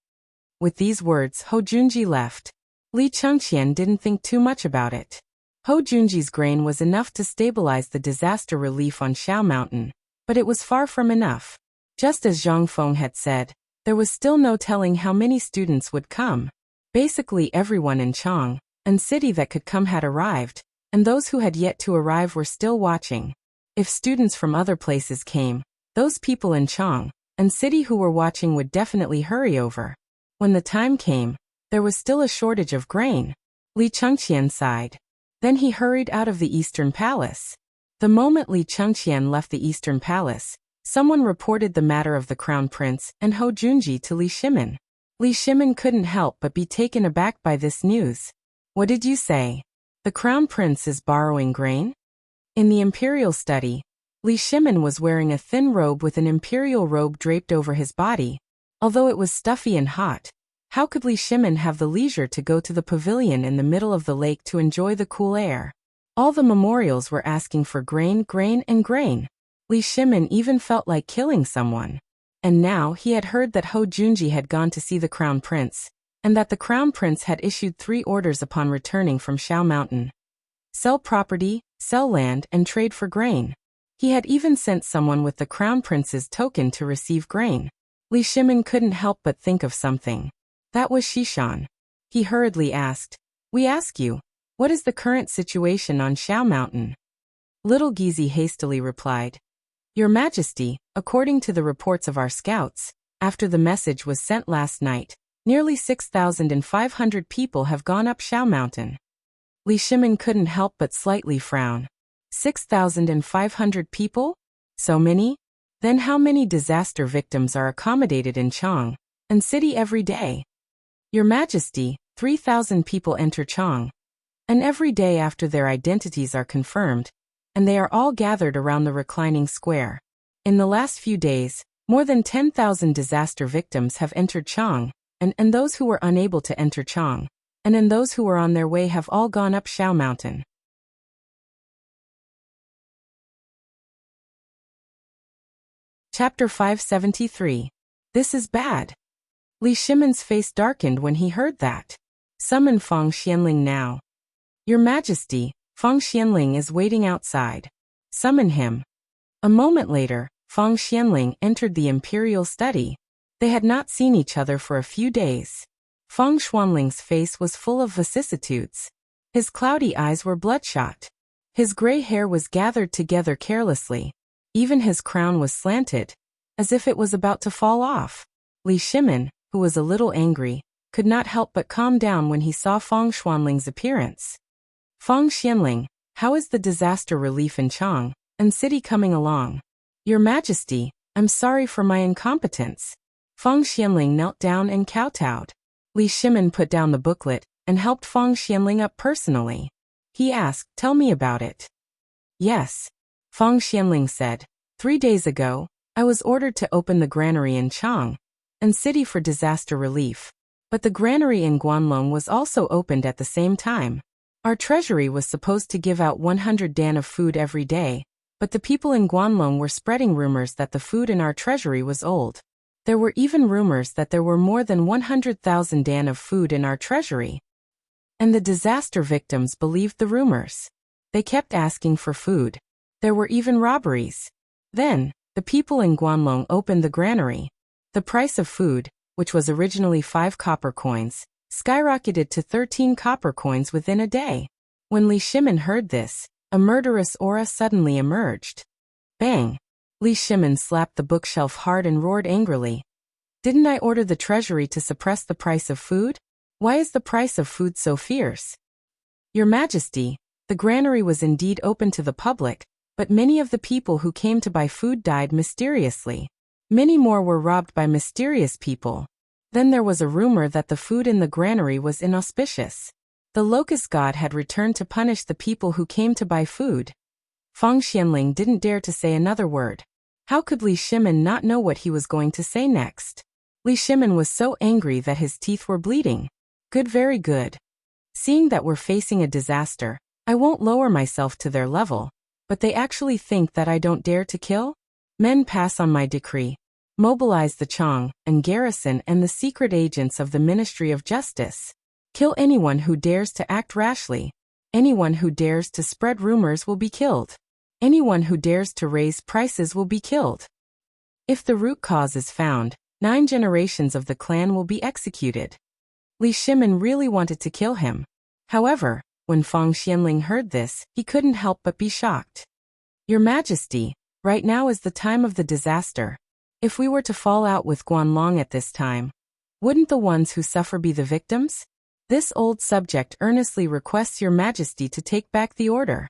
S1: With these words, Hou Junji left. Li Chengqian didn't think too much about it. Hou Junji's grain was enough to stabilize the disaster relief on Xiao Mountain, but it was far from enough. Just as Zhang Feng had said, there was still no telling how many students would come. Basically everyone in Chang and city that could come had arrived, and those who had yet to arrive were still watching. If students from other places came, those people in Chang and city who were watching would definitely hurry over. When the time came, there was still a shortage of grain. Li Chengqian sighed. Then he hurried out of the Eastern Palace. The moment Li Chengqian left the Eastern Palace, someone reported the matter of the Crown Prince and Hou Junji to Li Shimin. Li Shimin couldn't help but be taken aback by this news. What did you say? The Crown Prince is borrowing grain? In the imperial study, Li Shimin was wearing a thin robe with an imperial robe draped over his body. Although it was stuffy and hot, how could Li Shimin have the leisure to go to the pavilion in the middle of the lake to enjoy the cool air? All the memorials were asking for grain, grain, and grain. Li Shimin even felt like killing someone. And now he had heard that Hou Junji had gone to see the Crown Prince, and that the Crown Prince had issued 3 orders upon returning from Xiao Mountain. Sell property, sell land, and trade for grain. He had even sent someone with the Crown Prince's token to receive grain. Li Shimin couldn't help but think of something. That was Shishan. He hurriedly asked, We ask you, what is the current situation on Xiao Mountain? Little Gizi hastily replied, Your Majesty, according to the reports of our scouts, after the message was sent last night, nearly 6,500 people have gone up Xiao Mountain. Li Shimin couldn't help but slightly frown. 6,500 people? So many? Then how many disaster victims are accommodated in Chang'an city every day? Your Majesty, 3,000 people enter Chang'an, and every day after their identities are confirmed, and they are all gathered around the reclining square. In the last few days, more than 10,000 disaster victims have entered Chang'an, and those who were unable to enter Chang'an, and those who were on their way have all gone up Shao Mountain. Chapter 573. This is bad. Li Shimon's face darkened when he heard that. Summon Feng Xianling now. Your Majesty, Feng Xianling is waiting outside. Summon him. A moment later, Feng Xianling entered the imperial study. They had not seen each other for a few days. Feng Xuanling's face was full of vicissitudes. His cloudy eyes were bloodshot. His gray hair was gathered together carelessly. Even his crown was slanted, as if it was about to fall off. Li Shimon, who was a little angry, could not help but calm down when he saw Feng Xuanling's appearance. Feng Xianling, how is the disaster relief in Chang'an city coming along? Your Majesty, I'm sorry for my incompetence. Feng Xianling knelt down and kowtowed. Li Shimon put down the booklet and helped Feng Xianling up personally. He asked, tell me about it. Yes. Feng Xianling said, 3 days ago, I was ordered to open the granary in Chang'an city for disaster relief. But the granary in Guanlong was also opened at the same time. Our treasury was supposed to give out 100 dan of food every day, but the people in Guanlong were spreading rumors that the food in our treasury was old. There were even rumors that there were more than 100,000 dan of food in our treasury. And the disaster victims believed the rumors. They kept asking for food. There were even robberies. Then, the people in Guanlong opened the granary. The price of food, which was originally 5 copper coins, skyrocketed to 13 copper coins within a day. When Li Shimon heard this, a murderous aura suddenly emerged. Bang! Li Shimon slapped the bookshelf hard and roared angrily. Didn't I order the treasury to suppress the price of food? Why is the price of food so fierce? Your Majesty, the granary was indeed open to the public, but many of the people who came to buy food died mysteriously. Many more were robbed by mysterious people. Then there was a rumor that the food in the granary was inauspicious. The locust god had returned to punish the people who came to buy food. Feng Xianling didn't dare to say another word. How could Li Shimon not know what he was going to say next? Li Shimon was so angry that his teeth were bleeding. Good, very good. Seeing that we're facing a disaster, I won't lower myself to their level. But they actually think that I don't dare to kill? Men, pass on my decree. Mobilize the Chang'an garrison and the secret agents of the Ministry of Justice. Kill anyone who dares to act rashly. Anyone who dares to spread rumors will be killed. Anyone who dares to raise prices will be killed. If the root cause is found, 9 generations of the clan will be executed. Li Shimon really wanted to kill him. However, when Feng Xianling heard this, he couldn't help but be shocked. Your Majesty, right now is the time of the disaster. If we were to fall out with Guanlong at this time, wouldn't the ones who suffer be the victims? This old subject earnestly requests Your Majesty to take back the order.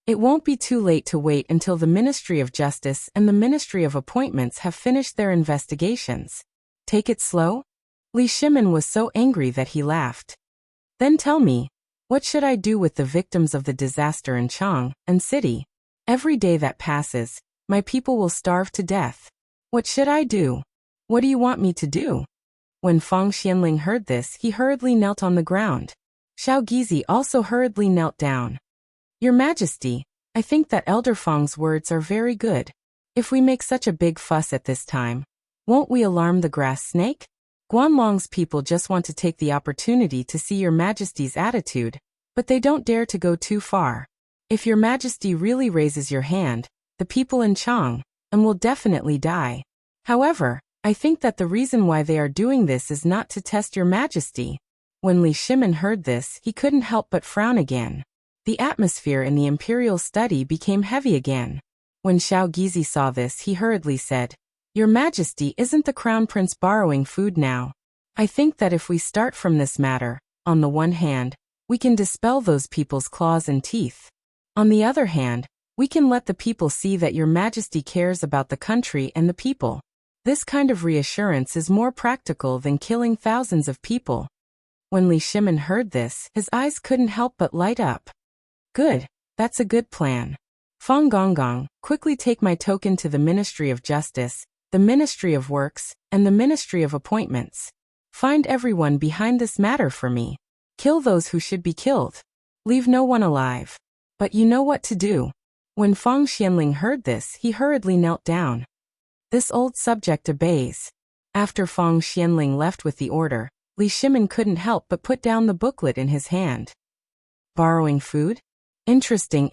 S1: It won't be too late to wait until the Ministry of Justice and the Ministry of Appointments have finished their investigations. Take it slow? Li Shimon was so angry that he laughed. Then tell me, what should I do with the victims of the disaster in Chang'an city? Every day that passes, my people will starve to death. What should I do? What do you want me to do? When Feng Xianling heard this, he hurriedly knelt on the ground. Xiao Gizi also hurriedly knelt down. Your Majesty, I think that Elder Feng's words are very good. If we make such a big fuss at this time, won't we alarm the grass snake? Guanlong's people just want to take the opportunity to see Your Majesty's attitude, but they don't dare to go too far. If Your Majesty really raises your hand, the people in Chang'an will definitely die. However, I think that the reason why they are doing this is not to test Your Majesty. When Li Shimon heard this, he couldn't help but frown again. The atmosphere in the imperial study became heavy again. When Xiao Gizi saw this, he hurriedly said, Your Majesty, isn't the Crown Prince borrowing food now? I think that if we start from this matter, on the one hand, we can dispel those people's claws and teeth. On the other hand, We can let the people see that your majesty cares about the country and the people. This kind of reassurance is more practical than killing thousands of people. When Li Shimin heard this, his eyes couldn't help but light up. Good. That's a good plan. Fang Gonggong, quickly take my token to the Ministry of Justice, the Ministry of Works, and the Ministry of Appointments. Find everyone behind this matter for me. Kill those who should be killed. Leave no one alive. But you know what to do. When Fang Xianling heard this, he hurriedly knelt down. This old subject obeys. After Fang Xianling left with the order, Li Shimin couldn't help but put down the booklet in his hand. Borrowing food? Interesting.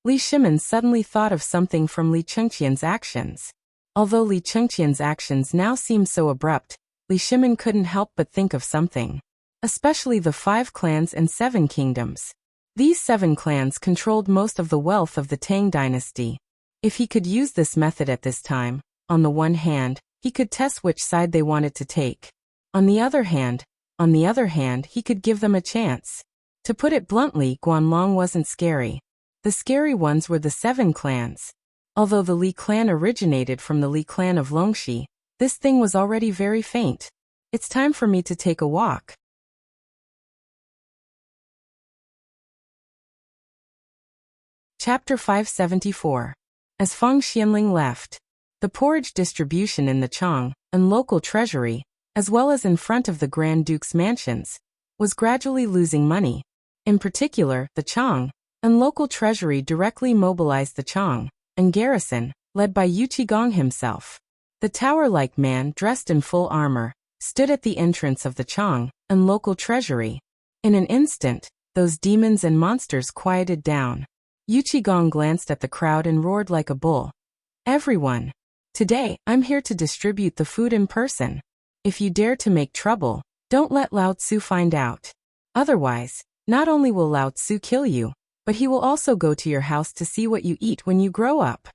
S1: Li Shimin suddenly thought of something from Li Chengqian's actions. Although Li Chengqian's actions now seemed so abrupt, Li Shimin couldn't help but think of something. Especially the 5 clans and 7 kingdoms. These 7 clans controlled most of the wealth of the Tang dynasty. If he could use this method at this time, on the one hand, he could test which side they wanted to take. On the other hand, he could give them a chance. To put it bluntly, Guanlong wasn't scary. The scary ones were the 7 clans. Although the Li clan originated from the Li clan of Longxi, this thing was already very faint. It's time for me to take a walk. Chapter 574. As Fang Xianling left, the porridge distribution in the Chang and local treasury, as well as in front of the Grand Duke's mansions, was gradually losing money. In particular, the Chang and local treasury directly mobilized the Chang and garrison, led by Yu Qigong himself. The tower-like man, dressed in full armor, stood at the entrance of the Chang and local treasury. In an instant, those demons and monsters quieted down. Yu Qigong glanced at the crowd and roared like a bull. Everyone! Today, I'm here to distribute the food in person. If you dare to make trouble, don't let Lao Tzu find out. Otherwise, not only will Lao Tzu kill you, but he will also go to your house to see what you eat when you grow up.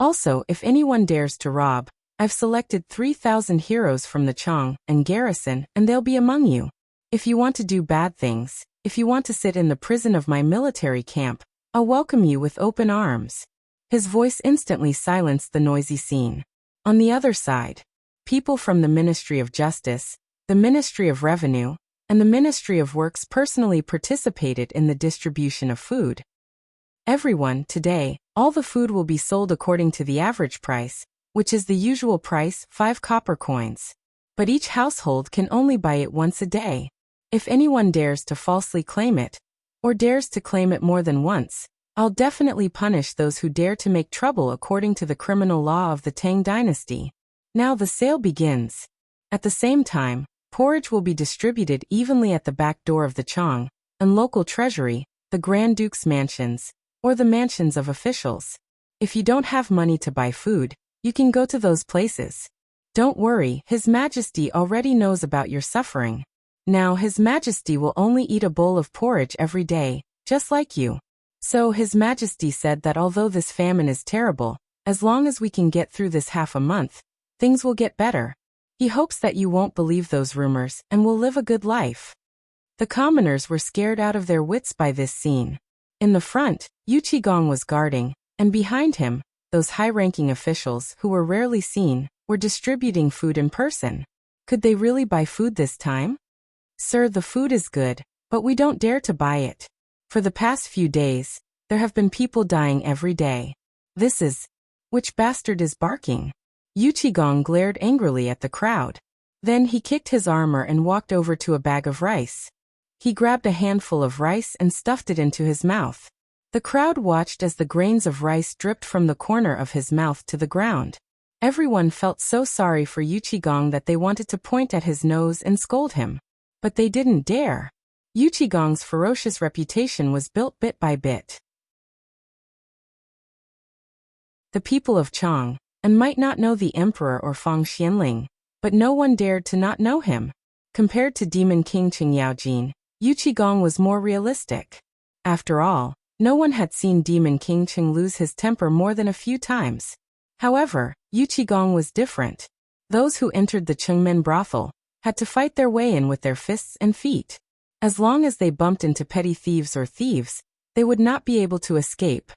S1: Also, if anyone dares to rob, I've selected 3,000 heroes from the Chang and garrison, and they'll be among you. If you want to do bad things, if you want to sit in the prison of my military camp, I'll welcome you with open arms. His voice instantly silenced the noisy scene. On the other side, people from the Ministry of Justice, the Ministry of Revenue, and the Ministry of Works personally participated in the distribution of food. Everyone, today, all the food will be sold according to the average price, which is the usual price, 5 copper coins. But each household can only buy it once a day. If anyone dares to falsely claim it, or dares to claim it more than once, I'll definitely punish those who dare to make trouble according to the criminal law of the Tang dynasty. Now the sale begins. At the same time, porridge will be distributed evenly at the back door of the Chang and local treasury, the Grand Duke's mansions, or the mansions of officials. If you don't have money to buy food, you can go to those places. Don't worry, His Majesty already knows about your suffering. Now His Majesty will only eat a bowl of porridge every day, just like you. So His Majesty said that although this famine is terrible, as long as we can get through this half a month, things will get better. He hopes that you won't believe those rumors and will live a good life. The commoners were scared out of their wits by this scene. In the front, Yu Qigong was guarding, and behind him, those high-ranking officials who were rarely seen, were distributing food in person. Could they really buy food this time? Sir, the food is good, but we don't dare to buy it. For the past few days, there have been people dying every day. Which bastard is barking? Yu Qigong glared angrily at the crowd. Then he kicked his armor and walked over to a bag of rice. He grabbed a handful of rice and stuffed it into his mouth. The crowd watched as the grains of rice dripped from the corner of his mouth to the ground. Everyone felt so sorry for Yu Qigong that they wanted to point at his nose and scold him. But they didn't dare. Yu Qigong's ferocious reputation was built bit by bit. The people of Chang and might not know the emperor or Fang Xianling, but no one dared to not know him. Compared to Demon King Qing Yaojin, Yu Qigong was more realistic. After all, no one had seen Demon King Qing lose his temper more than a few times. However, Yu Qigong was different. Those who entered the Chengmen brothel had to fight their way in with their fists and feet. As long as they bumped into petty thieves or thieves, they would not be able to escape.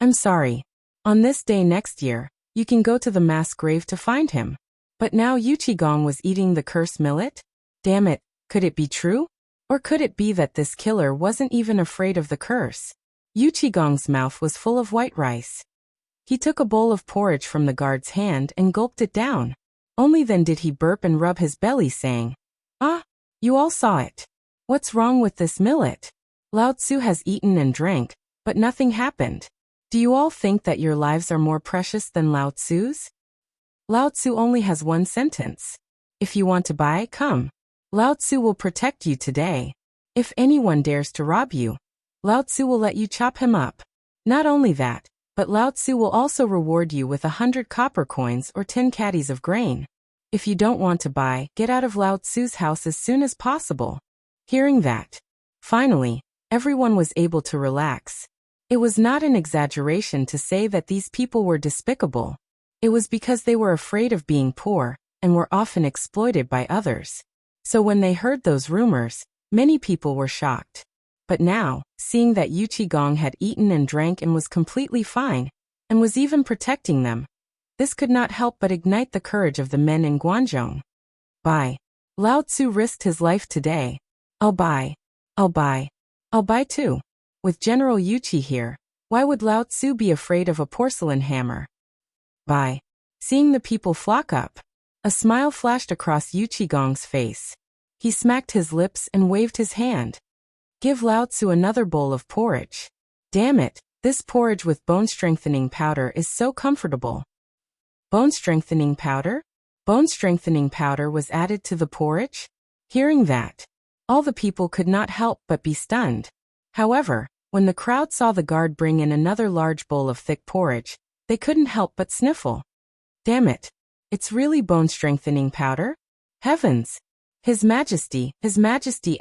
S1: I'm sorry. On this day next year, you can go to the mass grave to find him. But now Yuqigong was eating the cursed millet? Damn it, could it be true? Or could it be that this killer wasn't even afraid of the curse? Yuqigong's mouth was full of white rice. He took a bowl of porridge from the guard's hand and gulped it down. Only then did he burp and rub his belly, saying, "Ah, you all saw it. What's wrong with this millet? Lao Tzu has eaten and drank, but nothing happened. Do you all think that your lives are more precious than Lao Tzu's? Lao Tzu only has one sentence. If you want to buy, come. Lao Tzu will protect you today. If anyone dares to rob you, Lao Tzu will let you chop him up. Not only that, but Lao Tzu will also reward you with 100 copper coins or 10 caddies of grain. If you don't want to buy, get out of Lao Tzu's house as soon as possible." Hearing that, finally, everyone was able to relax. It was not an exaggeration to say that these people were despicable. It was because they were afraid of being poor and were often exploited by others. So when they heard those rumors, many people were shocked. But now, seeing that Yuqigong had eaten and drank and was completely fine, and was even protecting them, this could not help but ignite the courage of the men in Guangzhong. Buy. Lao Tzu risked his life today. I'll buy. I'll buy. I'll buy too. With General Yuqi here, why would Lao Tzu be afraid of a porcelain hammer? Buy. Seeing the people flock up, a smile flashed across Yuqigong's face. He smacked his lips and waved his hand. Give Lao Tzu another bowl of porridge. Damn it, this porridge with bone-strengthening powder is so comfortable. Bone-strengthening powder? Bone-strengthening powder was added to the porridge? Hearing that, all the people could not help but be stunned. However, when the crowd saw the guard bring in another large bowl of thick porridge, they couldn't help but sniffle. Damn it, it's really bone-strengthening powder? Heavens! His Majesty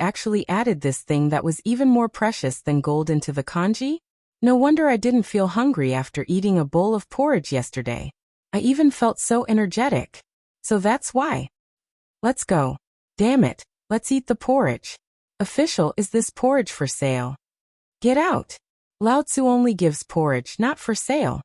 S1: actually added this thing that was even more precious than gold into the kanji? No wonder I didn't feel hungry after eating a bowl of porridge yesterday. I even felt so energetic. So that's why. Let's go. Damn it, let's eat the porridge. Official, is this porridge for sale? Get out. Lao Tzu only gives porridge not for sale.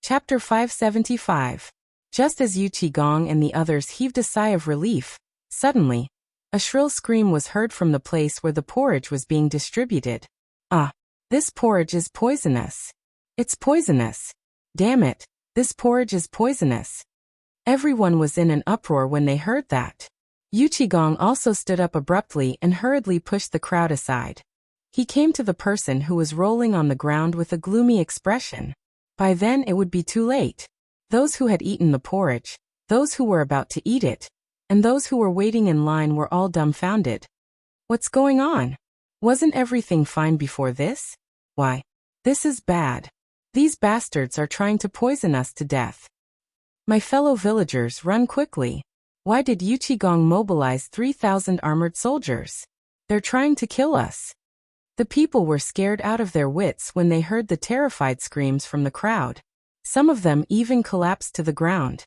S1: Chapter 575. Just as Yuqigong and the others heaved a sigh of relief, suddenly, a shrill scream was heard from the place where the porridge was being distributed. Ah, this porridge is poisonous. It's poisonous. Damn it, this porridge is poisonous. Everyone was in an uproar when they heard that. Yuqigong also stood up abruptly and hurriedly pushed the crowd aside. He came to the person who was rolling on the ground with a gloomy expression. By then it would be too late. Those who had eaten the porridge, those who were about to eat it, and those who were waiting in line were all dumbfounded. What's going on? Wasn't everything fine before this? Why, this is bad. These bastards are trying to poison us to death. My fellow villagers, run quickly. Why did Yuqigong mobilize 3,000 armored soldiers? They're trying to kill us. The people were scared out of their wits when they heard the terrified screams from the crowd. Some of them even collapsed to the ground.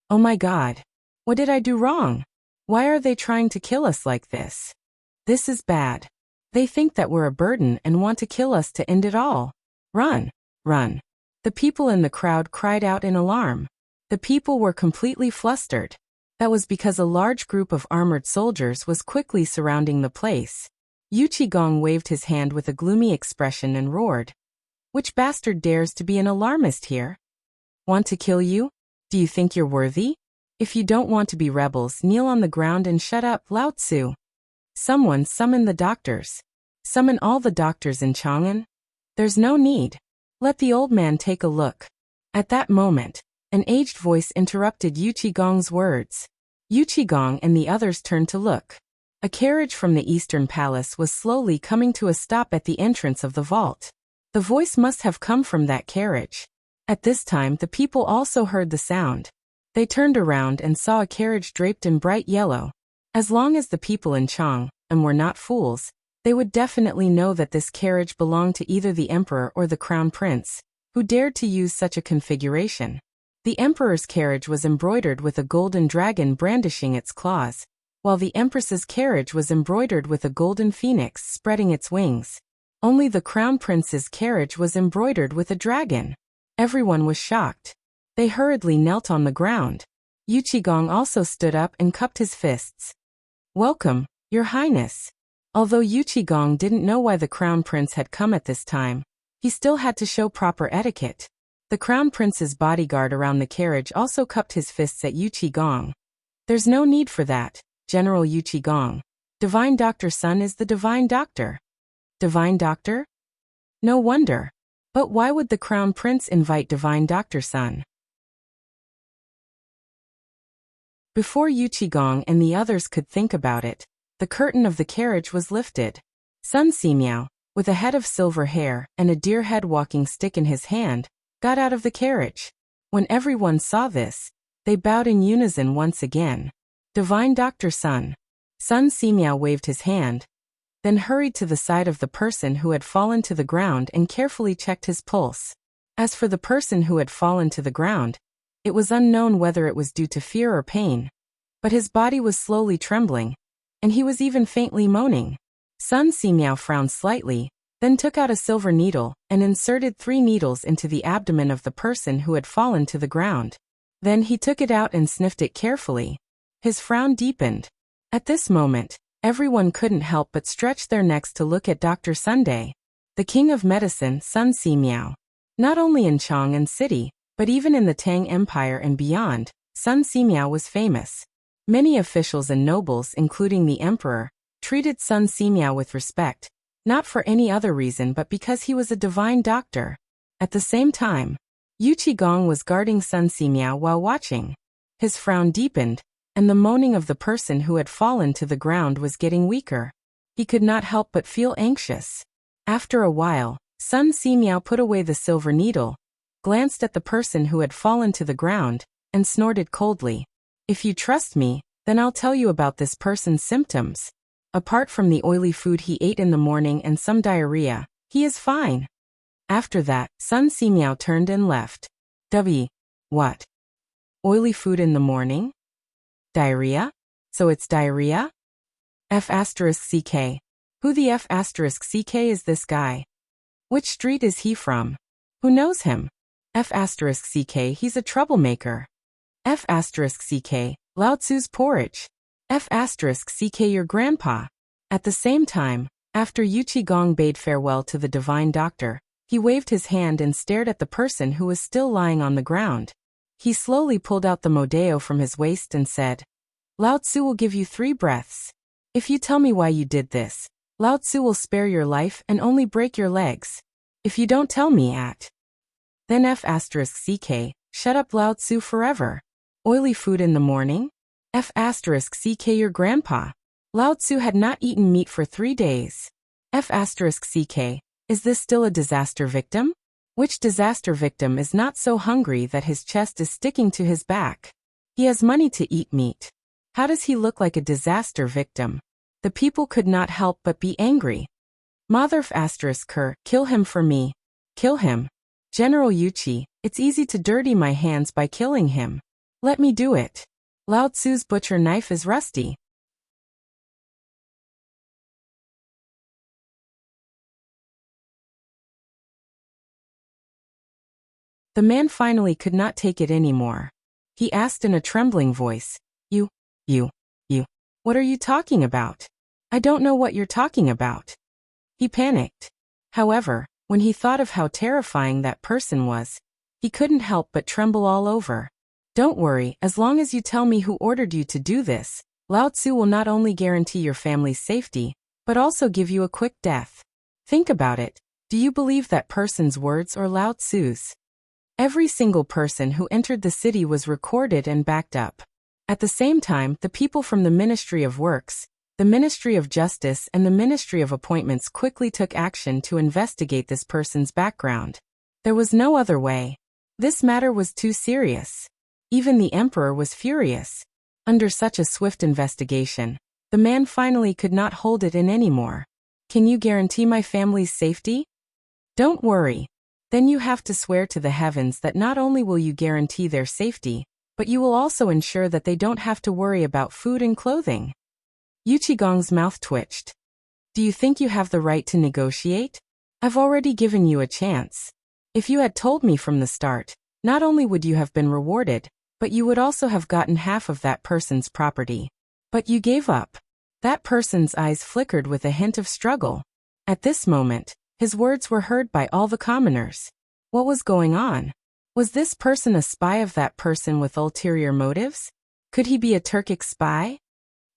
S1: Oh my God! What did I do wrong? Why are they trying to kill us like this? This is bad. They think that we're a burden and want to kill us to end it all. Run! Run! The people in the crowd cried out in alarm. The people were completely flustered. That was because a large group of armored soldiers was quickly surrounding the place. Yuqigong waved his hand with a gloomy expression and roared. Which bastard dares to be an alarmist here? Want to kill you? Do you think you're worthy? If you don't want to be rebels, kneel on the ground and shut up, Lao Tzu. Someone summon the doctors. Summon all the doctors in Chang'an. There's no need. Let the old man take a look. At that moment, an aged voice interrupted Yuqigong's words. Yuqigong and the others turned to look. A carriage from the Eastern Palace was slowly coming to a stop at the entrance of the vault. The voice must have come from that carriage. At this time the people also heard the sound. They turned around and saw a carriage draped in bright yellow. As long as the people in Chang'an were not fools, they would definitely know that this carriage belonged to either the emperor or the crown prince, who dared to use such a configuration. The emperor's carriage was embroidered with a golden dragon brandishing its claws, while the empress's carriage was embroidered with a golden phoenix spreading its wings. Only the crown prince's carriage was embroidered with a dragon. Everyone was shocked. They hurriedly knelt on the ground. Yuqigong also stood up and cupped his fists. "Welcome, Your Highness." Although Yuqigong didn't know why the crown prince had come at this time, he still had to show proper etiquette. The crown prince's bodyguard around the carriage also cupped his fists at Yuqigong. "There's no need for that, General Yuqigong. Divine Doctor Sun is the divine doctor." Divine Doctor? No wonder. But why would the crown prince invite divine Doctor Sun? Before Yuqigong and the others could think about it, the curtain of the carriage was lifted. Sun Simiao, with a head of silver hair and a deer head walking stick in his hand, got out of the carriage. When everyone saw this, they bowed in unison once again. "Divine Doctor Sun." Sun Simiao waved his hand, then hurried to the side of the person who had fallen to the ground and carefully checked his pulse. As for the person who had fallen to the ground, it was unknown whether it was due to fear or pain, but his body was slowly trembling, and he was even faintly moaning. Sun Simiao frowned slightly, then took out a silver needle and inserted 3 needles into the abdomen of the person who had fallen to the ground. Then he took it out and sniffed it carefully. His frown deepened. At this moment, everyone couldn't help but stretch their necks to look at Dr. Sunday, the king of medicine, Sun Simiao. Not only in Chang'an City, but even in the Tang Empire and beyond, Sun Simiao was famous. Many officials and nobles, including the emperor, treated Sun Simiao with respect, not for any other reason but because he was a divine doctor. At the same time, Yuqigong was guarding Sun Simiao while watching. His frown deepened, and the moaning of the person who had fallen to the ground was getting weaker. He could not help but feel anxious. After a while, Sun Simiao put away the silver needle, glanced at the person who had fallen to the ground, and snorted coldly. "If you trust me, then I'll tell you about this person's symptoms. Apart from the oily food he ate in the morning and some diarrhea, he is fine." After that, Sun Simiao turned and left. What? Oily food in the morning? Diarrhea? So it's diarrhea? F***CK. Who the F***CK is this guy? Which street is he from? Who knows him? F***CK, he's a troublemaker. F***CK, Lao Tzu's porridge. F***CK, your grandpa. At the same time, after Yuqigong bade farewell to the divine doctor, he waved his hand and stared at the person who was still lying on the ground. He slowly pulled out the modeo from his waist and said, "Lao Tzu will give you 3 breaths. If you tell me why you did this, Lao Tzu will spare your life and only break your legs. If you don't tell me then F***CK, shut up Lao Tzu forever. Oily food in the morning? F***CK, your grandpa. Lao Tzu had not eaten meat for 3 days. F***CK, is this still a disaster victim? Which disaster victim is not so hungry that his chest is sticking to his back? He has money to eat meat. How does he look like a disaster victim?" The people could not help but be angry. "Mother F***ker, kill him for me. Kill him. General Yuqi, it's easy to dirty my hands by killing him. Let me do it. Lao Tzu's butcher knife is rusty." The man finally could not take it anymore. He asked in a trembling voice, You, what are you talking about? I don't know what you're talking about." He panicked. However, when he thought of how terrifying that person was, he couldn't help but tremble all over. "Don't worry, as long as you tell me who ordered you to do this, Lao Tzu will not only guarantee your family's safety, but also give you a quick death. Think about it. Do you believe that person's words or Lao Tzu's?" Every single person who entered the city was recorded and backed up. At the same time, the people from the Ministry of Works, the Ministry of Justice and the Ministry of Appointments quickly took action to investigate this person's background. There was no other way. This matter was too serious. Even the emperor was furious. Under such a swift investigation, the man finally could not hold it in anymore. "Can you guarantee my family's safety?" "Don't worry. Then you have to swear to the heavens that not only will you guarantee their safety, but you will also ensure that they don't have to worry about food and clothing." Yuqigong's mouth twitched. Do you think you have the right to negotiate? I've already given you a chance. If you had told me from the start, not only would you have been rewarded, but you would also have gotten half of that person's property. But you gave up. That person's eyes flickered with a hint of struggle. At this moment, his words were heard by all the commoners. What was going on? Was this person a spy of that person with ulterior motives? Could he be a Turkic spy?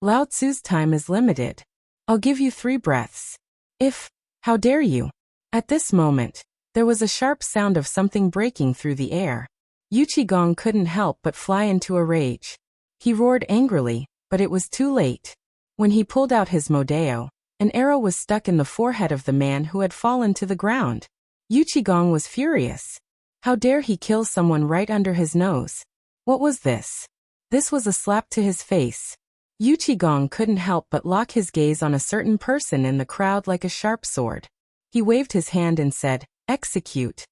S1: Lao Tzu's time is limited. I'll give you 3 breaths. How dare you? At this moment, there was a sharp sound of something breaking through the air. Yuqigong couldn't help but fly into a rage. He roared angrily, but it was too late. When he pulled out his modeo, an arrow was stuck in the forehead of the man who had fallen to the ground. Yuqigong was furious. How dare he kill someone right under his nose? What was this? This was a slap to his face. Yuqigong couldn't help but lock his gaze on a certain person in the crowd like a sharp sword. He waved his hand and said, "Execute."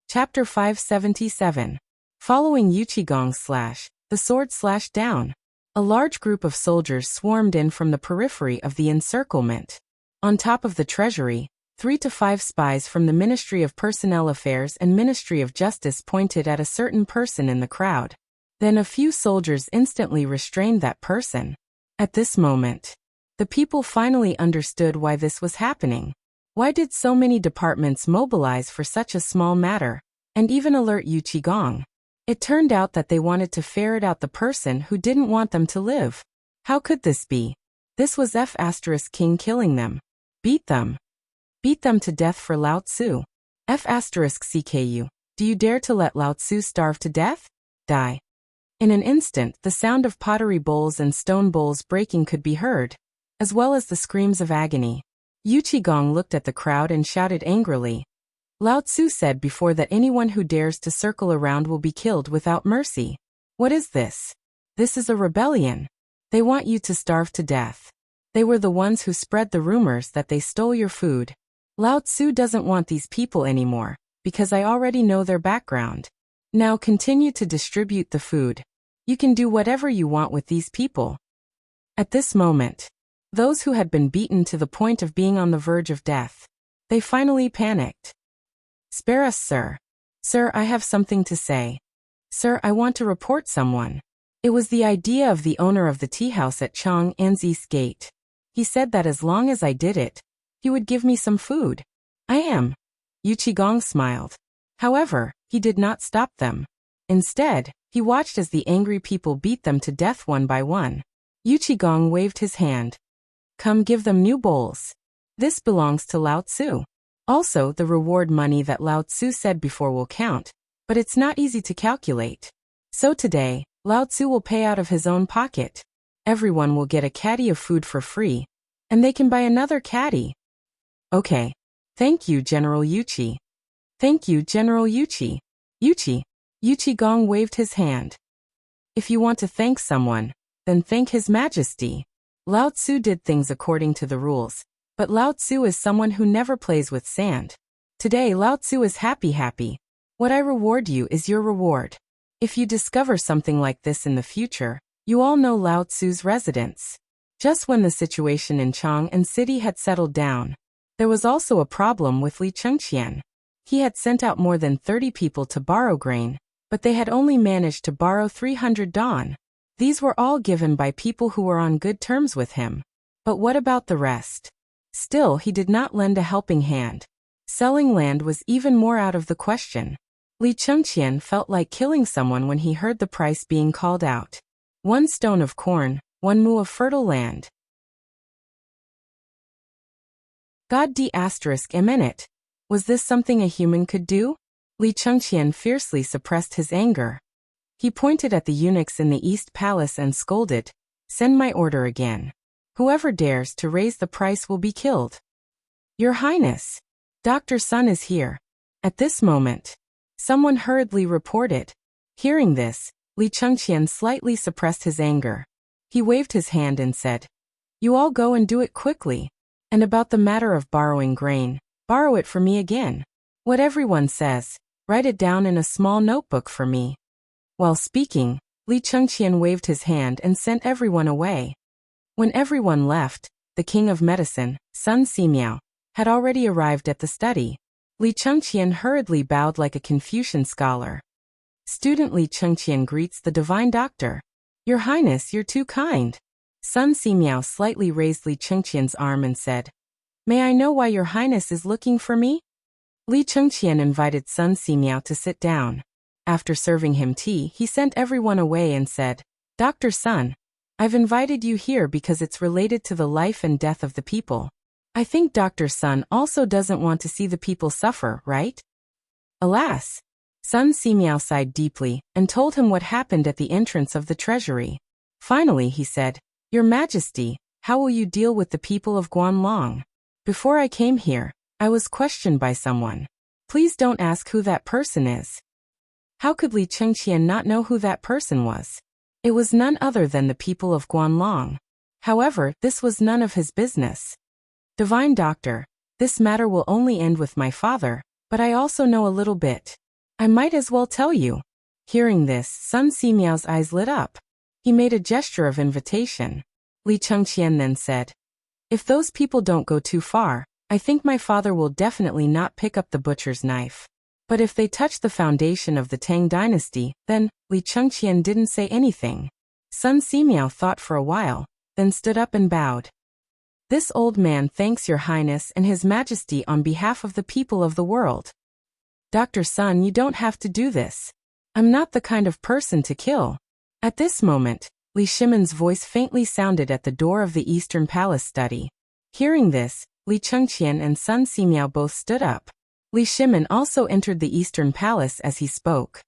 S1: Chapter 577. Following Yuqigong's slash, the sword slashed down. A large group of soldiers swarmed in from the periphery of the encirclement. On top of the treasury, 3 to 5 spies from the Ministry of Personnel Affairs and Ministry of Justice pointed at a certain person in the crowd. Then a few soldiers instantly restrained that person. At this moment, the people finally understood why this was happening. Why did so many departments mobilize for such a small matter, and even alert Yuqigong? It turned out that they wanted to ferret out the person who didn't want them to live. How could this be? This was King killing them. Beat them. Beat them to death for Lao Tzu. CKU. Do you dare to let Lao Tzu starve to death? Die. In an instant, the sound of pottery bowls and stone bowls breaking could be heard, as well as the screams of agony. Yuqigong looked at the crowd and shouted angrily. Lao Tzu said before that anyone who dares to circle around will be killed without mercy. What is this? This is a rebellion. They want you to starve to death. They were the ones who spread the rumors that they stole your food. Lao Tzu doesn't want these people anymore, because I already know their background. Now continue to distribute the food. You can do whatever you want with these people. At this moment, those who had been beaten to the point of being on the verge of death, they finally panicked. Spare us, sir. Sir, I have something to say. Sir, I want to report someone. It was the idea of the owner of the tea house at Chang'an's East Gate. He said that as long as I did it, he would give me some food. I am. Yuqigong smiled. However, he did not stop them. Instead, he watched as the angry people beat them to death one by one. Yuqigong waved his hand. Come, give them new bowls. This belongs to Lao Tzu. Also, the reward money that Lao Tzu said before will count, but it's not easy to calculate. So today, Lao Tzu will pay out of his own pocket. Everyone will get a caddy of food for free, and they can buy another caddy. Okay. Thank you, General Yuqi. Thank you, General Yuqi. Yuqigong waved his hand. If you want to thank someone, then thank His Majesty. Lao Tzu did things according to the rules, but Lao Tzu is someone who never plays with sand. Today Lao Tzu is happy. What I reward you is your reward. If you discover something like this in the future, you all know Lao Tzu's residence. Just when the situation in Chang'an City had settled down, there was also a problem with Li Chengqian. He had sent out more than 30 people to borrow grain, but they had only managed to borrow 300 don. These were all given by people who were on good terms with him. But what about the rest? Still, he did not lend a helping hand. Selling land was even more out of the question. Li Chengqian felt like killing someone when he heard the price being called out. 1 stone of corn, 1 mu of fertile land. God a minute. Was this something a human could do? Li Chengqian fiercely suppressed his anger. He pointed at the eunuchs in the East Palace and scolded, "Send my order again. Whoever dares to raise the price will be killed." Your Highness, Dr. Sun is here. At this moment, someone hurriedly reported. Hearing this, Li Chengqian slightly suppressed his anger. He waved his hand and said, "You all go and do it quickly. And about the matter of borrowing grain, borrow it for me again. What everyone says, write it down in a small notebook for me." While speaking, Li Chengqian waved his hand and sent everyone away. When everyone left, the king of medicine, Sun Simiao, had already arrived at the study. Li Chengqian hurriedly bowed like a Confucian scholar. Student Li Chengqian greets the divine doctor. Your Highness, you're too kind. Sun Simiao slightly raised Li Chengqian's arm and said, May I know why your Highness is looking for me? Li Chengqian invited Sun Simiao to sit down. After serving him tea, he sent everyone away and said, Dr. Sun, I've invited you here because it's related to the life and death of the people. I think Dr. Sun also doesn't want to see the people suffer, right? Alas! Sun Simiao sighed deeply and told him what happened at the entrance of the treasury. Finally, he said, Your Majesty, how will you deal with the people of Guanlong? Before I came here, I was questioned by someone. Please don't ask who that person is. How could Li Chengqian not know who that person was? It was none other than the people of Guanlong. However, this was none of his business. Divine Doctor, this matter will only end with my father, but I also know a little bit. I might as well tell you. Hearing this, Sun Simiao's eyes lit up. He made a gesture of invitation. Li Chengqian then said, If those people don't go too far, I think my father will definitely not pick up the butcher's knife. But if they touch the foundation of the Tang dynasty, then, Li Chengqian didn't say anything. Sun Simiao thought for a while, then stood up and bowed. This old man thanks your Highness and His Majesty on behalf of the people of the world. Dr. Sun, you don't have to do this. I'm not the kind of person to kill. At this moment, Li Shimon's voice faintly sounded at the door of the Eastern Palace study. Hearing this, Li Chengqian and Sun Simiao both stood up. Li Shimon also entered the Eastern Palace as he spoke.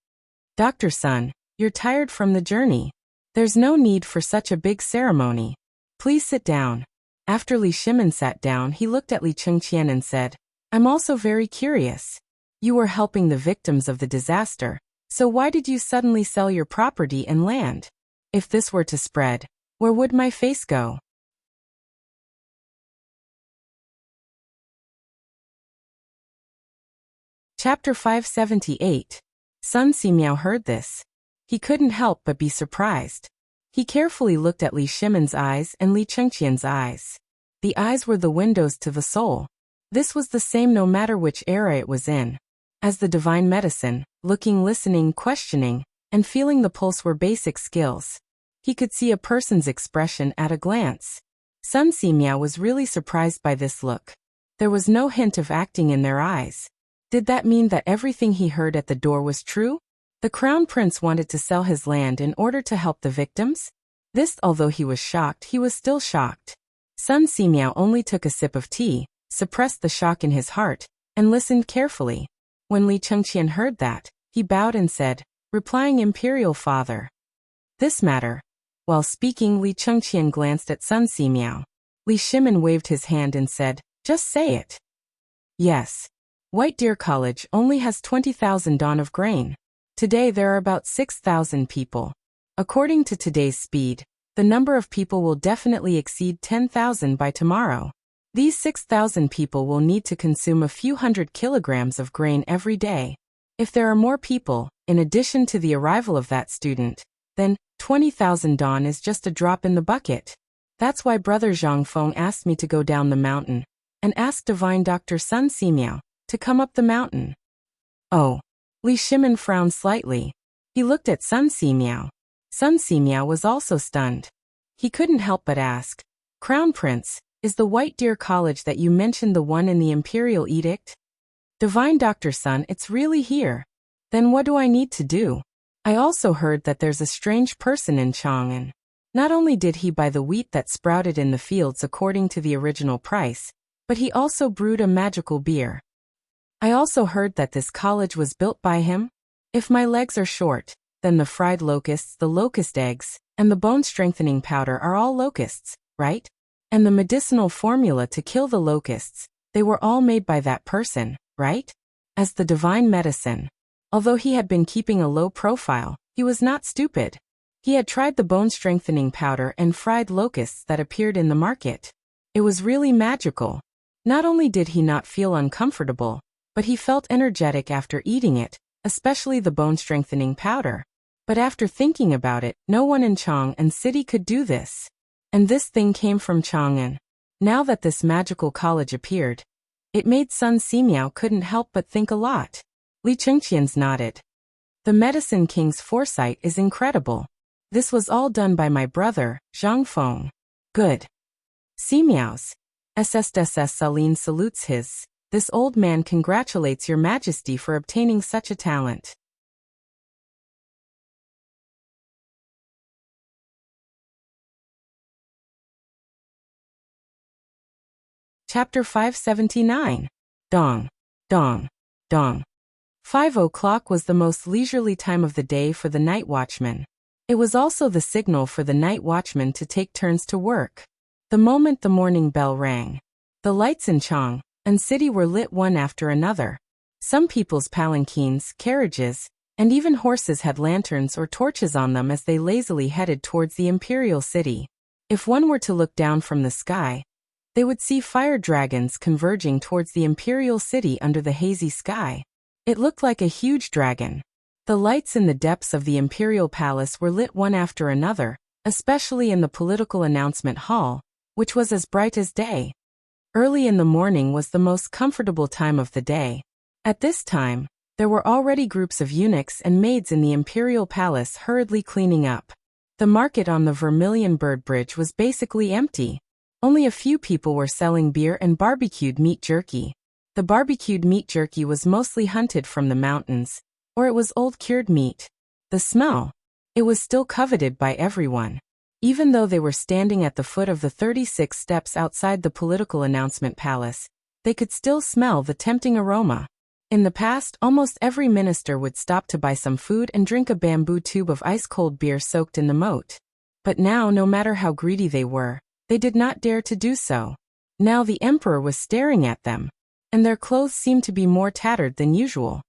S1: Dr. Sun, you're tired from the journey. There's no need for such a big ceremony. Please sit down. After Li Shimon sat down, he looked at Li Chengqian and said, I'm also very curious. You were helping the victims of the disaster, so why did you suddenly sell your property and land? If this were to spread, where would my face go? Chapter 578. Sun Simiao heard this. He couldn't help but be surprised. He carefully looked at Li Shimon's eyes and Li Chengqian's eyes. The eyes were the windows to the soul. This was the same no matter which era it was in. As the divine medicine, looking, listening, questioning, and feeling the pulse were basic skills. He could see a person's expression at a glance. Sun Simiao was really surprised by this look. There was no hint of acting in their eyes. Did that mean that everything he heard at the door was true? The crown prince wanted to sell his land in order to help the victims? This, although he was shocked, he was still shocked. Sun Simiao only took a sip of tea, suppressed the shock in his heart, and listened carefully. When Li Chengqian heard that, he bowed and said, replying, Imperial Father. This matter. While speaking, Li Chengqian glanced at Sun Simiao. Li Shimon waved his hand and said, just say it. Yes. White Deer College only has 20,000 dawn of grain. Today there are about 6,000 people. According to today's speed, the number of people will definitely exceed 10,000 by tomorrow. These 6,000 people will need to consume a few hundred kilograms of grain every day. If there are more people, in addition to the arrival of that student, then 20,000 dawn is just a drop in the bucket. That's why Brother Zhang Feng asked me to go down the mountain and ask Divine Dr. Sun Simiao to come up the mountain. Oh. Li Shimon frowned slightly. He looked at Sun Simiao. Sun Simiao was also stunned. He couldn't help but ask, Crown Prince, is the White Deer College that you mentioned the one in the Imperial Edict? Divine Dr. Sun, it's really here. Then what do I need to do? I also heard that there's a strange person in Chang'an. Not only did he buy the wheat that sprouted in the fields according to the original price, but he also brewed a magical beer. I also heard that this college was built by him. If my legs are short, then the fried locusts, the locust eggs, and the bone-strengthening powder are all locusts, right? And the medicinal formula to kill the locusts, they were all made by that person, right? As the divine medicine. Although he had been keeping a low profile, he was not stupid. He had tried the bone-strengthening powder and fried locusts that appeared in the market. It was really magical. Not only did he not feel uncomfortable, but he felt energetic after eating it, especially the bone-strengthening powder. But after thinking about it, no one in Chang'an city could do this. And this thing came from Chang'an. Now that this magical college appeared, it made Sun Simiao couldn't help but think a lot. Li Chengqian's nodded. The Medicine King's foresight is incredible. This was all done by my brother, Zhang Feng. Good. Simiao's. SSSS Saline salutes his. This old man congratulates your majesty for obtaining such a talent. Chapter 579. Dong. Dong. Dong. 5 o'clock was the most leisurely time of the day for the night watchman. It was also the signal for the night watchman to take turns to work. The moment the morning bell rang, the lights in Chang'an city were lit one after another. Some people's palanquins, carriages, and even horses had lanterns or torches on them as they lazily headed towards the imperial city. If one were to look down from the sky, they would see fire dragons converging towards the imperial city under the hazy sky. It looked like a huge dragon. The lights in the depths of the imperial palace were lit one after another, especially in the political announcement hall, which was as bright as day. Early in the morning was the most comfortable time of the day. At this time, there were already groups of eunuchs and maids in the imperial palace hurriedly cleaning up. The market on the Vermilion Bird Bridge was basically empty. Only a few people were selling beer and barbecued meat jerky. The barbecued meat jerky was mostly hunted from the mountains, or it was old cured meat. The smell. It was still coveted by everyone. Even though they were standing at the foot of the 36 steps outside the political announcement palace, they could still smell the tempting aroma. In the past, almost every minister would stop to buy some food and drink a bamboo tube of ice-cold beer soaked in the moat. But now, no matter how greedy they were, they did not dare to do so. Now the emperor was staring at them, and their clothes seemed to be more tattered than usual.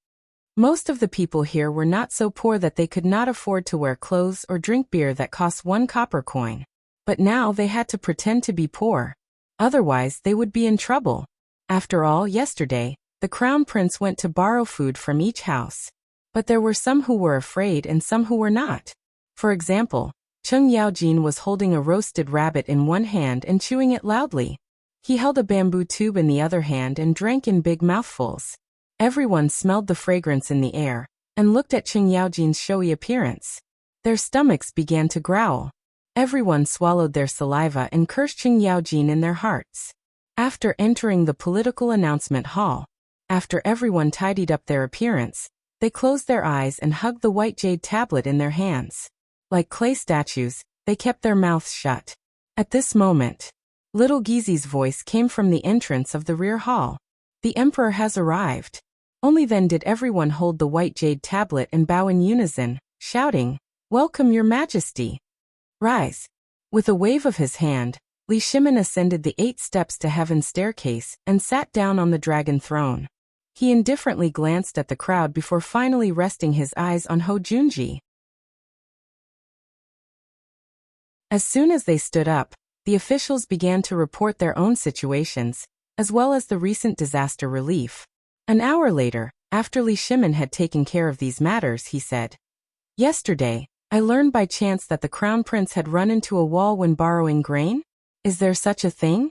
S1: Most of the people here were not so poor that they could not afford to wear clothes or drink beer that cost 1 copper coin. But now they had to pretend to be poor. Otherwise, they would be in trouble. After all, yesterday, the crown prince went to borrow food from each house. But there were some who were afraid and some who were not. For example, Cheng Yaojin was holding a roasted rabbit in one hand and chewing it loudly. He held a bamboo tube in the other hand and drank in big mouthfuls. Everyone smelled the fragrance in the air, and looked at Cheng Yaojin's showy appearance. Their stomachs began to growl. Everyone swallowed their saliva and cursed Cheng Yaojin in their hearts. After entering the political announcement hall, after everyone tidied up their appearance, they closed their eyes and hugged the white jade tablet in their hands. Like clay statues, they kept their mouths shut. At this moment, little Gizi's voice came from the entrance of the rear hall. The emperor has arrived. Only then did everyone hold the white jade tablet and bow in unison, shouting, "Welcome, your majesty. Rise." With a wave of his hand, Li Shimin ascended the 8 steps to heaven's staircase and sat down on the dragon throne. He indifferently glanced at the crowd before finally resting his eyes on Ho Junji. As soon as they stood up, the officials began to report their own situations, as well as the recent disaster relief. An hour later, after Li Shimin had taken care of these matters, he said, "Yesterday, I learned by chance that the crown prince had run into a wall when borrowing grain. Is there such a thing?"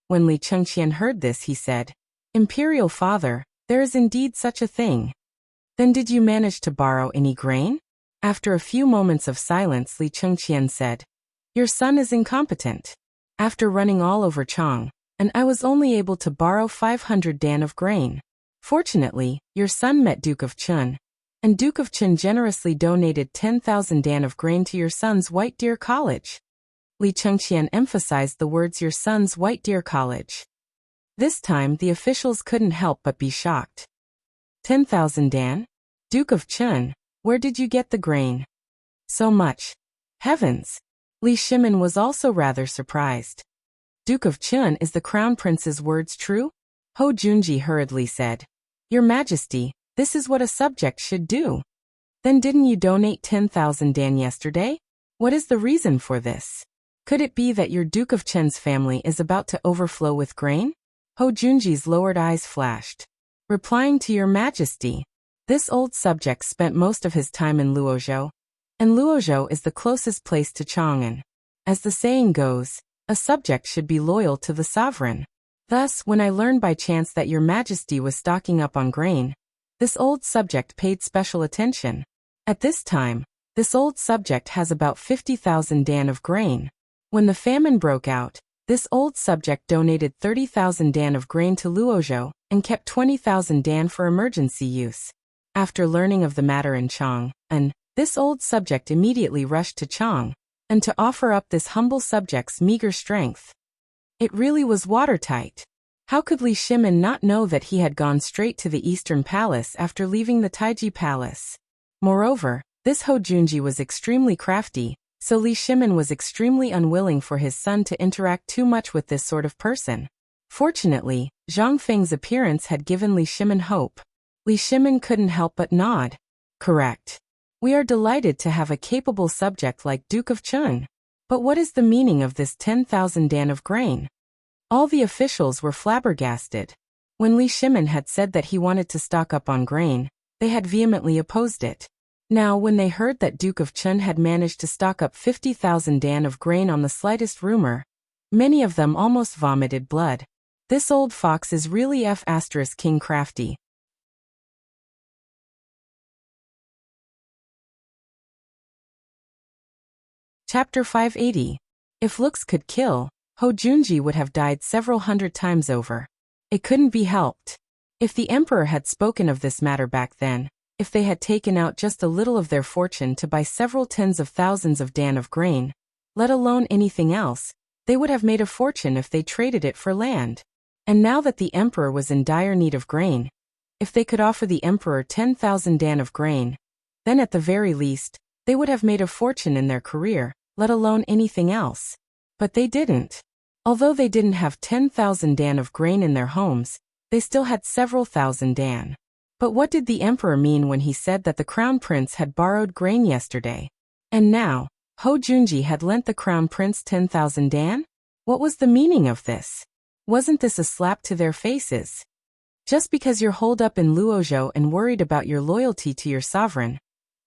S1: When Li Chengqian heard this, he said, "Imperial father, there is indeed such a thing." "Then did you manage to borrow any grain?" After a few moments of silence, Li Chengqian said, "Your son is incompetent. After running all over Chang'an, and I was only able to borrow 500 dan of grain. Fortunately, your son met Duke of Chun, and Duke of Chun generously donated 10,000 dan of grain to your son's White Deer College." Li Chengqian emphasized the words "your son's White Deer College." This time, the officials couldn't help but be shocked. 10,000 dan? Duke of Chun, where did you get the grain? So much. Heavens! Li Shimin was also rather surprised. "Duke of Chun, is the crown prince's words true?" Ho Junji hurriedly said, "Your Majesty, this is what a subject should do." "Then didn't you donate 10,000 dan yesterday? What is the reason for this? Could it be that your Duke of Chen's family is about to overflow with grain?" Ho Junji's lowered eyes flashed. Replying to your Majesty, this old subject spent most of his time in Luozhou. and Luozhou is the closest place to Chang'an. As the saying goes, a subject should be loyal to the sovereign. Thus, when I learned by chance that your majesty was stocking up on grain, this old subject paid special attention. At this time, this old subject has about 50,000 dan of grain. When the famine broke out, this old subject donated 30,000 dan of grain to Luozhou and kept 20,000 dan for emergency use. After learning of the matter in Chang'an, this old subject immediately rushed to Chang'an to offer up this humble subject's meager strength. It really was watertight. How could Li Shimin not know that he had gone straight to the Eastern Palace after leaving the Taiji Palace? Moreover, this Ho Junji was extremely crafty, so Li Shimin was extremely unwilling for his son to interact too much with this sort of person. Fortunately, Zhang Feng's appearance had given Li Shimin hope. Li Shimin couldn't help but nod. Correct. We are delighted to have a capable subject like Duke of Chun. But what is the meaning of this 10,000 dan of grain? All the officials were flabbergasted. When Li Shimin had said that he wanted to stock up on grain, they had vehemently opposed it. Now, when they heard that Duke of Chun had managed to stock up 50,000 dan of grain on the slightest rumor, many of them almost vomited blood. This old fox is really King crafty. Chapter 580. If looks could kill, Ho Junji would have died several hundred times over. It couldn't be helped. If the emperor had spoken of this matter back then, if they had taken out just a little of their fortune to buy several tens of thousands of dan of grain, let alone anything else, they would have made a fortune if they traded it for land. And now that the emperor was in dire need of grain, if they could offer the emperor 10,000 dan of grain, then at the very least, they would have made a fortune in their career, let alone anything else. But they didn't. Although they didn't have 10,000 dan of grain in their homes, they still had several thousand dan. But what did the emperor mean when he said that the crown prince had borrowed grain yesterday? And now, Ho Junji had lent the crown prince 10,000 dan? What was the meaning of this? Wasn't this a slap to their faces? Just because you're holed up in Luozhou and worried about your loyalty to your sovereign,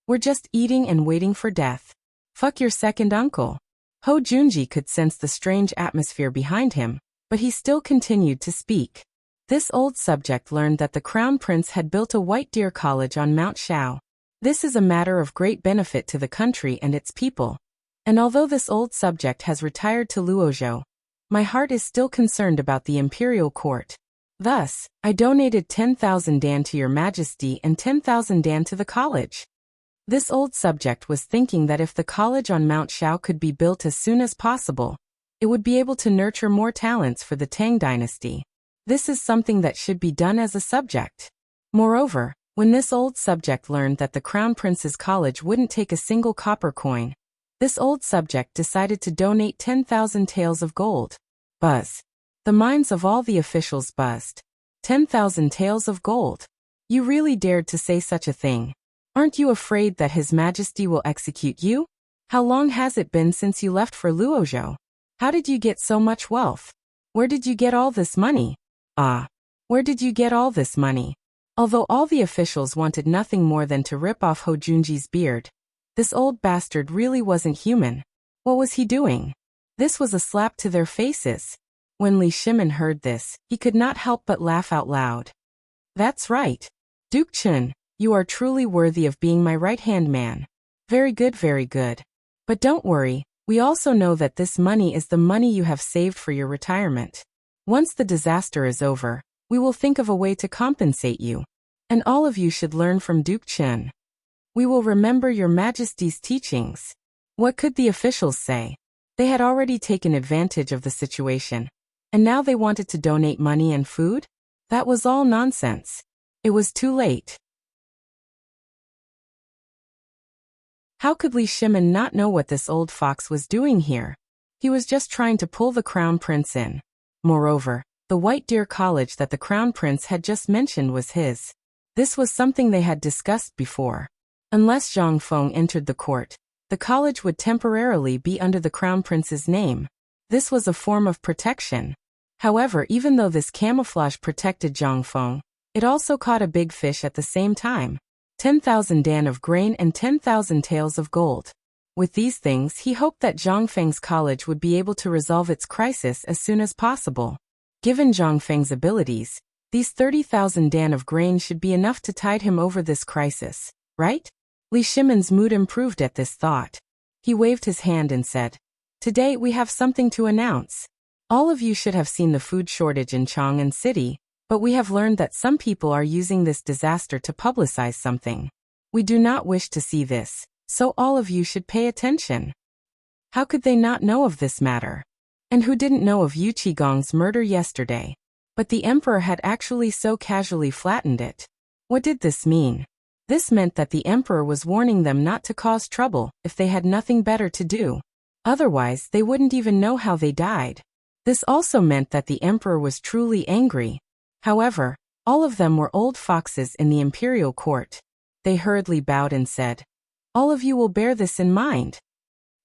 S1: we're just eating and waiting for death. Fuck your second uncle. Ho Junji could sense the strange atmosphere behind him, but he still continued to speak. This old subject learned that the crown prince had built a white deer college on Mount Shao. This is a matter of great benefit to the country and its people. And although this old subject has retired to Luozhou, my heart is still concerned about the imperial court. Thus, I donated 10,000 dan to your majesty and 10,000 dan to the college. This old subject was thinking that if the college on Mount Shao could be built as soon as possible, it would be able to nurture more talents for the Tang dynasty. This is something that should be done as a subject. Moreover, when this old subject learned that the crown prince's college wouldn't take a single copper coin, this old subject decided to donate 10,000 taels of gold. Buzz. The minds of all the officials buzzed. 10,000 taels of gold. You really dared to say such a thing. Aren't you afraid that His Majesty will execute you? How long has it been since you left for Luozhou? How did you get so much wealth? Where did you get all this money? Where did you get all this money? Although all the officials wanted nothing more than to rip off Ho Junji's beard, this old bastard really wasn't human. What was he doing? This was a slap to their faces. When Li Shimin heard this, he could not help but laugh out loud. That's right. Duke Chun, you are truly worthy of being my right-hand man. Very good, very good. But don't worry, we also know that this money is the money you have saved for your retirement. Once the disaster is over, we will think of a way to compensate you. And all of you should learn from Duke Chun. We will remember your Majesty's teachings. What could the officials say? They had already taken advantage of the situation. And now they wanted to donate money and food? That was all nonsense. It was too late. How could Li Shimin not know what this old fox was doing here? He was just trying to pull the crown prince in. Moreover, the White Deer College that the crown prince had just mentioned was his. This was something they had discussed before. Unless Zhang Feng entered the court, the college would temporarily be under the crown prince's name. This was a form of protection. However, even though this camouflage protected Zhang Feng, it also caught a big fish at the same time. 10,000 dan of grain and 10,000 taels of gold. With these things he hoped that Zhangfeng's college would be able to resolve its crisis as soon as possible. Given Zhangfeng's abilities, these 30,000 dan of grain should be enough to tide him over this crisis, right? Li Shimon's mood improved at this thought. He waved his hand and said, "Today we have something to announce. All of you should have seen the food shortage in Chang'an City, but we have learned that some people are using this disaster to publicize something. We do not wish to see this, so all of you should pay attention." How could they not know of this matter? And who didn't know of Yu Qigong's murder yesterday? But the emperor had actually so casually flattened it. What did this mean? This meant that the emperor was warning them not to cause trouble if they had nothing better to do. Otherwise, they wouldn't even know how they died. This also meant that the emperor was truly angry. However, all of them were old foxes in the imperial court. They hurriedly bowed and said, "All of you will bear this in mind."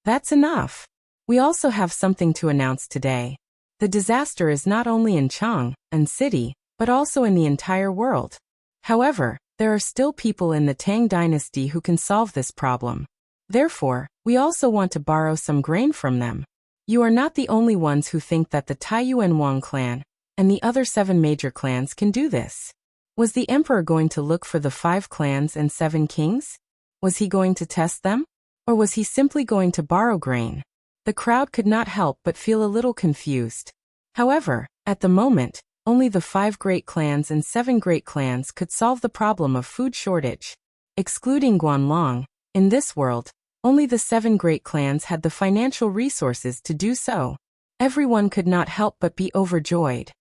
S1: That's enough. We also have something to announce today. The disaster is not only in Chang'an City, but also in the entire world. However, there are still people in the Tang dynasty who can solve this problem. Therefore, we also want to borrow some grain from them. You are not the only ones who think that the Taiyuan Wang clan and the other 7 major clans can do this. Was the emperor going to look for the 5 clans and 7 kings? Was he going to test them? Or was he simply going to borrow grain? The crowd could not help but feel a little confused. However, at the moment, only the 5 great clans and 7 great clans could solve the problem of food shortage. Excluding Guanlong, in this world, only the 7 great clans had the financial resources to do so. Everyone could not help but be overjoyed.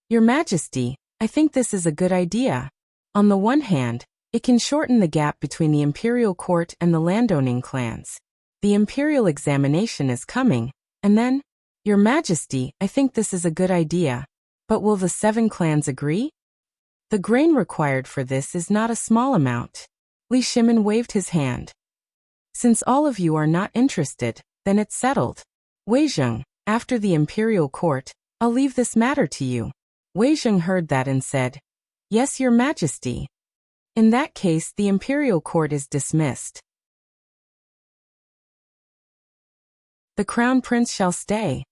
S1: "Your Majesty, I think this is a good idea. On the one hand, it can shorten the gap between the imperial court and the landowning clans. The imperial examination is coming, and then, Your Majesty, I think this is a good idea. But will the 7 clans agree? The grain required for this is not a small amount." Li Shimon waved his hand. "Since all of you are not interested, then it's settled. Wei Zheng, after the imperial court, I'll leave this matter to you." Wei Zheng heard that and said, "Yes, Your Majesty." In that case, the imperial court is dismissed. The crown prince shall stay.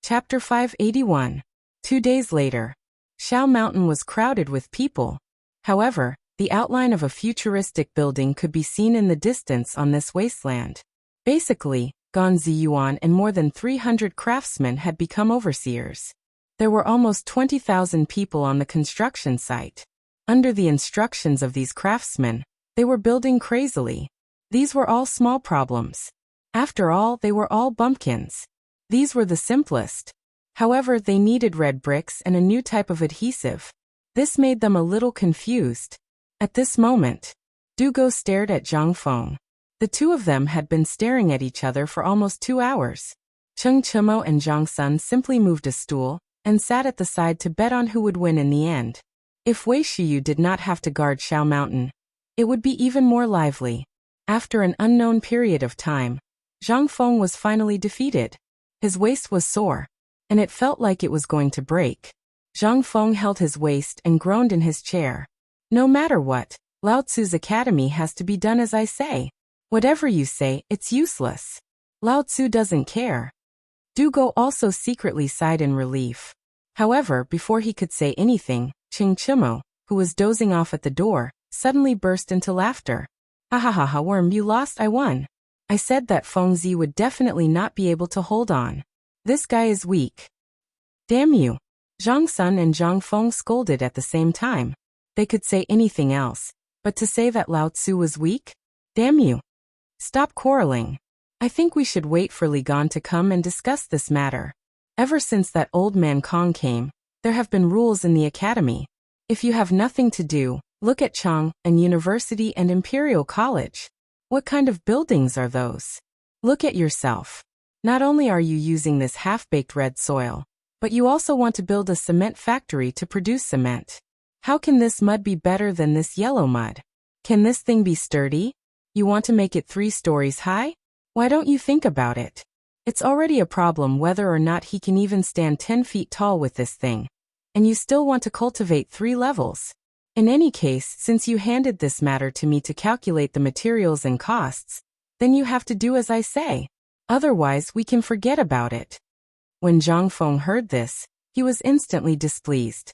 S1: Chapter 581. 2 days later. Shao Mountain was crowded with people. However, the outline of a futuristic building could be seen in the distance on this wasteland. Basically, Gan Ziyuan and more than 300 craftsmen had become overseers. There were almost 20,000 people on the construction site. Under the instructions of these craftsmen, they were building crazily. These were all small problems. After all, they were all bumpkins. These were the simplest. However, they needed red bricks and a new type of adhesive. This made them a little confused. At this moment, Dugo stared at Zhang Feng. The two of them had been staring at each other for almost 2 hours. Cheng Chimo and Zhang Sun simply moved a stool and sat at the side to bet on who would win in the end. If Wei Shiyu did not have to guard Shao Mountain, it would be even more lively. After an unknown period of time, Zhang Feng was finally defeated. His waist was sore, and it felt like it was going to break. Zhang Feng held his waist and groaned in his chair. "No matter what, Lao Tzu's academy has to be done as I say. Whatever you say, it's useless. Lao Tzu doesn't care." Dugo also secretly sighed in relief. However, before he could say anything, Cheng Chimo, who was dozing off at the door, suddenly burst into laughter. "Ha ha ha ha, worm, you lost, I won. I said that Feng Zi would definitely not be able to hold on. This guy is weak." "Damn you." Zhang Sun and Zhang Feng scolded at the same time. They could say anything else, but to say that Lao Tzu was weak? Damn you. Stop quarreling. I think we should wait for Li Gan to come and discuss this matter. Ever since that old man Kong came, there have been rules in the academy. If you have nothing to do, look at Chang'an University and Imperial College. What kind of buildings are those? Look at yourself. Not only are you using this half-baked red soil, but you also want to build a cement factory to produce cement. How can this mud be better than this yellow mud? Can this thing be sturdy? You want to make it 3 stories high? Why don't you think about it? It's already a problem whether or not he can even stand 10 feet tall with this thing. And you still want to cultivate 3 levels. In any case, since you handed this matter to me to calculate the materials and costs, then you have to do as I say. Otherwise, we can forget about it. When Zhang Feng heard this, he was instantly displeased.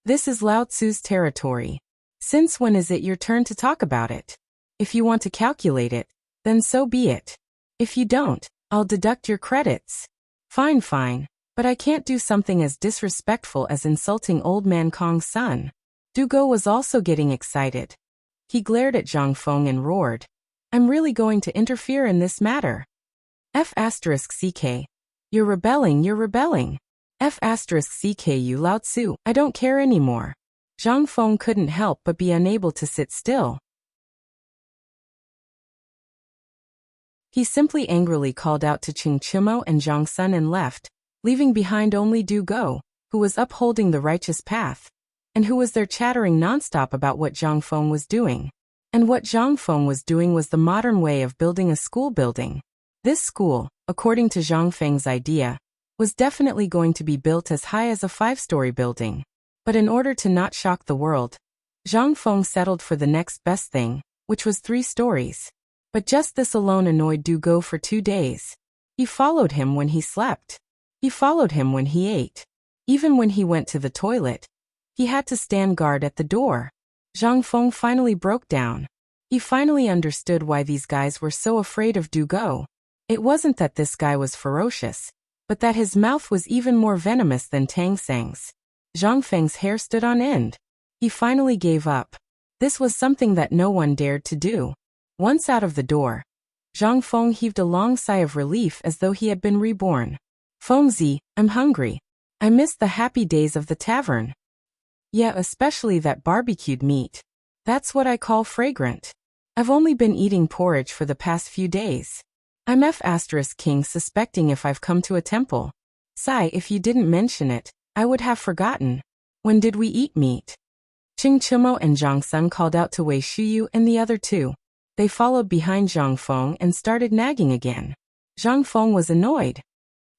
S1: This is Lao Tzu's territory. Since when is it your turn to talk about it? If you want to calculate it, then so be it. If you don't, I'll deduct your credits. Fine, but I can't do something as disrespectful as insulting old man Kong's son. Du Go was also getting excited. He glared at Zhang Feng and roared, I'm really going to interfere in this matter. F***CK. You're rebelling. F***CK you Lao Tzu, I don't care anymore. Zhang Feng couldn't help but be unable to sit still. He simply angrily called out to Qing Chimo and Zhang Sun and left, leaving behind only Du Go, who was upholding the righteous path, and who was there chattering nonstop about what Zhang Feng was doing. And what Zhang Feng was doing was the modern way of building a school building. This school, according to Zhang Feng's idea, was definitely going to be built as high as a 5-story building. But in order to not shock the world, Zhang Feng settled for the next best thing, which was 3 stories. But just this alone annoyed Du Go for 2 days. He followed him when he slept. He followed him when he ate. Even when he went to the toilet, he had to stand guard at the door. Zhang Feng finally broke down. He finally understood why these guys were so afraid of Du Go. It wasn't that this guy was ferocious, but that his mouth was even more venomous than Tang Sang's. Zhang Feng's hair stood on end. He finally gave up. This was something that no one dared to do. Once out of the door, Zhang Feng heaved a long sigh of relief as though he had been reborn. Fengzi, I'm hungry. I miss the happy days of the tavern. Yeah, especially that barbecued meat. That's what I call fragrant. I've only been eating porridge for the past few days. I'm F***king suspecting if I've come to a temple. Sigh, if you didn't mention it, I would have forgotten. When did we eat meat? Qing Chimo and Zhang Sun called out to Wei Shuyu and the other 2. They followed behind Zhang Feng and started nagging again. Zhang Feng was annoyed.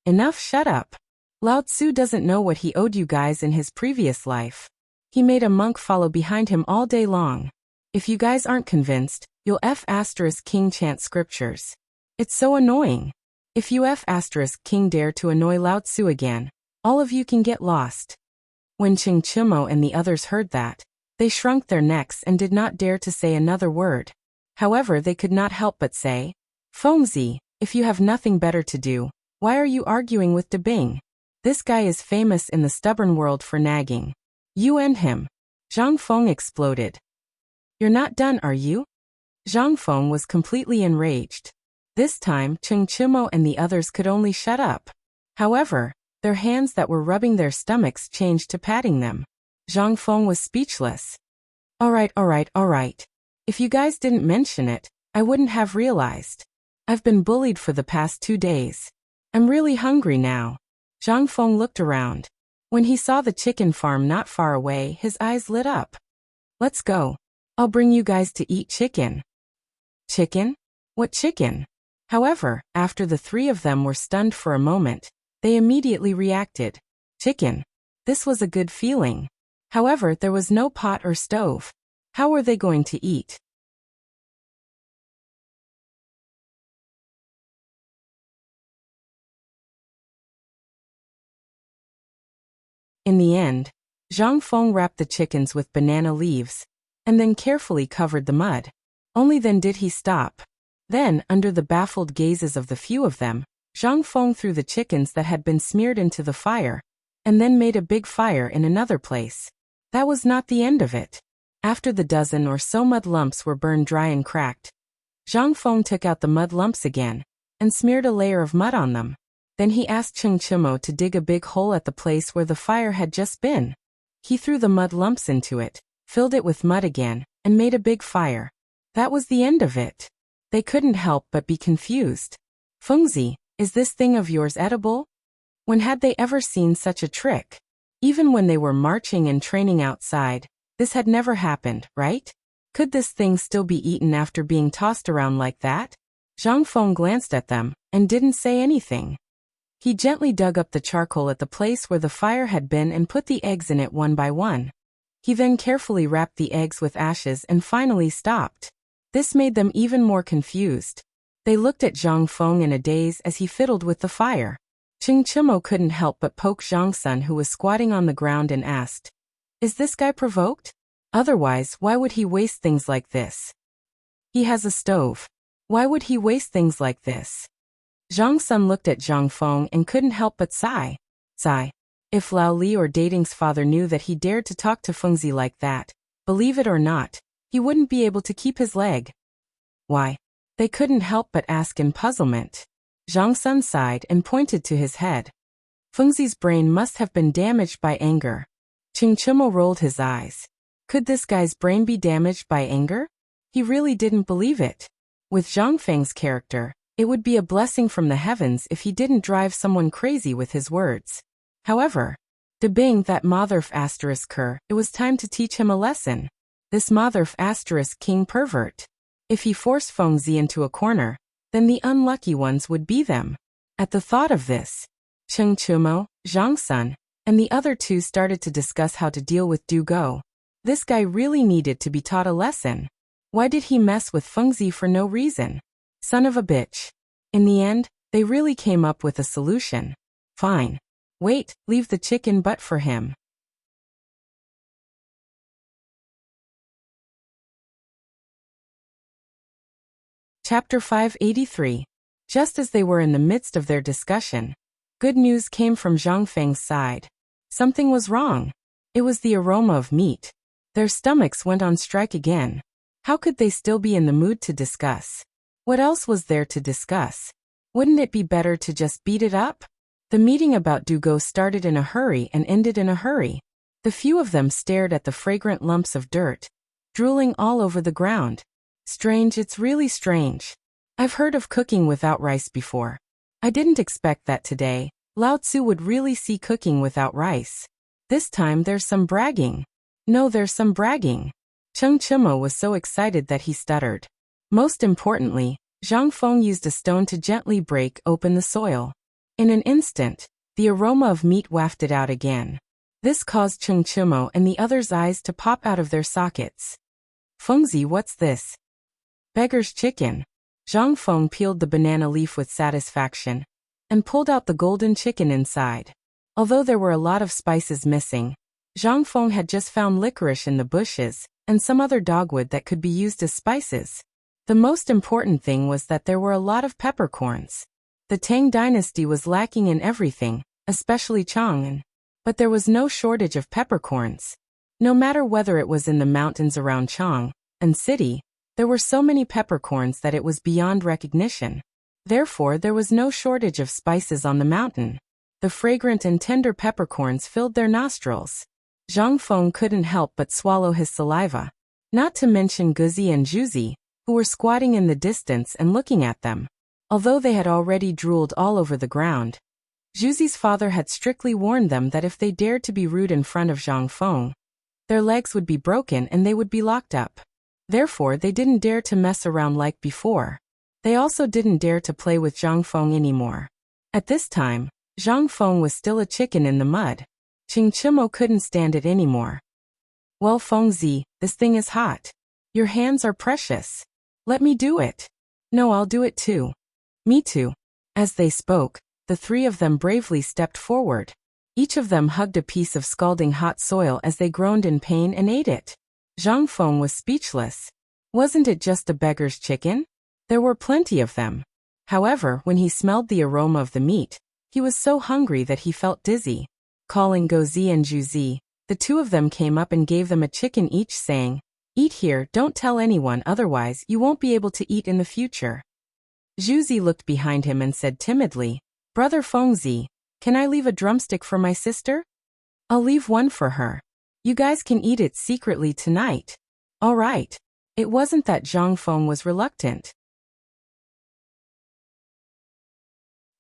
S1: Enough, shut up. Lao Tzu doesn't know what he owed you guys in his previous life. He made a monk follow behind him all day long. If you guys aren't convinced, you'll F***king chant scriptures. It's so annoying. If you F***king dare to annoy Lao Tzu again, all of you can get lost. When Qing Chimo and the others heard that, they shrunk their necks and did not dare to say another word. However, they could not help but say, Fengzi, if you have nothing better to do, why are you arguing with De Bing? This guy is famous in the stubborn world for nagging. You end him. Zhang Feng exploded. You're not done, are you? Zhang Feng was completely enraged. This time, Qing Chimo and the others could only shut up. However, their hands that were rubbing their stomachs changed to patting them. Zhang Feng was speechless. All right. If you guys didn't mention it, I wouldn't have realized. I've been bullied for the past 2 days. I'm really hungry now. Zhang Feng looked around. When he saw the chicken farm not far away, his eyes lit up. Let's go. I'll bring you guys to eat chicken. Chicken? What chicken? However, after the 3 of them were stunned for a moment, they immediately reacted. Chicken. This was a good feeling. However, there was no pot or stove. How were they going to eat? In the end, Zhang Feng wrapped the chickens with banana leaves, and then carefully covered the mud. Only then did he stop. Then, under the baffled gazes of the few of them, Zhang Feng threw the chickens that had been smeared into the fire, and then made a big fire in another place. That was not the end of it. After the dozen or so mud lumps were burned dry and cracked, Zhang Feng took out the mud lumps again, and smeared a layer of mud on them. Then he asked Qing Chimo to dig a big hole at the place where the fire had just been. He threw the mud lumps into it, filled it with mud again, and made a big fire. That was the end of it. They couldn't help but be confused. Fengzi, is this thing of yours edible? When had they ever seen such a trick? Even when they were marching and training outside, this had never happened, right? Could this thing still be eaten after being tossed around like that? Zhang Feng glanced at them and didn't say anything. He gently dug up the charcoal at the place where the fire had been and put the eggs in it one by one. He then carefully wrapped the eggs with ashes and finally stopped. This made them even more confused. They looked at Zhang Feng in a daze as he fiddled with the fire. Chimo couldn't help but poke Zhang Sun, who was squatting on the ground, and asked, "Is this guy provoked? Otherwise, why would he waste things like this? He has a stove. Why would he waste things like this?" Zhang Sun looked at Zhang Feng and couldn't help but sigh. If Lao Li or Dating's father knew that he dared to talk to Fengzi like that, believe it or not, he wouldn't be able to keep his leg. Why? They couldn't help but ask in puzzlement. Zhang Sun sighed and pointed to his head. Fengzi's brain must have been damaged by anger. Chimo rolled his eyes. Could this guy's brain be damaged by anger? He really didn't believe it. With Zhang Feng's character, it would be a blessing from the heavens if he didn't drive someone crazy with his words. However, being that Motherf ***, it was time to teach him a lesson. This Motherf ** king pervert. If he forced Fengzi into a corner, then the unlucky ones would be them. At the thought of this, Chimo, Zhang Sun, and the other two started to discuss how to deal with Du Go. This guy really needed to be taught a lesson. Why did he mess with Fengzi for no reason? Son of a bitch. In the end, they really came up with a solution. Fine. Wait, leave the chicken butt for him. Chapter 583. Just as they were in the midst of their discussion, good news came from Zhang Feng's side. Something was wrong. It was the aroma of meat. Their stomachs went on strike again. How could they still be in the mood to discuss? What else was there to discuss? Wouldn't it be better to just beat it up? The meeting about Du Go started in a hurry and ended in a hurry. The few of them stared at the fragrant lumps of dirt, drooling all over the ground. Strange, it's really strange. I've heard of cooking without rice before. I didn't expect that today Lao Tzu would really see cooking without rice. This time there's some bragging. No, there's some bragging. Chimo was so excited that he stuttered. Most importantly, Zhang Feng used a stone to gently break open the soil. In an instant, the aroma of meat wafted out again. This caused Chimo and the others' eyes to pop out of their sockets. Fengzi, what's this? Beggar's chicken. Zhang Feng peeled the banana leaf with satisfaction and pulled out the golden chicken inside. Although there were a lot of spices missing, Zhang Feng had just found licorice in the bushes and some other dogwood that could be used as spices. The most important thing was that there were a lot of peppercorns. The Tang dynasty was lacking in everything, especially Chang'an. But there was no shortage of peppercorns. No matter whether it was in the mountains around Chang'an city, there were so many peppercorns that it was beyond recognition. Therefore, there was no shortage of spices on the mountain. The fragrant and tender peppercorns filled their nostrils. Zhang Feng couldn't help but swallow his saliva. Not to mention Guzi and Juzi, who were squatting in the distance and looking at them. Although they had already drooled all over the ground, Juzi's father had strictly warned them that if they dared to be rude in front of Zhang Feng, their legs would be broken and they would be locked up. Therefore, they didn't dare to mess around like before. They also didn't dare to play with Zhang Feng anymore. At this time, Zhang Feng was still a chicken in the mud. Chimo couldn't stand it anymore. Well, Fengzi, this thing is hot. Your hands are precious. Let me do it. No, I'll do it too. Me too. As they spoke, the three of them bravely stepped forward. Each of them hugged a piece of scalding hot soil as they groaned in pain and ate it. Zhang Feng was speechless. Wasn't it just a beggar's chicken? There were plenty of them. However, when he smelled the aroma of the meat, he was so hungry that he felt dizzy. Calling Gozi and Juzi, the two of them came up and gave them a chicken each, saying, "Eat here, don't tell anyone, otherwise you won't be able to eat in the future." Juzi looked behind him and said timidly, "Brother Fengzi, can I leave a drumstick for my sister? I'll leave one for her. You guys can eat it secretly tonight." All right. It wasn't that Zhang Feng was reluctant.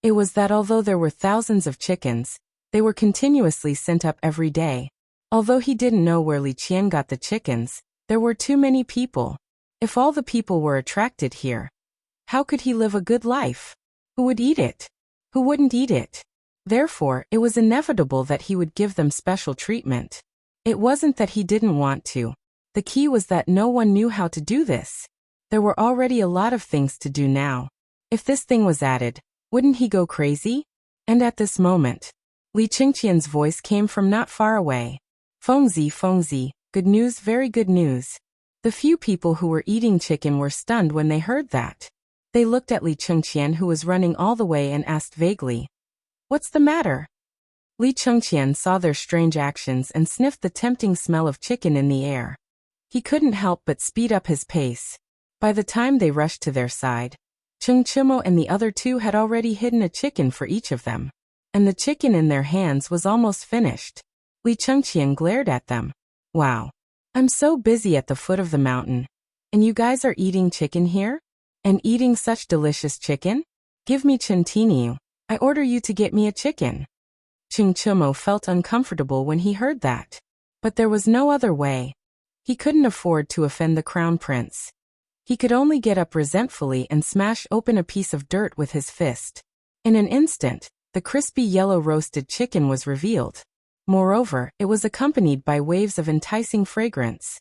S1: It was that although there were thousands of chickens, they were continuously sent up every day. Although he didn't know where Li Qian got the chickens, there were too many people. If all the people were attracted here, How could he live a good life? Who would eat it? Who wouldn't eat it? Therefore, it was inevitable that he would give them special treatment. It wasn't that he didn't want to. The key was that no one knew how to do this. There were already a lot of things to do now. If this thing was added, wouldn't he go crazy? And at this moment, Li Qingqian's voice came from not far away. Fengzi, good news, very good news. The few people who were eating chicken were stunned when they heard that. They looked at Li Qingqian, who was running all the way, and asked vaguely, "What's the matter?" Li Qingqian saw their strange actions and sniffed the tempting smell of chicken in the air. He couldn't help but speed up his pace. By the time they rushed to their side, Cheng Chimo and the other two had already hidden a chicken for each of them, and the chicken in their hands was almost finished. Li Qingqian glared at them. "Wow. I'm so busy at the foot of the mountain. And you guys are eating chicken here? And eating such delicious chicken? Give me Chintiniu. I order you to get me a chicken." Cheng Chimo felt uncomfortable when he heard that. But there was no other way. He couldn't afford to offend the crown prince. He could only get up resentfully and smash open a piece of dirt with his fist. In an instant, the crispy yellow roasted chicken was revealed. Moreover, it was accompanied by waves of enticing fragrance.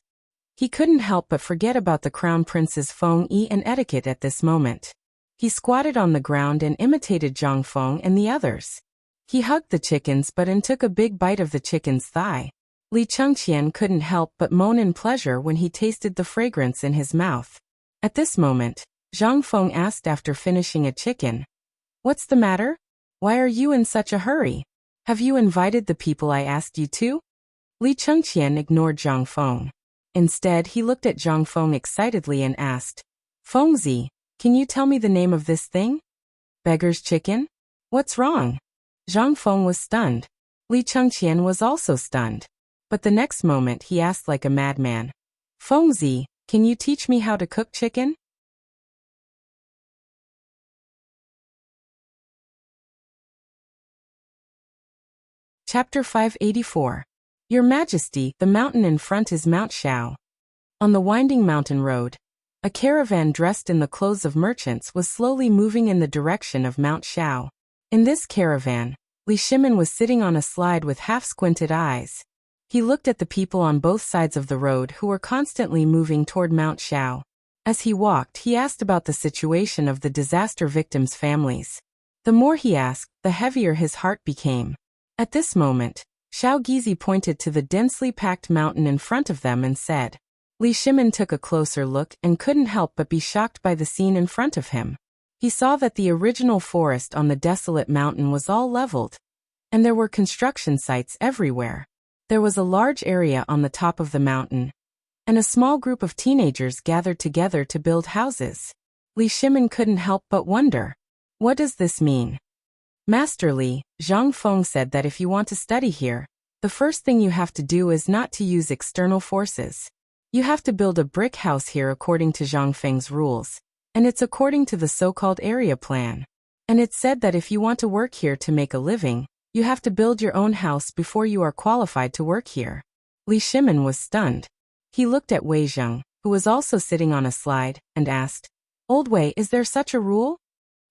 S1: He couldn't help but forget about the crown prince's feng yi and etiquette at this moment. He squatted on the ground and imitated Zhang Feng and the others. He hugged the chickens but took a big bite of the chicken's thigh. Li Chengqian couldn't help but moan in pleasure when he tasted the fragrance in his mouth. At this moment, Zhang Feng asked after finishing a chicken, "What's the matter? Why are you in such a hurry? Have you invited the people I asked you to?" Li Chengqian ignored Zhang Feng. Instead, he looked at Zhang Feng excitedly and asked, "Fengzi, can you tell me the name of this thing?" "Beggar's chicken? What's wrong?" Zhang Feng was stunned. Li Chengqian was also stunned. But the next moment he asked like a madman, "Fengzi, can you teach me how to cook chicken?" Chapter 584. Your Majesty, the mountain in front is Mount Shao. On the winding mountain road, a caravan dressed in the clothes of merchants was slowly moving in the direction of Mount Shao. In this caravan, Li Shimin was sitting on a slide with half-squinted eyes. He looked at the people on both sides of the road who were constantly moving toward Mount Shao. As he walked, he asked about the situation of the disaster victims' families. The more he asked, the heavier his heart became. At this moment, Xiao Gizi pointed to the densely packed mountain in front of them and said. Li Shimin took a closer look and couldn't help but be shocked by the scene in front of him. He saw that the original forest on the desolate mountain was all leveled, and there were construction sites everywhere. There was a large area on the top of the mountain, and a small group of teenagers gathered together to build houses. Li Shimin couldn't help but wonder, what does this mean? Master Li, Zhang Feng said that if you want to study here, the first thing you have to do is not to use external forces. You have to build a brick house here according to Zhang Feng's rules, and it's according to the so-called area plan. And it's said that if you want to work here to make a living, you have to build your own house before you are qualified to work here. Li Shimin was stunned. He looked at Wei Zheng, who was also sitting on a slide, and asked, Old Wei, is there such a rule?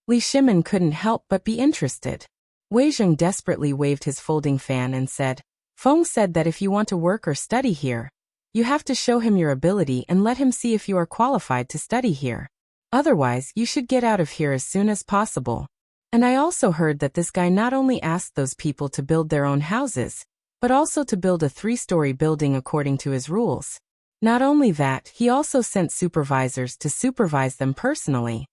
S1: Li Shimin couldn't help but be interested. Wei Zheng desperately waved his folding fan and said, Feng said that if you want to work or study here, you have to show him your ability and let him see if you are qualified to study here. Otherwise, you should get out of here as soon as possible. And I also heard that this guy not only asked those people to build their own houses, but also to build a 3-story building according to his rules. Not only that, he also sent supervisors to supervise them personally.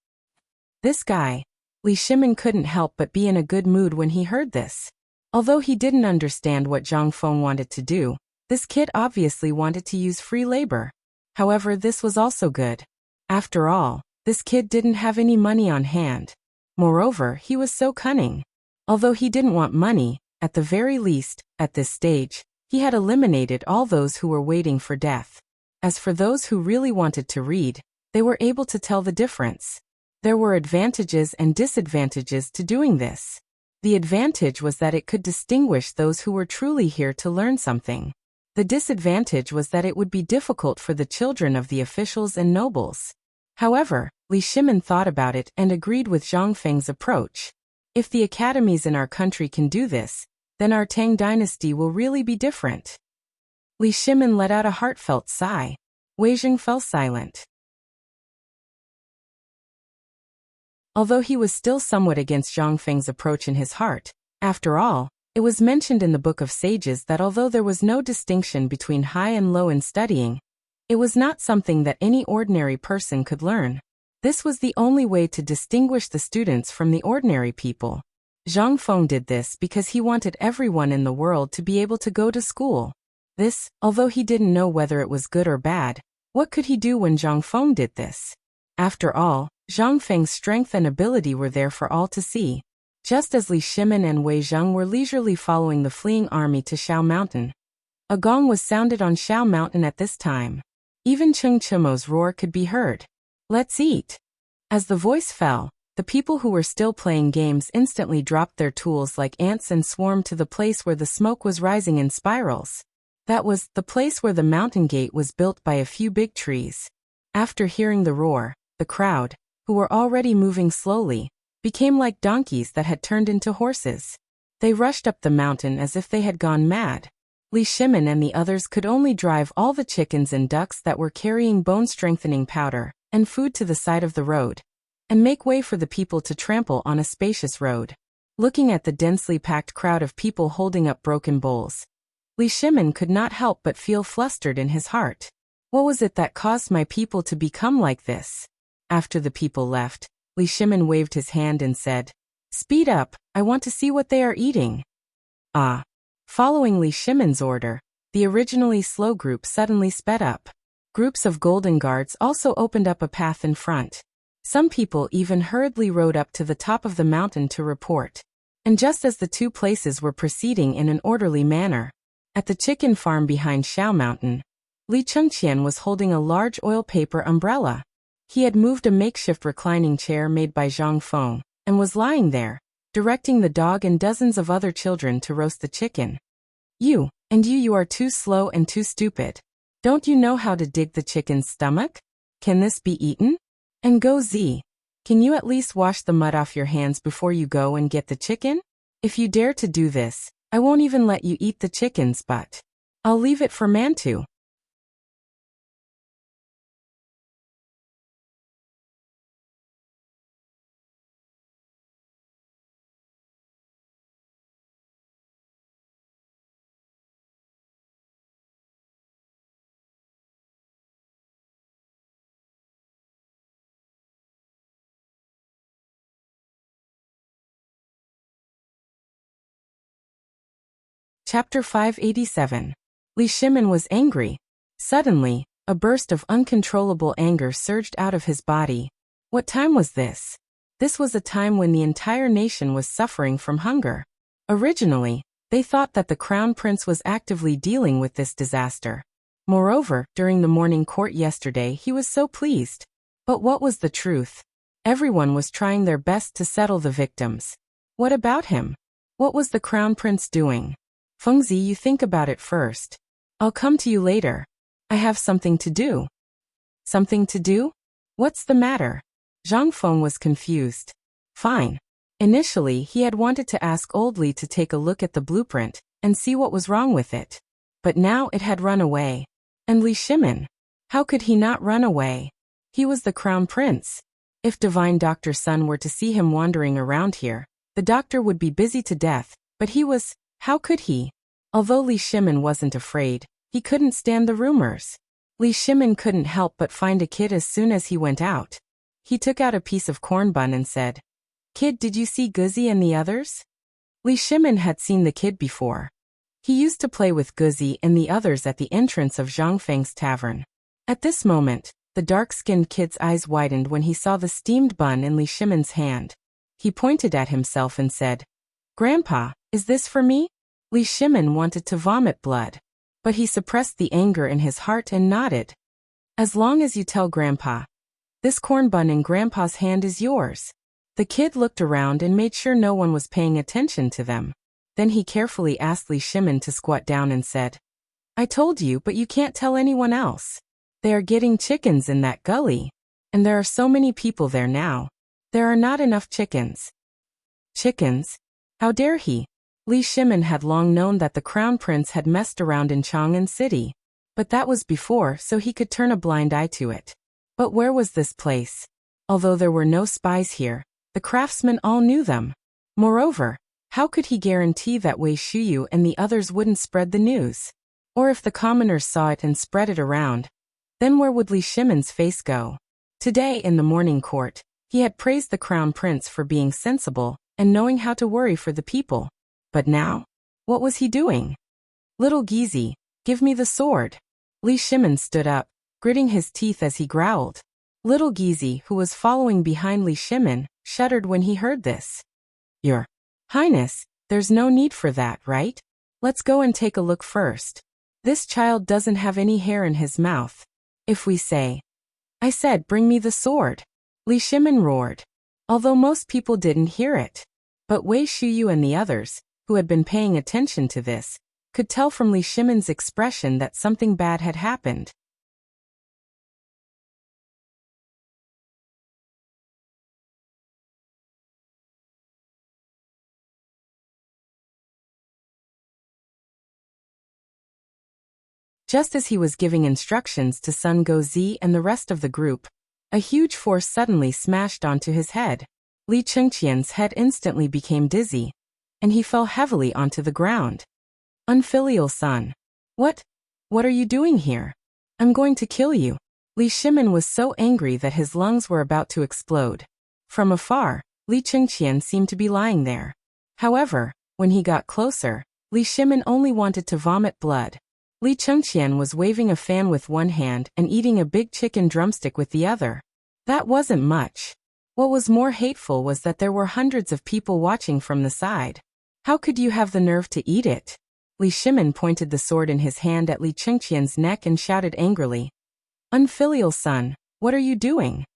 S1: This guy, Li Shimin couldn't help but be in a good mood when he heard this. Although he didn't understand what Zhang Feng wanted to do, this kid obviously wanted to use free labor. However, this was also good. After all, this kid didn't have any money on hand. Moreover, he was so cunning. Although he didn't want money, at the very least, at this stage, he had eliminated all those who were waiting for death. As for those who really wanted to read, they were able to tell the difference. There were advantages and disadvantages to doing this. The advantage was that it could distinguish those who were truly here to learn something. The disadvantage was that it would be difficult for the children of the officials and nobles. However, Li Shimin thought about it and agreed with Zhang Feng's approach. If the academies in our country can do this, then our Tang dynasty will really be different. Li Shimin let out a heartfelt sigh. Wei Jing fell silent. Although he was still somewhat against Zhang Feng's approach in his heart, after all, it was mentioned in the Book of Sages that although there was no distinction between high and low in studying, it was not something that any ordinary person could learn. This was the only way to distinguish the students from the ordinary people. Zhang Feng did this because he wanted everyone in the world to be able to go to school. This, although he didn't know whether it was good or bad, what could he do when Zhang Feng did this? After all, Zhang Feng's strength and ability were there for all to see. Just as Li Shimin and Wei Zheng were leisurely following the fleeing army to Shao Mountain, a gong was sounded on Shao Mountain at this time. Even Cheng Chimo's roar could be heard. Let's eat. As the voice fell, the people who were still playing games instantly dropped their tools like ants and swarmed to the place where the smoke was rising in spirals. That was the place where the mountain gate was built by a few big trees. After hearing the roar, the crowd, who were already moving slowly, became like donkeys that had turned into horses. They rushed up the mountain as if they had gone mad. Li Shimin and the others could only drive all the chickens and ducks that were carrying bone-strengthening powder and food to the side of the road, and make way for the people to trample on a spacious road. Looking at the densely packed crowd of people holding up broken bowls, Li Shimin could not help but feel flustered in his heart. What was it that caused my people to become like this? After the people left, Li Shimin waved his hand and said, "Speed up, I want to see what they are eating." Ah! Following Li Shimin's order, the originally slow group suddenly sped up. Groups of golden guards also opened up a path in front. Some people even hurriedly rode up to the top of the mountain to report. And just as the two places were proceeding in an orderly manner, at the chicken farm behind Shao Mountain, Li Chengqian was holding a large oil paper umbrella. He had moved a makeshift reclining chair made by Zhang Feng, and was lying there, directing the dog and dozens of other children to roast the chicken. You are too slow and too stupid. Don't you know how to dig the chicken's stomach? Can this be eaten? And go Z. Can you at least wash the mud off your hands before you go and get the chicken? If you dare to do this, I won't even let you eat the chickens, but I'll leave it for Mantu. Chapter 587. Li Shimin was angry. Suddenly, a burst of uncontrollable anger surged out of his body. What time was this? This was a time when the entire nation was suffering from hunger. Originally, they thought that the crown prince was actively dealing with this disaster. Moreover, during the morning court yesterday he was so pleased. But what was the truth? Everyone was trying their best to settle the victims. What about him? What was the crown prince doing? Fengzi, you think about it first. I'll come to you later. I have something to do. Something to do? What's the matter? Zhang Feng was confused. Fine. Initially, he had wanted to ask Old Li to take a look at the blueprint and see what was wrong with it. But now it had run away. And Li Shimin? How could he not run away? He was the crown prince. If Divine Dr. Sun were to see him wandering around here, the doctor would be busy to death, but he was... How could he? Although Li Shimin wasn't afraid, he couldn't stand the rumors. Li Shimin couldn't help but find a kid as soon as he went out. He took out a piece of corn bun and said, "Kid, did you see Guzi and the others?" Li Shimin had seen the kid before. He used to play with Guzi and the others at the entrance of Zhang Feng's tavern. At this moment, the dark-skinned kid's eyes widened when he saw the steamed bun in Li Shimin's hand. He pointed at himself and said, "Grandpa, is this for me?" Li Shimin wanted to vomit blood, but he suppressed the anger in his heart and nodded. "As long as you tell Grandpa. This corn bun in Grandpa's hand is yours." The kid looked around and made sure no one was paying attention to them. Then he carefully asked Li Shimin to squat down and said, "I told you, but you can't tell anyone else. They are getting chickens in that gully." And there are so many people there now. There are not enough chickens. Chickens? How dare he? Li Shimin had long known that the crown prince had messed around in Chang'an city. But that was before, so he could turn a blind eye to it. But where was this place? Although there were no spies here, the craftsmen all knew them. Moreover, how could he guarantee that Wei Shuyu and the others wouldn't spread the news? Or if the commoners saw it and spread it around, then where would Li Shimin's face go? Today in the morning court, he had praised the crown prince for being sensible and knowing how to worry for the people. But now, what was he doing? Little Gizi, give me the sword. Li Shimin stood up, gritting his teeth as he growled. Little Gizi, who was following behind Li Shimin, shuddered when he heard this. Your Highness, there's no need for that, right? Let's go and take a look first. This child doesn't have any hair in his mouth. If we say, I said bring me the sword, Li Shimin roared. Although most people didn't hear it. But Wei Shuyu and the others, who had been paying attention to this, could tell from Li Shimin's expression that something bad had happened. Just as he was giving instructions to Sun Gozi and the rest of the group, a huge force suddenly smashed onto his head. Li Chengqian's head instantly became dizzy, and he fell heavily onto the ground. Unfilial son. What are you doing here? I'm going to kill you. Li Shimin was so angry that his lungs were about to explode. From afar, Li Chengqian seemed to be lying there. However, when he got closer, Li Shimin only wanted to vomit blood. Li Chengqian was waving a fan with one hand and eating a big chicken drumstick with the other. That wasn't much. What was more hateful was that there were hundreds of people watching from the side. How could you have the nerve to eat it? Li Shimin pointed the sword in his hand at Li Chengqian's neck and shouted angrily. Unfilial son, what are you doing?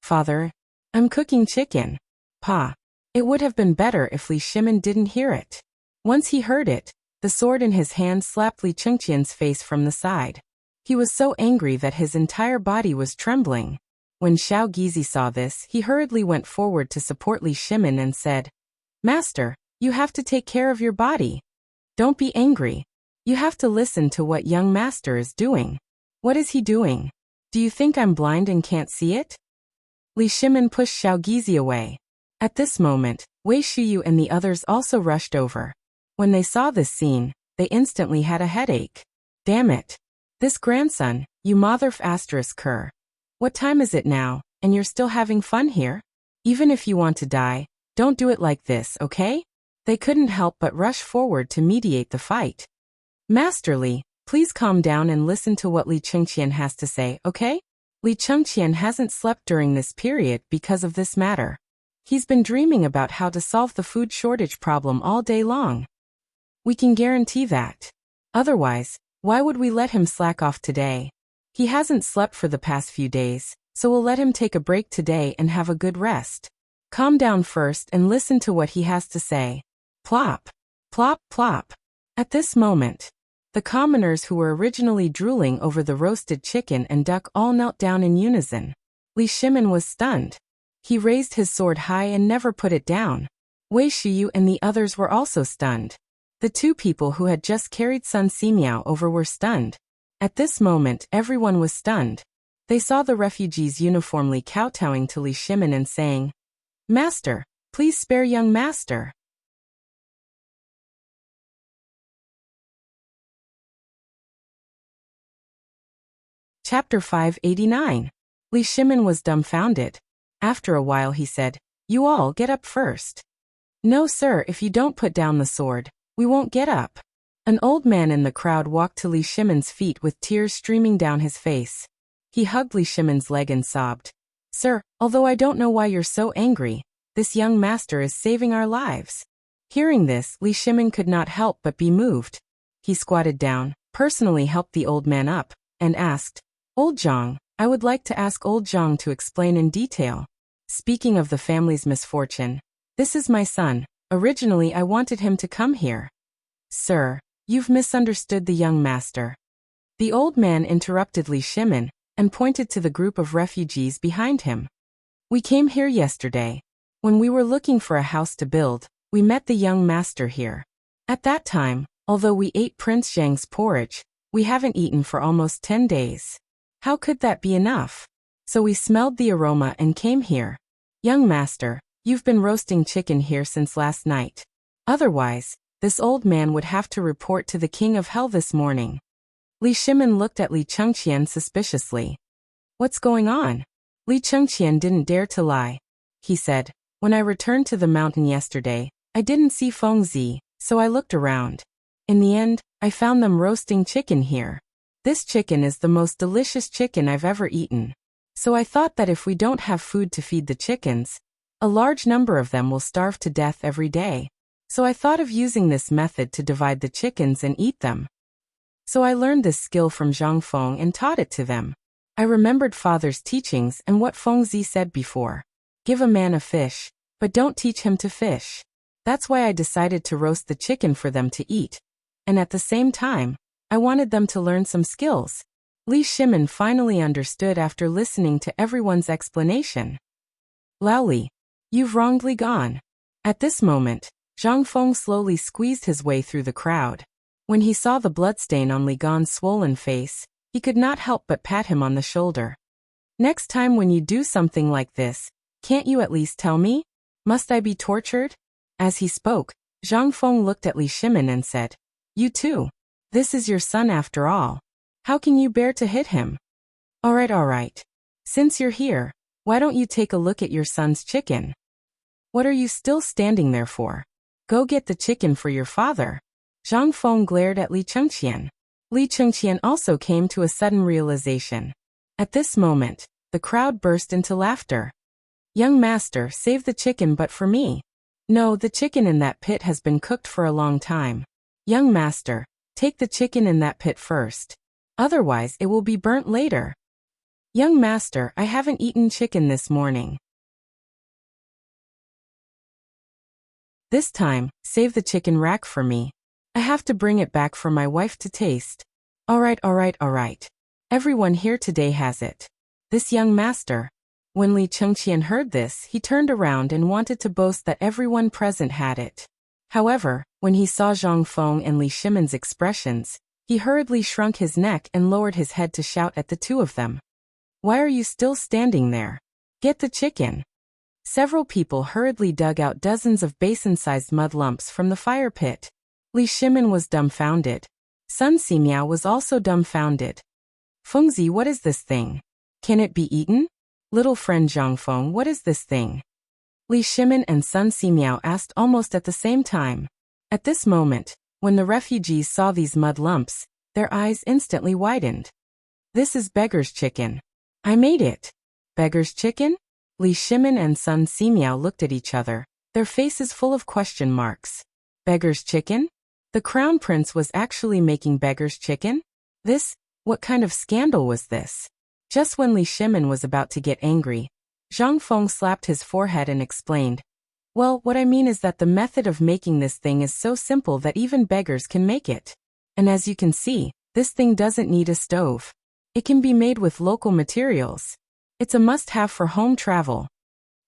S1: Father, I'm cooking chicken. Pa. It would have been better if Li Shimin didn't hear it. Once he heard it, the sword in his hand slapped Li Chengqian's face from the side. He was so angry that his entire body was trembling. When Xiao Gizi saw this, he hurriedly went forward to support Li Shimin and said, Master, you have to take care of your body. Don't be angry. You have to listen to what young master is doing. What is he doing? Do you think I'm blind and can't see it? Li Shimin pushed Xiao Gizi away. At this moment, Wei Shuyu and the others also rushed over. When they saw this scene, they instantly had a headache. Damn it. This grandson, you motherf asterisk cur. What time is it now, and you're still having fun here? Even if you want to die, don't do it like this, okay? They couldn't help but rush forward to mediate the fight. Master Li, please calm down and listen to what Li Chengqian has to say, okay? Li Chengqian hasn't slept during this period because of this matter. He's been dreaming about how to solve the food shortage problem all day long. We can guarantee that. Otherwise, why would we let him slack off today? He hasn't slept for the past few days, so we'll let him take a break today and have a good rest. Calm down first and listen to what he has to say. Plop. Plop, plop. At this moment, the commoners who were originally drooling over the roasted chicken and duck all knelt down in unison. Li Shimin was stunned. He raised his sword high and never put it down. Wei Shuyu and the others were also stunned. The two people who had just carried Sun Simiao over were stunned. At this moment, everyone was stunned. They saw the refugees uniformly kowtowing to Li Shimin and saying, Master, please spare young master. Chapter 589. Li Shimin was dumbfounded. After a while he said, You all get up first. No sir, if you don't put down the sword, we won't get up. An old man in the crowd walked to Li Shimin's feet with tears streaming down his face. He hugged Li Shimin's leg and sobbed. Sir, although I don't know why you're so angry, this young master is saving our lives. Hearing this, Li Shimin could not help but be moved. He squatted down, personally helped the old man up, and asked, Old Zhang, I would like to ask Old Zhang to explain in detail. Speaking of the family's misfortune, this is my son. Originally I wanted him to come here. Sir, you've misunderstood the young master. The old man interrupted Li Shimin, and pointed to the group of refugees behind him. We came here yesterday. When we were looking for a house to build, we met the young master here. At that time, although we ate Prince Zhang's porridge, we haven't eaten for almost 10 days. How could that be enough? So we smelled the aroma and came here. Young master, you've been roasting chicken here since last night. Otherwise, this old man would have to report to the king of hell this morning. Li Shimin looked at Li Chengqian suspiciously. What's going on? Li Chengqian didn't dare to lie. He said, when I returned to the mountain yesterday, I didn't see Feng Zi, so I looked around. In the end, I found them roasting chicken here. This chicken is the most delicious chicken I've ever eaten. So I thought that if we don't have food to feed the chickens, a large number of them will starve to death every day. So I thought of using this method to divide the chickens and eat them. So I learned this skill from Zhang Feng and taught it to them. I remembered father's teachings and what Feng Zi said before. Give a man a fish, but don't teach him to fish. That's why I decided to roast the chicken for them to eat. And at the same time, I wanted them to learn some skills. Li Shimin finally understood after listening to everyone's explanation. Laoli, you've wrongly gone. At this moment, Zhang Feng slowly squeezed his way through the crowd. When he saw the bloodstain on Li Gan's swollen face, he could not help but pat him on the shoulder. Next time when you do something like this, can't you at least tell me? Must I be tortured? As he spoke, Zhang Feng looked at Li Shimin and said, You too. This is your son after all. How can you bear to hit him? All right. Since you're here, why don't you take a look at your son's chicken? What are you still standing there for? Go get the chicken for your father. Zhang Feng glared at Li Chengqian. Li Chengqian also came to a sudden realization. At this moment, the crowd burst into laughter. Young master, save the chicken but for me. No, the chicken in that pit has been cooked for a long time. Young master, take the chicken in that pit first. Otherwise it will be burnt later. Young master, I haven't eaten chicken this morning. This time, save the chicken rack for me. I have to bring it back for my wife to taste. All right. Everyone here today has it. This young master. When Li Chengqian heard this, he turned around and wanted to boast that everyone present had it. However, when he saw Zhang Feng and Li Shimin's expressions, he hurriedly shrunk his neck and lowered his head to shout at the two of them. Why are you still standing there? Get the chicken. Several people hurriedly dug out dozens of basin-sized mud lumps from the fire pit. Li Shimin was dumbfounded. Sun Simiao was also dumbfounded. Fengzi, what is this thing? Can it be eaten? Little friend Zhang Feng, what is this thing? Li Shimin and Sun Simiao asked almost at the same time. At this moment, when the refugees saw these mud lumps, their eyes instantly widened. This is beggar's chicken. I made it. Beggar's chicken? Li Shimin and Sun Simiao looked at each other, their faces full of question marks. Beggar's chicken? The crown prince was actually making beggar's chicken? What kind of scandal was this? Just when Li Shimin was about to get angry, Zhang Feng slapped his forehead and explained, Well, what I mean is that the method of making this thing is so simple that even beggars can make it. And as you can see, this thing doesn't need a stove. It can be made with local materials. It's a must-have for home travel.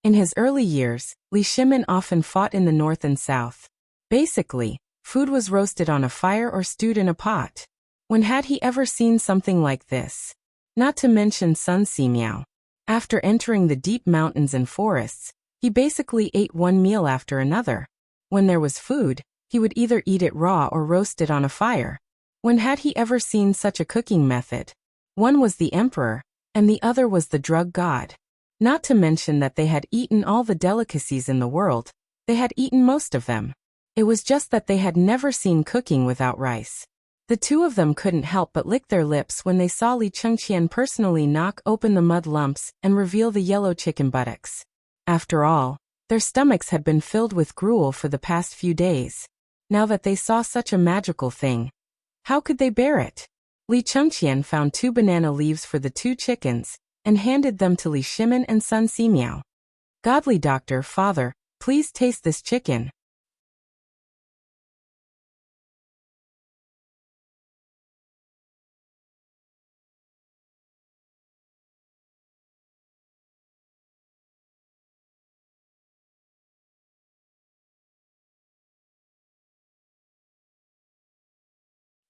S1: In his early years, Li Shimin often fought in the north and south. Basically, food was roasted on a fire or stewed in a pot. When had he ever seen something like this? Not to mention Sun Simiao. After entering the deep mountains and forests, he basically ate one meal after another. When there was food, he would either eat it raw or roast it on a fire. When had he ever seen such a cooking method? One was the emperor, and the other was the drug god. Not to mention that they had eaten all the delicacies in the world. They had eaten most of them. It was just that they had never seen cooking without rice. The two of them couldn't help but lick their lips when they saw Li Chengqian personally knock open the mud lumps and reveal the yellow chicken buttocks. After all, their stomachs had been filled with gruel for the past few days. Now that they saw such a magical thing, how could they bear it? Li Chengqian found 2 banana leaves for the 2 chickens, and handed them to Li Shimin and Sun Simiao. Godly doctor, father, please taste this chicken.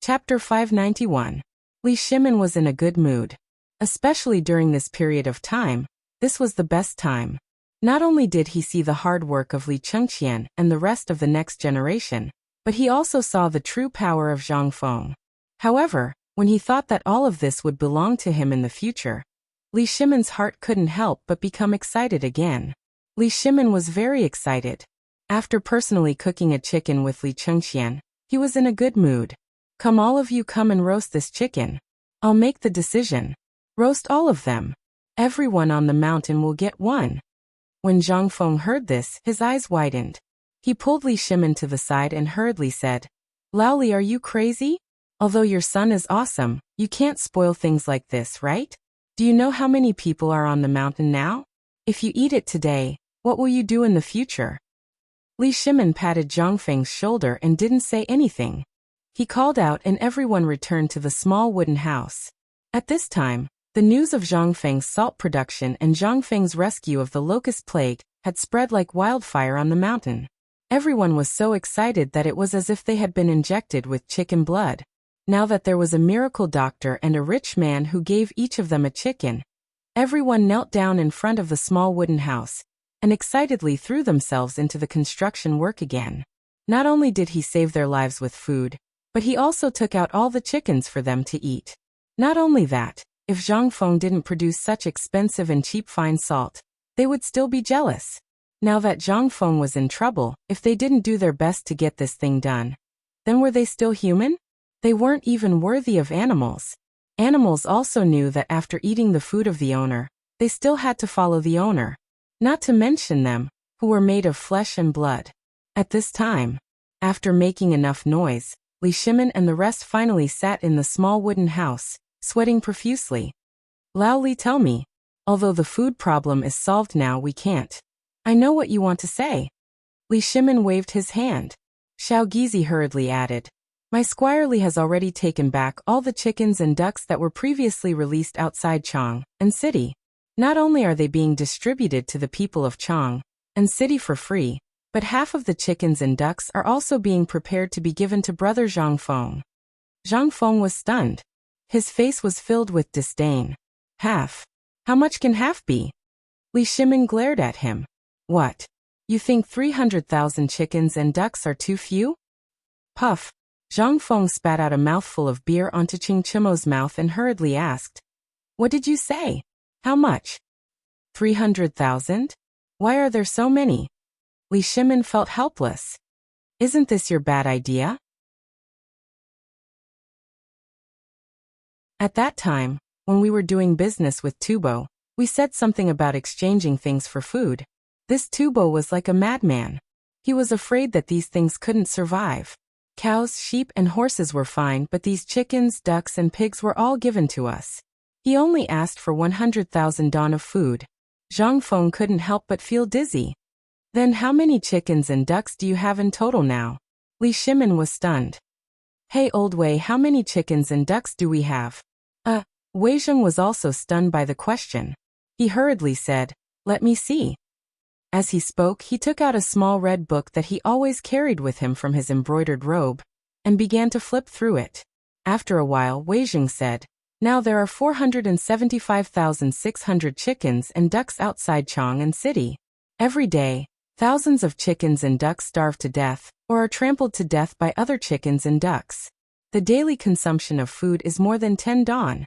S1: Chapter 591. Li Shimin was in a good mood. Especially during this period of time, this was the best time. Not only did he see the hard work of Li Chengqian and the rest of the next generation, but he also saw the true power of Zhang Feng. However, when he thought that all of this would belong to him in the future, Li Shimin's heart couldn't help but become excited again. Li Shimin was very excited. After personally cooking a chicken with Li Chengqian, he was in a good mood. Come, all of you, come and roast this chicken. I'll make the decision. Roast all of them. Everyone on the mountain will get one. When Zhang Feng heard this, his eyes widened. He pulled Li Shimin to the side and hurriedly said, Lao Li, are you crazy? Although your son is awesome, you can't spoil things like this, right? Do you know how many people are on the mountain now? If you eat it today, what will you do in the future? Li Shimin patted Zhang Feng's shoulder and didn't say anything. He called out and everyone returned to the small wooden house. At this time, the news of Zhang Feng's salt production and Zhang Feng's rescue of the locust plague had spread like wildfire on the mountain. Everyone was so excited that it was as if they had been injected with chicken blood. Now that there was a miracle doctor and a rich man who gave each of them a chicken, everyone knelt down in front of the small wooden house and excitedly threw themselves into the construction work again. Not only did he save their lives with food, but he also took out all the chickens for them to eat. Not only that, if Zhang Feng didn't produce such expensive and cheap fine salt, they would still be jealous. Now that Zhang Feng was in trouble, if they didn't do their best to get this thing done, then were they still human? They weren't even worthy of animals. Animals also knew that after eating the food of the owner, they still had to follow the owner. Not to mention them, who were made of flesh and blood. At this time, after making enough noise, Li Shimin and the rest finally sat in the small wooden house, sweating profusely. Lao Li, tell me, although the food problem is solved now, we can't. I know what you want to say. Li Shimin waved his hand. Xiao Gizi hurriedly added, my squire Li has already taken back all the chickens and ducks that were previously released outside Chang'an city. Not only are they being distributed to the people of Chang'an city for free, but half of the chickens and ducks are also being prepared to be given to brother Zhang Feng. Zhang Feng was stunned. His face was filled with disdain. Half? How much can half be? Li Shimin glared at him. What? You think 300,000 chickens and ducks are too few? Puff. Zhang Feng spat out a mouthful of beer onto Qing Chimo's mouth and hurriedly asked, what did you say? How much? 300,000? Why are there so many? Li Shimin felt helpless. Isn't this your bad idea? At that time, when we were doing business with Tubo, we said something about exchanging things for food. This Tubo was like a madman. He was afraid that these things couldn't survive. Cows, sheep, and horses were fine, but these chickens, ducks, and pigs were all given to us. He only asked for 100,000 don of food. Zhang Feng couldn't help but feel dizzy. Then how many chickens and ducks do you have in total now? Li Shimin was stunned. Hey old Wei, how many chickens and ducks do we have? Wei Zheng was also stunned by the question. He hurriedly said, let me see. As he spoke, he took out a small red book that he always carried with him from his embroidered robe, and began to flip through it. After a while, Wei Zheng said, now there are 475,600 chickens and ducks outside Chang'an city. Every day, thousands of chickens and ducks starve to death, or are trampled to death by other chickens and ducks. The daily consumption of food is more than 10 don.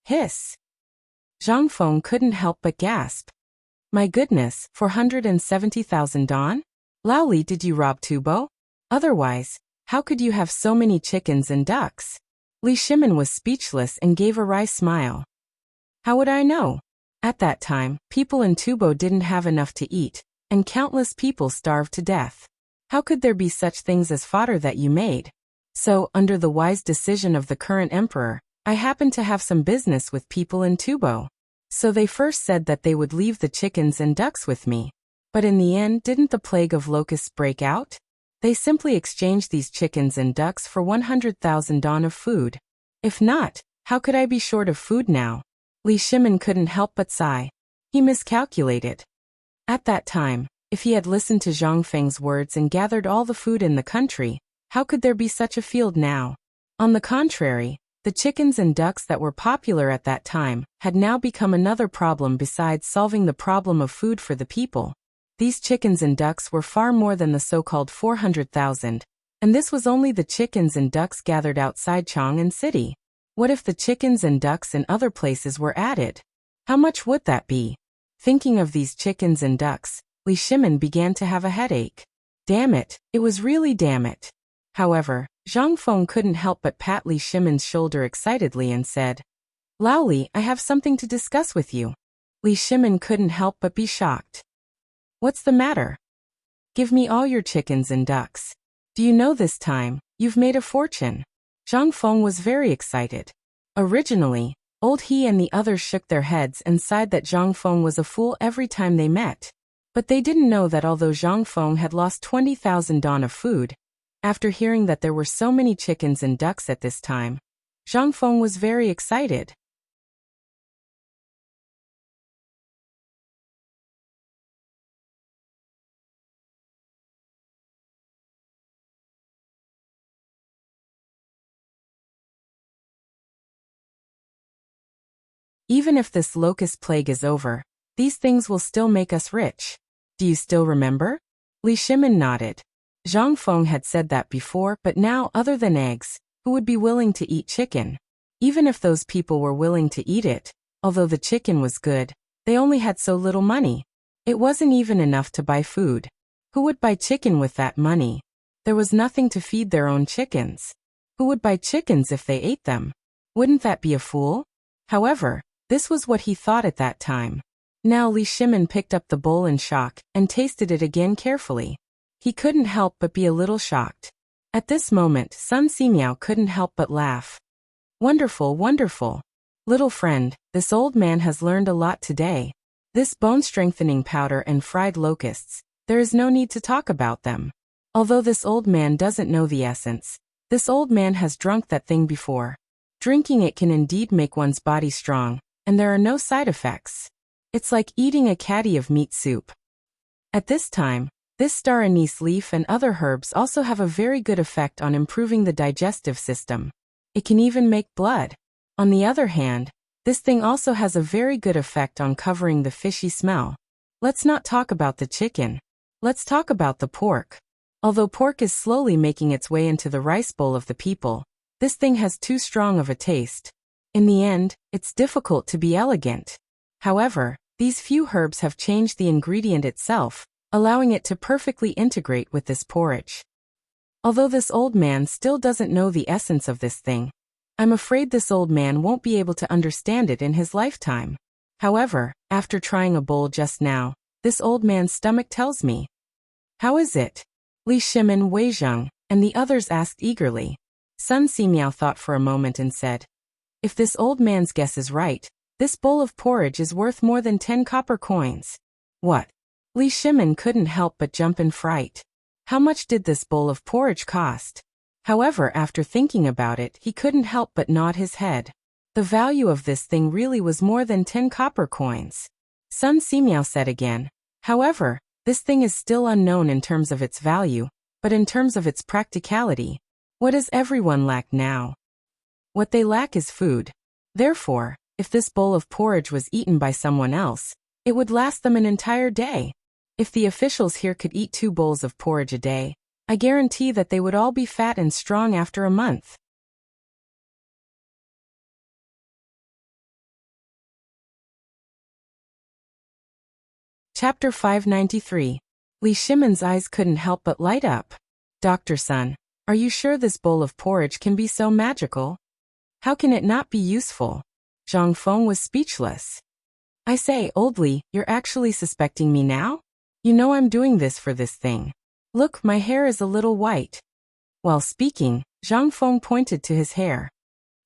S1: Hiss. Zhang Feng couldn't help but gasp. My goodness, 470,000 don? Lao Li, did you rob Tubo? Otherwise, how could you have so many chickens and ducks? Li Shimin was speechless and gave a wry smile. How would I know? At that time, people in Tubo didn't have enough to eat, and countless people starved to death. How could there be such things as fodder that you made? So, under the wise decision of the current emperor, I happened to have some business with people in Tubo. So they first said that they would leave the chickens and ducks with me. But in the end, didn't the plague of locusts break out? They simply exchanged these chickens and ducks for 100,000 don of food. If not, how could I be short of food now? Li Shimin couldn't help but sigh. He miscalculated. At that time, if he had listened to Zhang Feng's words and gathered all the food in the country, how could there be such a field now? On the contrary, the chickens and ducks that were popular at that time had now become another problem besides solving the problem of food for the people. These chickens and ducks were far more than the so-called 400,000, and this was only the chickens and ducks gathered outside Chang'an city. What if the chickens and ducks in other places were added? How much would that be? Thinking of these chickens and ducks, Li Shimin began to have a headache. Damn it, it was really damn it. However, Zhang Feng couldn't help but pat Li Shimin's shoulder excitedly and said, "Lao Li, I have something to discuss with you." Li Shimin couldn't help but be shocked. "What's the matter?" "Give me all your chickens and ducks. Do you know this time, you've made a fortune?" Zhang Feng was very excited. Originally, Old He and the others shook their heads and sighed that Zhang Feng was a fool every time they met. But they didn't know that although Zhang Feng had lost 20,000 don of food, after hearing that there were so many chickens and ducks at this time, Zhang Feng was very excited. Even if this locust plague is over, these things will still make us rich. Do you still remember? Li Shimin nodded. Zhang Feng had said that before, but now, other than eggs, who would be willing to eat chicken? Even if those people were willing to eat it, although the chicken was good, they only had so little money. It wasn't even enough to buy food. Who would buy chicken with that money? There was nothing to feed their own chickens. Who would buy chickens if they ate them? Wouldn't that be a fool? However, this was what he thought at that time. Now Li Shimin picked up the bowl in shock and tasted it again carefully. He couldn't help but be a little shocked. At this moment, Sun Simiao couldn't help but laugh. "Wonderful, wonderful. Little friend, this old man has learned a lot today. This bone-strengthening powder and fried locusts, there is no need to talk about them. Although this old man doesn't know the essence, this old man has drunk that thing before. Drinking it can indeed make one's body strong, and there are no side effects. It's like eating a caddy of meat soup." At this time, this star anise leaf and other herbs also have a very good effect on improving the digestive system. It can even make blood. On the other hand, this thing also has a very good effect on covering the fishy smell. Let's not talk about the chicken. Let's talk about the pork. Although pork is slowly making its way into the rice bowl of the people, this thing has too strong of a taste. In the end, it's difficult to be elegant. However, these few herbs have changed the ingredient itself, allowing it to perfectly integrate with this porridge. Although this old man still doesn't know the essence of this thing, I'm afraid this old man won't be able to understand it in his lifetime. However, after trying a bowl just now, this old man's stomach tells me. How is it? Li Shimin, Wei Zheng, and the others asked eagerly. Sun Simiao thought for a moment and said, "If this old man's guess is right, this bowl of porridge is worth more than 10 copper coins." What? Li Shimin couldn't help but jump in fright. How much did this bowl of porridge cost? However, after thinking about it, he couldn't help but nod his head. The value of this thing really was more than 10 copper coins. Sun Simiao said again. However, this thing is still unknown in terms of its value, but in terms of its practicality, what does everyone lack now? What they lack is food. Therefore, if this bowl of porridge was eaten by someone else, it would last them an entire day. If the officials here could eat 2 bowls of porridge a day, I guarantee that they would all be fat and strong after a month. Chapter 593. Li Shimin's eyes couldn't help but light up. Dr. Sun, are you sure this bowl of porridge can be so magical? How can it not be useful? Zhang Feng was speechless. I say, Old Li, you're actually suspecting me now? You know I'm doing this for this thing. Look, my hair is a little white. While speaking, Zhang Feng pointed to his hair.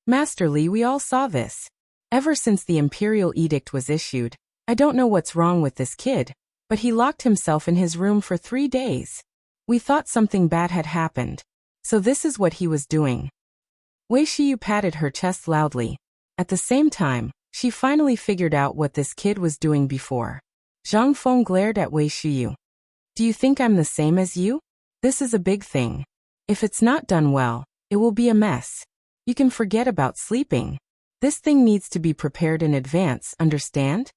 S1: Master Li, we all saw this. Ever since the imperial edict was issued, I don't know what's wrong with this kid, but he locked himself in his room for 3 days. We thought something bad had happened, so this is what he was doing. Wei Shiyu patted her chest loudly. At the same time, she finally figured out what this kid was doing before. Zhang Feng glared at Wei Shiyu. Do you think I'm the same as you? This is a big thing. If it's not done well, it will be a mess. You can forget about sleeping. This thing needs to be prepared in advance, understand?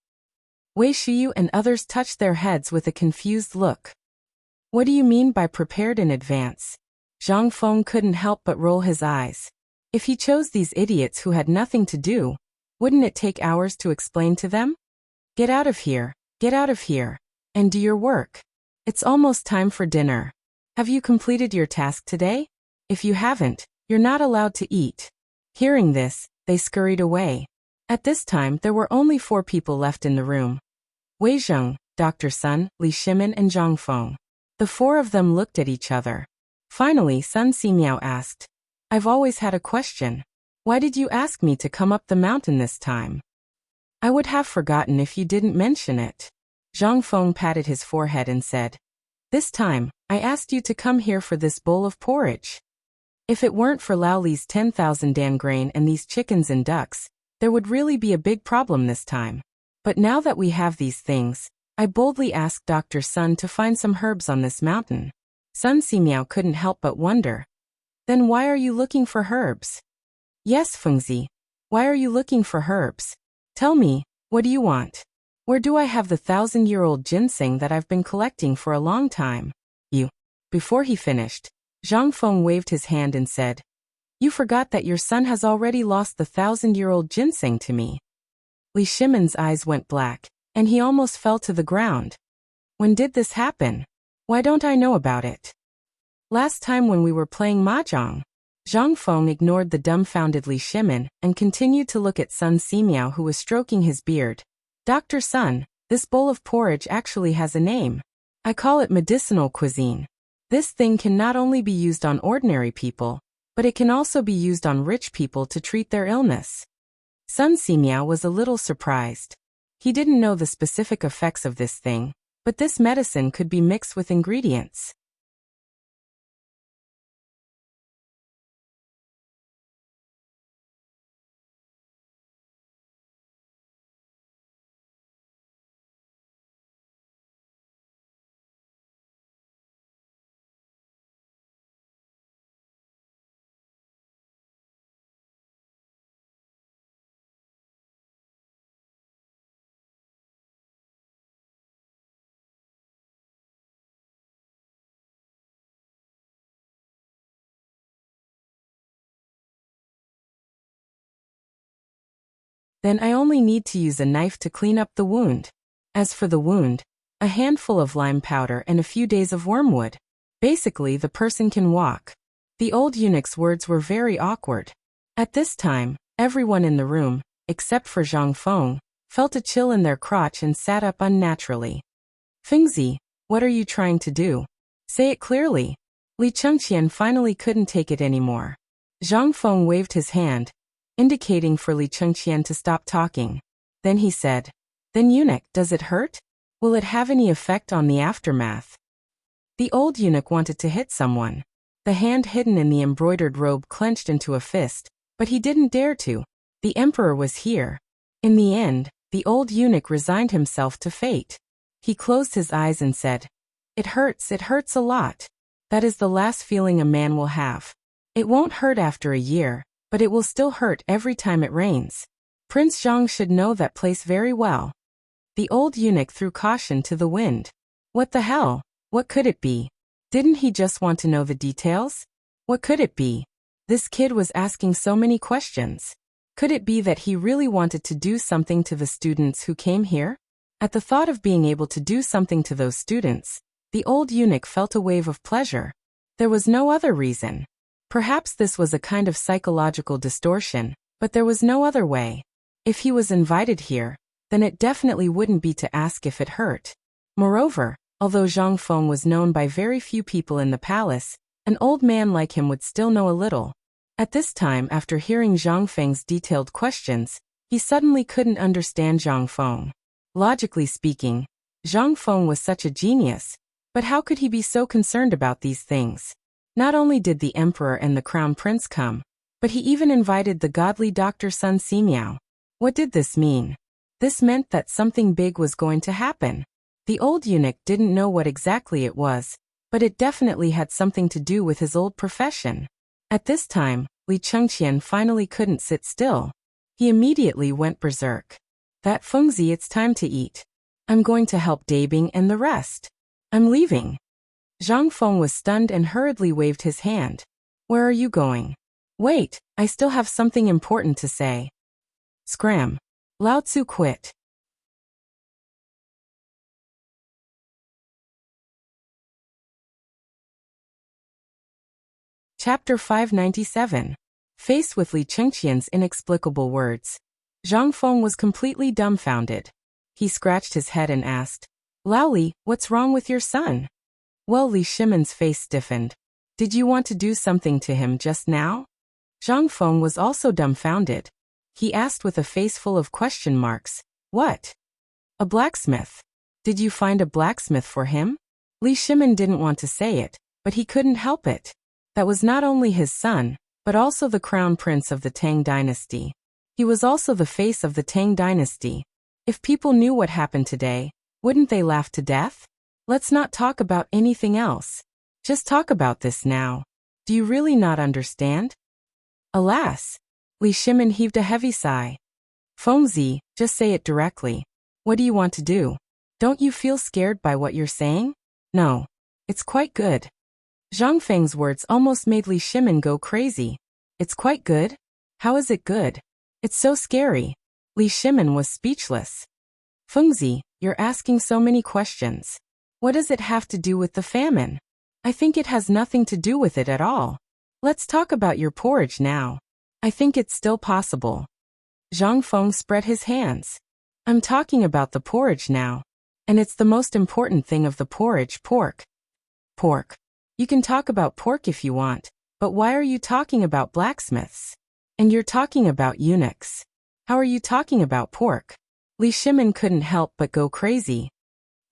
S1: Wei Shiyu and others touched their heads with a confused look. What do you mean by prepared in advance? Zhang Feng couldn't help but roll his eyes. If he chose these idiots who had nothing to do, wouldn't it take hours to explain to them? Get out of here, and do your work. It's almost time for dinner. Have you completed your task today? If you haven't, you're not allowed to eat. Hearing this, they scurried away. At this time there were only 4 people left in the room. Wei Zheng, Dr. Sun, Li Shimin and Zhang Feng. The 4 of them looked at each other. Finally Sun Simiao asked, I've always had a question. Why did you ask me to come up the mountain this time? I would have forgotten if you didn't mention it. Zhang Feng patted his forehead and said, This time, I asked you to come here for this bowl of porridge. If it weren't for Lao Li's 10,000 dan grain and these chickens and ducks, there would really be a big problem this time. But now that we have these things, I boldly asked Dr. Sun to find some herbs on this mountain. Sun Simiao couldn't help but wonder. Then why are you looking for herbs? Yes, Fengzi. Why are you looking for herbs? Tell me, what do you want? Where do I have the 1,000-year-old ginseng that I've been collecting for a long time? You. Before he finished, Zhang Feng waved his hand and said, You forgot that your son has already lost the 1,000-year-old ginseng to me. Li Shimin's eyes went black, and he almost fell to the ground. When did this happen? Why don't I know about it? Last time when we were playing mahjong. Zhang Feng ignored the dumbfounded Li Shimin and continued to look at Sun Simiao, who was stroking his beard. Dr. Sun, this bowl of porridge actually has a name. I call it medicinal cuisine. This thing can not only be used on ordinary people, but it can also be used on rich people to treat their illness. Sun Simiao was a little surprised. He didn't know the specific effects of this thing, but this medicine could be mixed with ingredients. Then I only need to use a knife to clean up the wound. As for the wound, a handful of lime powder and a few days of wormwood. Basically, the person can walk. The old eunuch's words were very awkward. At this time, everyone in the room, except for Zhang Feng, felt a chill in their crotch and sat up unnaturally. Fengzi, what are you trying to do? Say it clearly. Li Chengqian finally couldn't take it anymore. Zhang Feng waved his hand, indicating for Li Chengqian to stop talking. Then he said, Then eunuch, does it hurt? Will it have any effect on the aftermath? The old eunuch wanted to hit someone. The hand hidden in the embroidered robe clenched into a fist, but he didn't dare to. The emperor was here. In the end, the old eunuch resigned himself to fate. He closed his eyes and said, It hurts a lot. That is the last feeling a man will have. It won't hurt after a year, but it will still hurt every time it rains. Prince Zhang should know that place very well. The old eunuch threw caution to the wind. What the hell? What could it be? Didn't he just want to know the details? What could it be? This kid was asking so many questions. Could it be that he really wanted to do something to the students who came here? At the thought of being able to do something to those students, the old eunuch felt a wave of pleasure. There was no other reason. Perhaps this was a kind of psychological distortion, but there was no other way. If he was invited here, then it definitely wouldn't be to ask if it hurt. Moreover, although Zhang Feng was known by very few people in the palace, an old man like him would still know a little. At this time, after hearing Zhang Feng's detailed questions, he suddenly couldn't understand Zhang Feng. Logically speaking, Zhang Feng was such a genius, but how could he be so concerned about these things? Not only did the emperor and the crown prince come, but he even invited the godly Dr. Sun Simiao. What did this mean? This meant that something big was going to happen. The old eunuch didn't know what exactly it was, but it definitely had something to do with his old profession. At this time, Li Chengqian finally couldn't sit still. He immediately went berserk. That Fengzi, it's time to eat. I'm going to help Dabing and the rest. I'm leaving. Zhang Feng was stunned and hurriedly waved his hand. Where are you going? Wait, I still have something important to say. Scram. Lao Tzu quit. Chapter 597. Faced with Li Chengqian's inexplicable words, Zhang Feng was completely dumbfounded. He scratched his head and asked, Lao Li, what's wrong with your son? Well, Li Shimon's face stiffened. Did you want to do something to him just now? Zhang Feng was also dumbfounded. He asked with a face full of question marks, What? A blacksmith. Did you find a blacksmith for him? Li Shimon didn't want to say it, but he couldn't help it. That was not only his son, but also the crown prince of the Tang dynasty. He was also the face of the Tang dynasty. If people knew what happened today, wouldn't they laugh to death? Let's not talk about anything else. Just talk about this now. Do you really not understand? Alas! Li Shimon heaved a heavy sigh. Fengzi, just say it directly. What do you want to do? Don't you feel scared by what you're saying? No. It's quite good. Zhang Feng's words almost made Li Shimon go crazy. It's quite good? How is it good? It's so scary. Li Shimon was speechless. Fengzi, you're asking so many questions. What does it have to do with the famine? I think it has nothing to do with it at all. Let's talk about your porridge now. I think it's still possible. Zhang Feng spread his hands. I'm talking about the porridge now. And it's the most important thing of the porridge, pork. Pork. You can talk about pork if you want, but why are you talking about blacksmiths? And you're talking about eunuchs. How are you talking about pork? Li Shimon couldn't help but go crazy.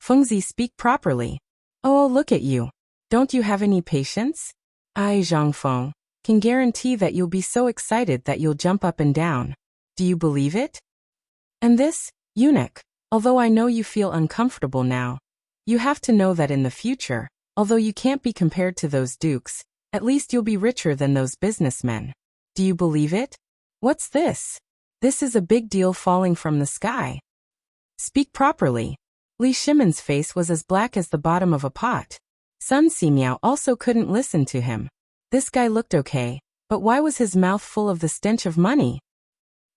S1: Fengzi, speak properly. Oh, look at you. Don't you have any patience? I, Zhang Feng, can guarantee that you'll be so excited that you'll jump up and down. Do you believe it? And this, eunuch, although I know you feel uncomfortable now, you have to know that in the future, although you can't be compared to those dukes, at least you'll be richer than those businessmen. Do you believe it? What's this? This is a big deal falling from the sky. Speak properly. Li Shimon's face was as black as the bottom of a pot. Sun Simiao also couldn't listen to him. This guy looked okay, but why was his mouth full of the stench of money?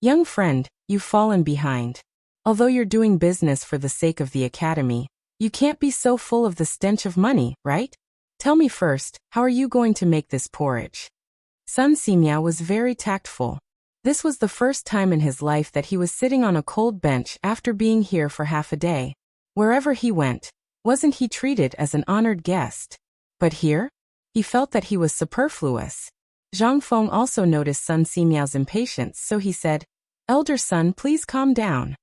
S1: Young friend, you've fallen behind. Although you're doing business for the sake of the academy, you can't be so full of the stench of money, right? Tell me first, how are you going to make this porridge? Sun Simiao was very tactful. This was the first time in his life that he was sitting on a cold bench after being here for half a day. Wherever he went, wasn't he treated as an honored guest? But here? He felt that he was superfluous. Zhang Feng also noticed Sun Simiao's impatience, so he said, Elder son, please calm down.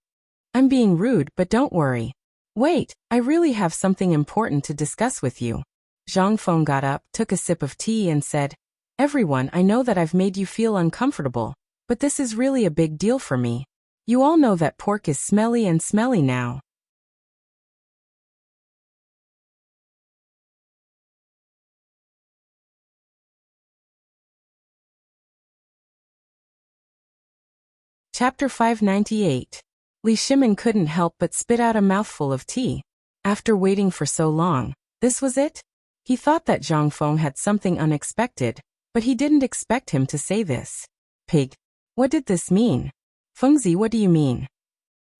S1: I'm being rude, but don't worry. Wait, I really have something important to discuss with you. Zhang Feng got up, took a sip of tea and said, Everyone, I know that I've made you feel uncomfortable, but this is really a big deal for me. You all know that pork is smelly and smelly now. Chapter 598. Li Shimon couldn't help but spit out a mouthful of tea. After waiting for so long, this was it? He thought that Zhang Feng had something unexpected, but he didn't expect him to say this. Pig. What did this mean? Fengzi, what do you mean?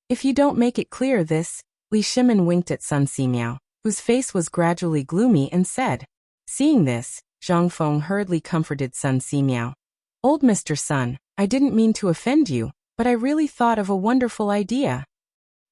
S1: If you don't make it clear this, Li Shimon winked at Sun Simiao, whose face was gradually gloomy, and said. Seeing this, Zhang Feng hurriedly comforted Sun Simiao. Old Mr. Sun, I didn't mean to offend you, but I really thought of a wonderful idea.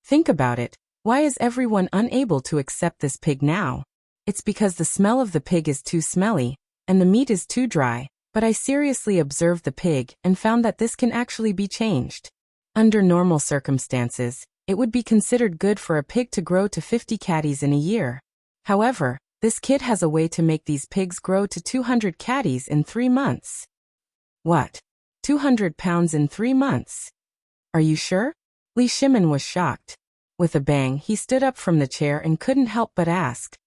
S1: Think about it. Why is everyone unable to accept this pig now? It's because the smell of the pig is too smelly, and the meat is too dry, but I seriously observed the pig and found that this can actually be changed. Under normal circumstances, it would be considered good for a pig to grow to 50 catties in a year. However, this kid has a way to make these pigs grow to 200 catties in 3 months. What? 200 pounds in 3 months? Are you sure? Li Shimon was shocked. With a bang, he stood up from the chair and couldn't help but ask.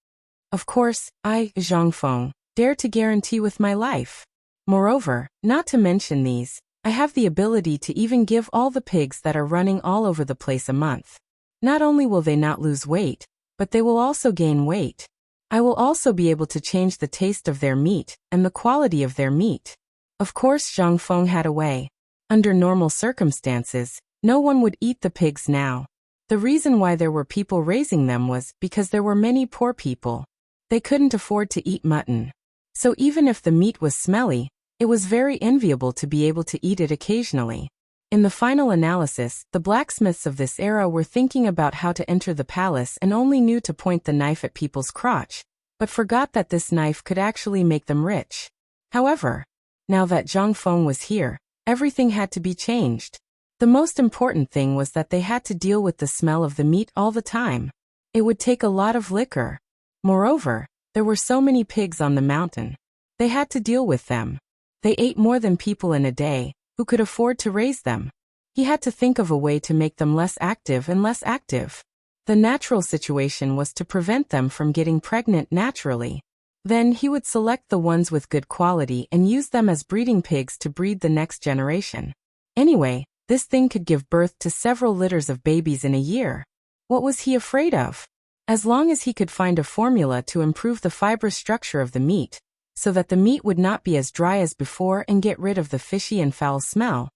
S1: Of course, I, Zhang Feng, dare to guarantee with my life. Moreover, not to mention these, I have the ability to even give all the pigs that are running all over the place a month. Not only will they not lose weight, but they will also gain weight. I will also be able to change the taste of their meat and the quality of their meat. Of course, Zhang Feng had a way. Under normal circumstances, no one would eat the pigs now. The reason why there were people raising them was because there were many poor people. They couldn't afford to eat mutton. So even if the meat was smelly, it was very enviable to be able to eat it occasionally. In the final analysis, the blacksmiths of this era were thinking about how to enter the palace and only knew to point the knife at people's crotch, but forgot that this knife could actually make them rich. However, now that Zhang Feng was here, everything had to be changed. The most important thing was that they had to deal with the smell of the meat all the time. It would take a lot of liquor. Moreover, there were so many pigs on the mountain. They had to deal with them. They ate more than people in a day who could afford to raise them. He had to think of a way to make them less active and less active. The natural situation was to prevent them from getting pregnant naturally. Then he would select the ones with good quality and use them as breeding pigs to breed the next generation. Anyway, this thing could give birth to several litters of babies in a year. What was he afraid of? As long as he could find a formula to improve the fibrous structure of the meat, so that the meat would not be as dry as before and get rid of the fishy and foul smell,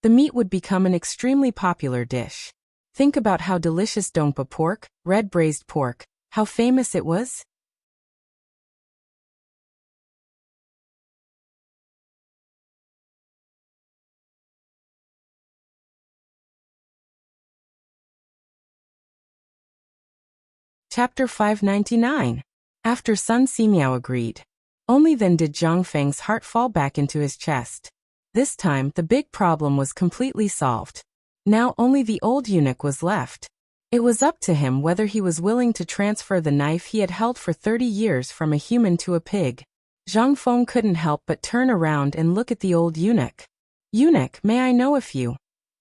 S1: the meat would become an extremely popular dish. Think about how delicious dongpa pork, red braised pork, how famous it was. Chapter 599. After Sun Simiao agreed. Only then did Zhang Feng's heart fall back into his chest. This time, the big problem was completely solved. Now only the old eunuch was left. It was up to him whether he was willing to transfer the knife he had held for 30 years from a human to a pig. Zhang Feng couldn't help but turn around and look at the old eunuch. "Eunuch, may I know if you—"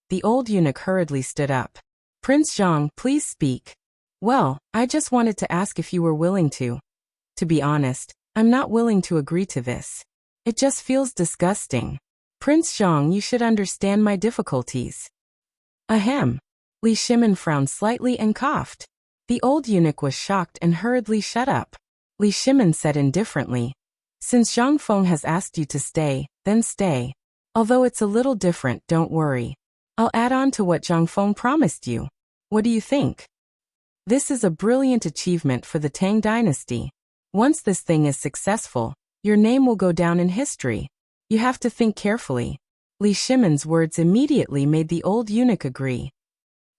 S1: The old eunuch hurriedly stood up. "Prince Zhang, please speak." "Well, I just wanted to ask if you were willing to." "To be honest, I'm not willing to agree to this. It just feels disgusting. Prince Zhang, you should understand my difficulties." "Ahem." Li Shimin frowned slightly and coughed. The old eunuch was shocked and hurriedly shut up. Li Shimin said indifferently, "Since Zhang Feng has asked you to stay, then stay. Although it's a little different, don't worry. I'll add on to what Zhang Feng promised you. What do you think? This is a brilliant achievement for the Tang dynasty. Once this thing is successful, your name will go down in history. You have to think carefully." Li Shimin's words immediately made the old eunuch agree.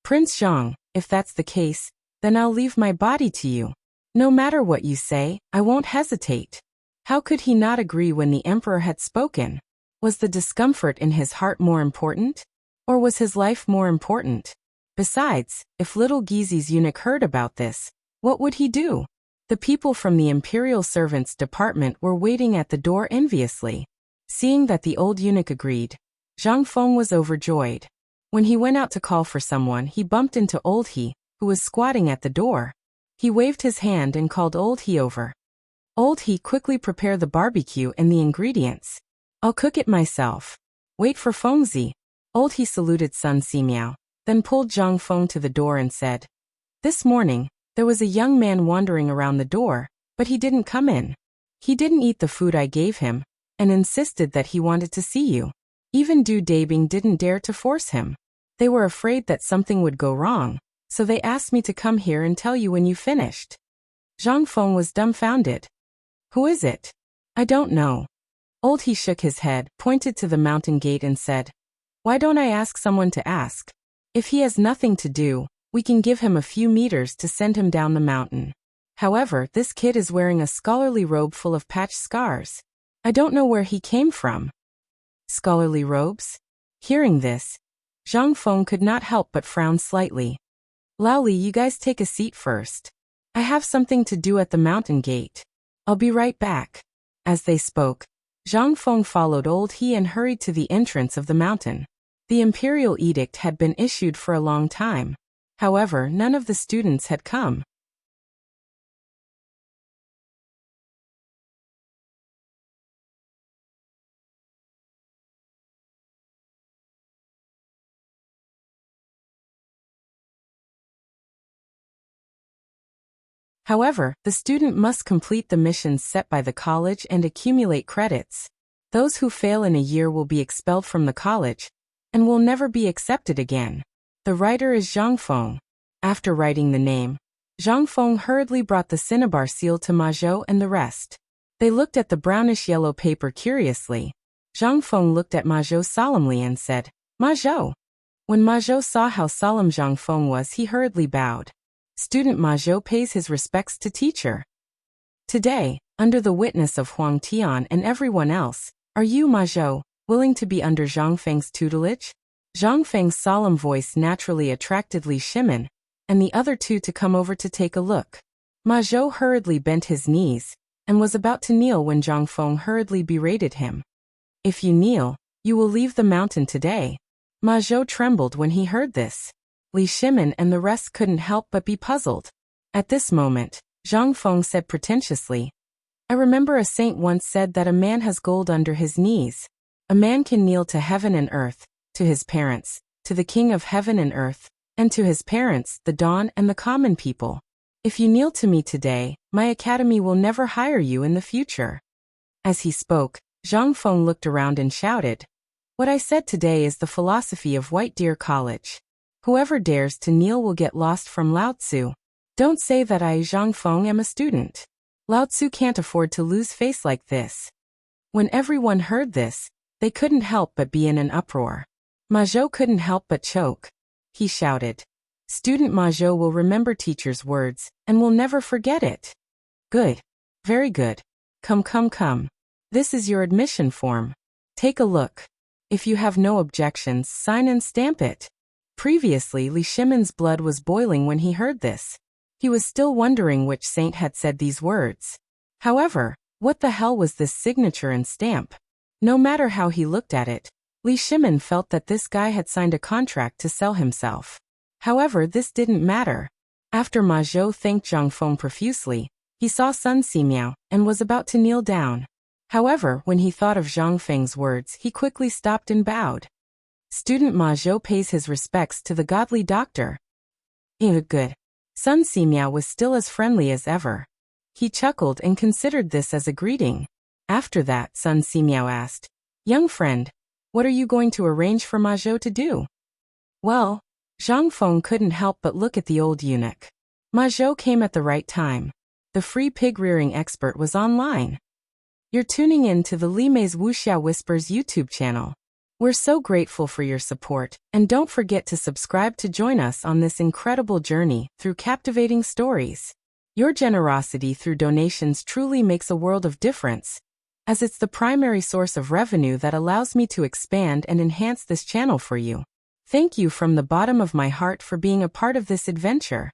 S1: "Prince Zhang, if that's the case, then I'll leave my body to you. No matter what you say, I won't hesitate." How could he not agree when the emperor had spoken? Was the discomfort in his heart more important? Or was his life more important? Besides, if little Gizi's eunuch heard about this, what would he do? The people from the imperial servants department were waiting at the door enviously. Seeing that the old eunuch agreed, Zhang Feng was overjoyed. When he went out to call for someone, he bumped into Old He, who was squatting at the door. He waved his hand and called Old He over. Old He, quickly prepare the barbecue and the ingredients. I'll cook it myself. Wait for Fengzi. Old He saluted Sun Simiao, then pulled Zhang Feng to the door and said, "This morning, there was a young man wandering around the door, but he didn't come in. He didn't eat the food I gave him, and insisted that he wanted to see you. Even Du Dabing didn't dare to force him. They were afraid that something would go wrong, so they asked me to come here and tell you when you finished." Zhang Feng was dumbfounded. "Who is it?" "I don't know." Old He shook his head, pointed to the mountain gate and said, "Why don't I ask someone to ask? If he has nothing to do, we can give him a few meters to send him down the mountain. However, this kid is wearing a scholarly robe full of patched scars. I don't know where he came from." Scholarly robes? Hearing this, Zhang Feng could not help but frown slightly. "Laoli, you guys take a seat first. I have something to do at the mountain gate. I'll be right back." As they spoke, Zhang Feng followed Old He and hurried to the entrance of the mountain. The imperial edict had been issued for a long time. However, none of the students had come. However, the student must complete the missions set by the college and accumulate credits. Those who fail in a year will be expelled from the college and will never be accepted again. The writer is Zhang Feng. After writing the name, Zhang Feng hurriedly brought the cinnabar seal to Ma Zhou and the rest. They looked at the brownish-yellow paper curiously. Zhang Feng looked at Ma Zhou solemnly and said, "Ma Zhou." When Ma Zhou saw how solemn Zhang Feng was, he hurriedly bowed. Student Ma Zhou pays his respects to teacher. Today, under the witness of Huang Tian and everyone else, are you, Ma Zhou, willing to be under Zhang Feng's tutelage? Zhang Feng's solemn voice naturally attracted Li Shimin and the other two to come over to take a look. Ma Zhou hurriedly bent his knees and was about to kneel when Zhang Feng hurriedly berated him. "If you kneel, you will leave the mountain today." Ma Zhou trembled when he heard this. Li Shimin and the rest couldn't help but be puzzled. At this moment, Zhang Feng said pretentiously, "I remember a saint once said that a man has gold under his knees. A man can kneel to heaven and earth, to his parents, to the king of heaven and earth, and to his parents, the dawn and the common people. If you kneel to me today, my academy will never hire you in the future." As he spoke, Zhang Feng looked around and shouted, "What I said today is the philosophy of White Deer College. Whoever dares to kneel will get lost from Lao Tzu. Don't say that I, Zhang Feng, am a student. Lao Tzu can't afford to lose face like this." When everyone heard this, they couldn't help but be in an uproar. Ma Zhou couldn't help but choke. He shouted, "Student Ma Zhou will remember teacher's words and will never forget it." "Good. Very good. Come. This is your admission form. Take a look. If you have no objections, sign and stamp it." Previously, Li Shimin's blood was boiling when he heard this. He was still wondering which saint had said these words. However, what the hell was this signature and stamp? No matter how he looked at it, Li Shimin felt that this guy had signed a contract to sell himself. However, this didn't matter. After Ma Zhou thanked Zhang Feng profusely, he saw Sun Simiao and was about to kneel down. However, when he thought of Zhang Feng's words, he quickly stopped and bowed. Student Ma Zhou pays his respects to the godly doctor. Good. Sun Simiao was still as friendly as ever. He chuckled and considered this as a greeting. After that, Sun Simiao asked, "Young friend, what are you going to arrange for Ma Zhou to do?" Well, Zhang Feng couldn't help but look at the old eunuch. Ma Zhou came at the right time. The free pig-rearing expert was online. You're tuning in to the Li Mei's Wuxia Whispers YouTube channel. We're so grateful for your support, and don't forget to subscribe to join us on this incredible journey through captivating stories. Your generosity through donations truly makes a world of difference, as it's the primary source of revenue that allows me to expand and enhance this channel for you. Thank you from the bottom of my heart for being a part of this adventure.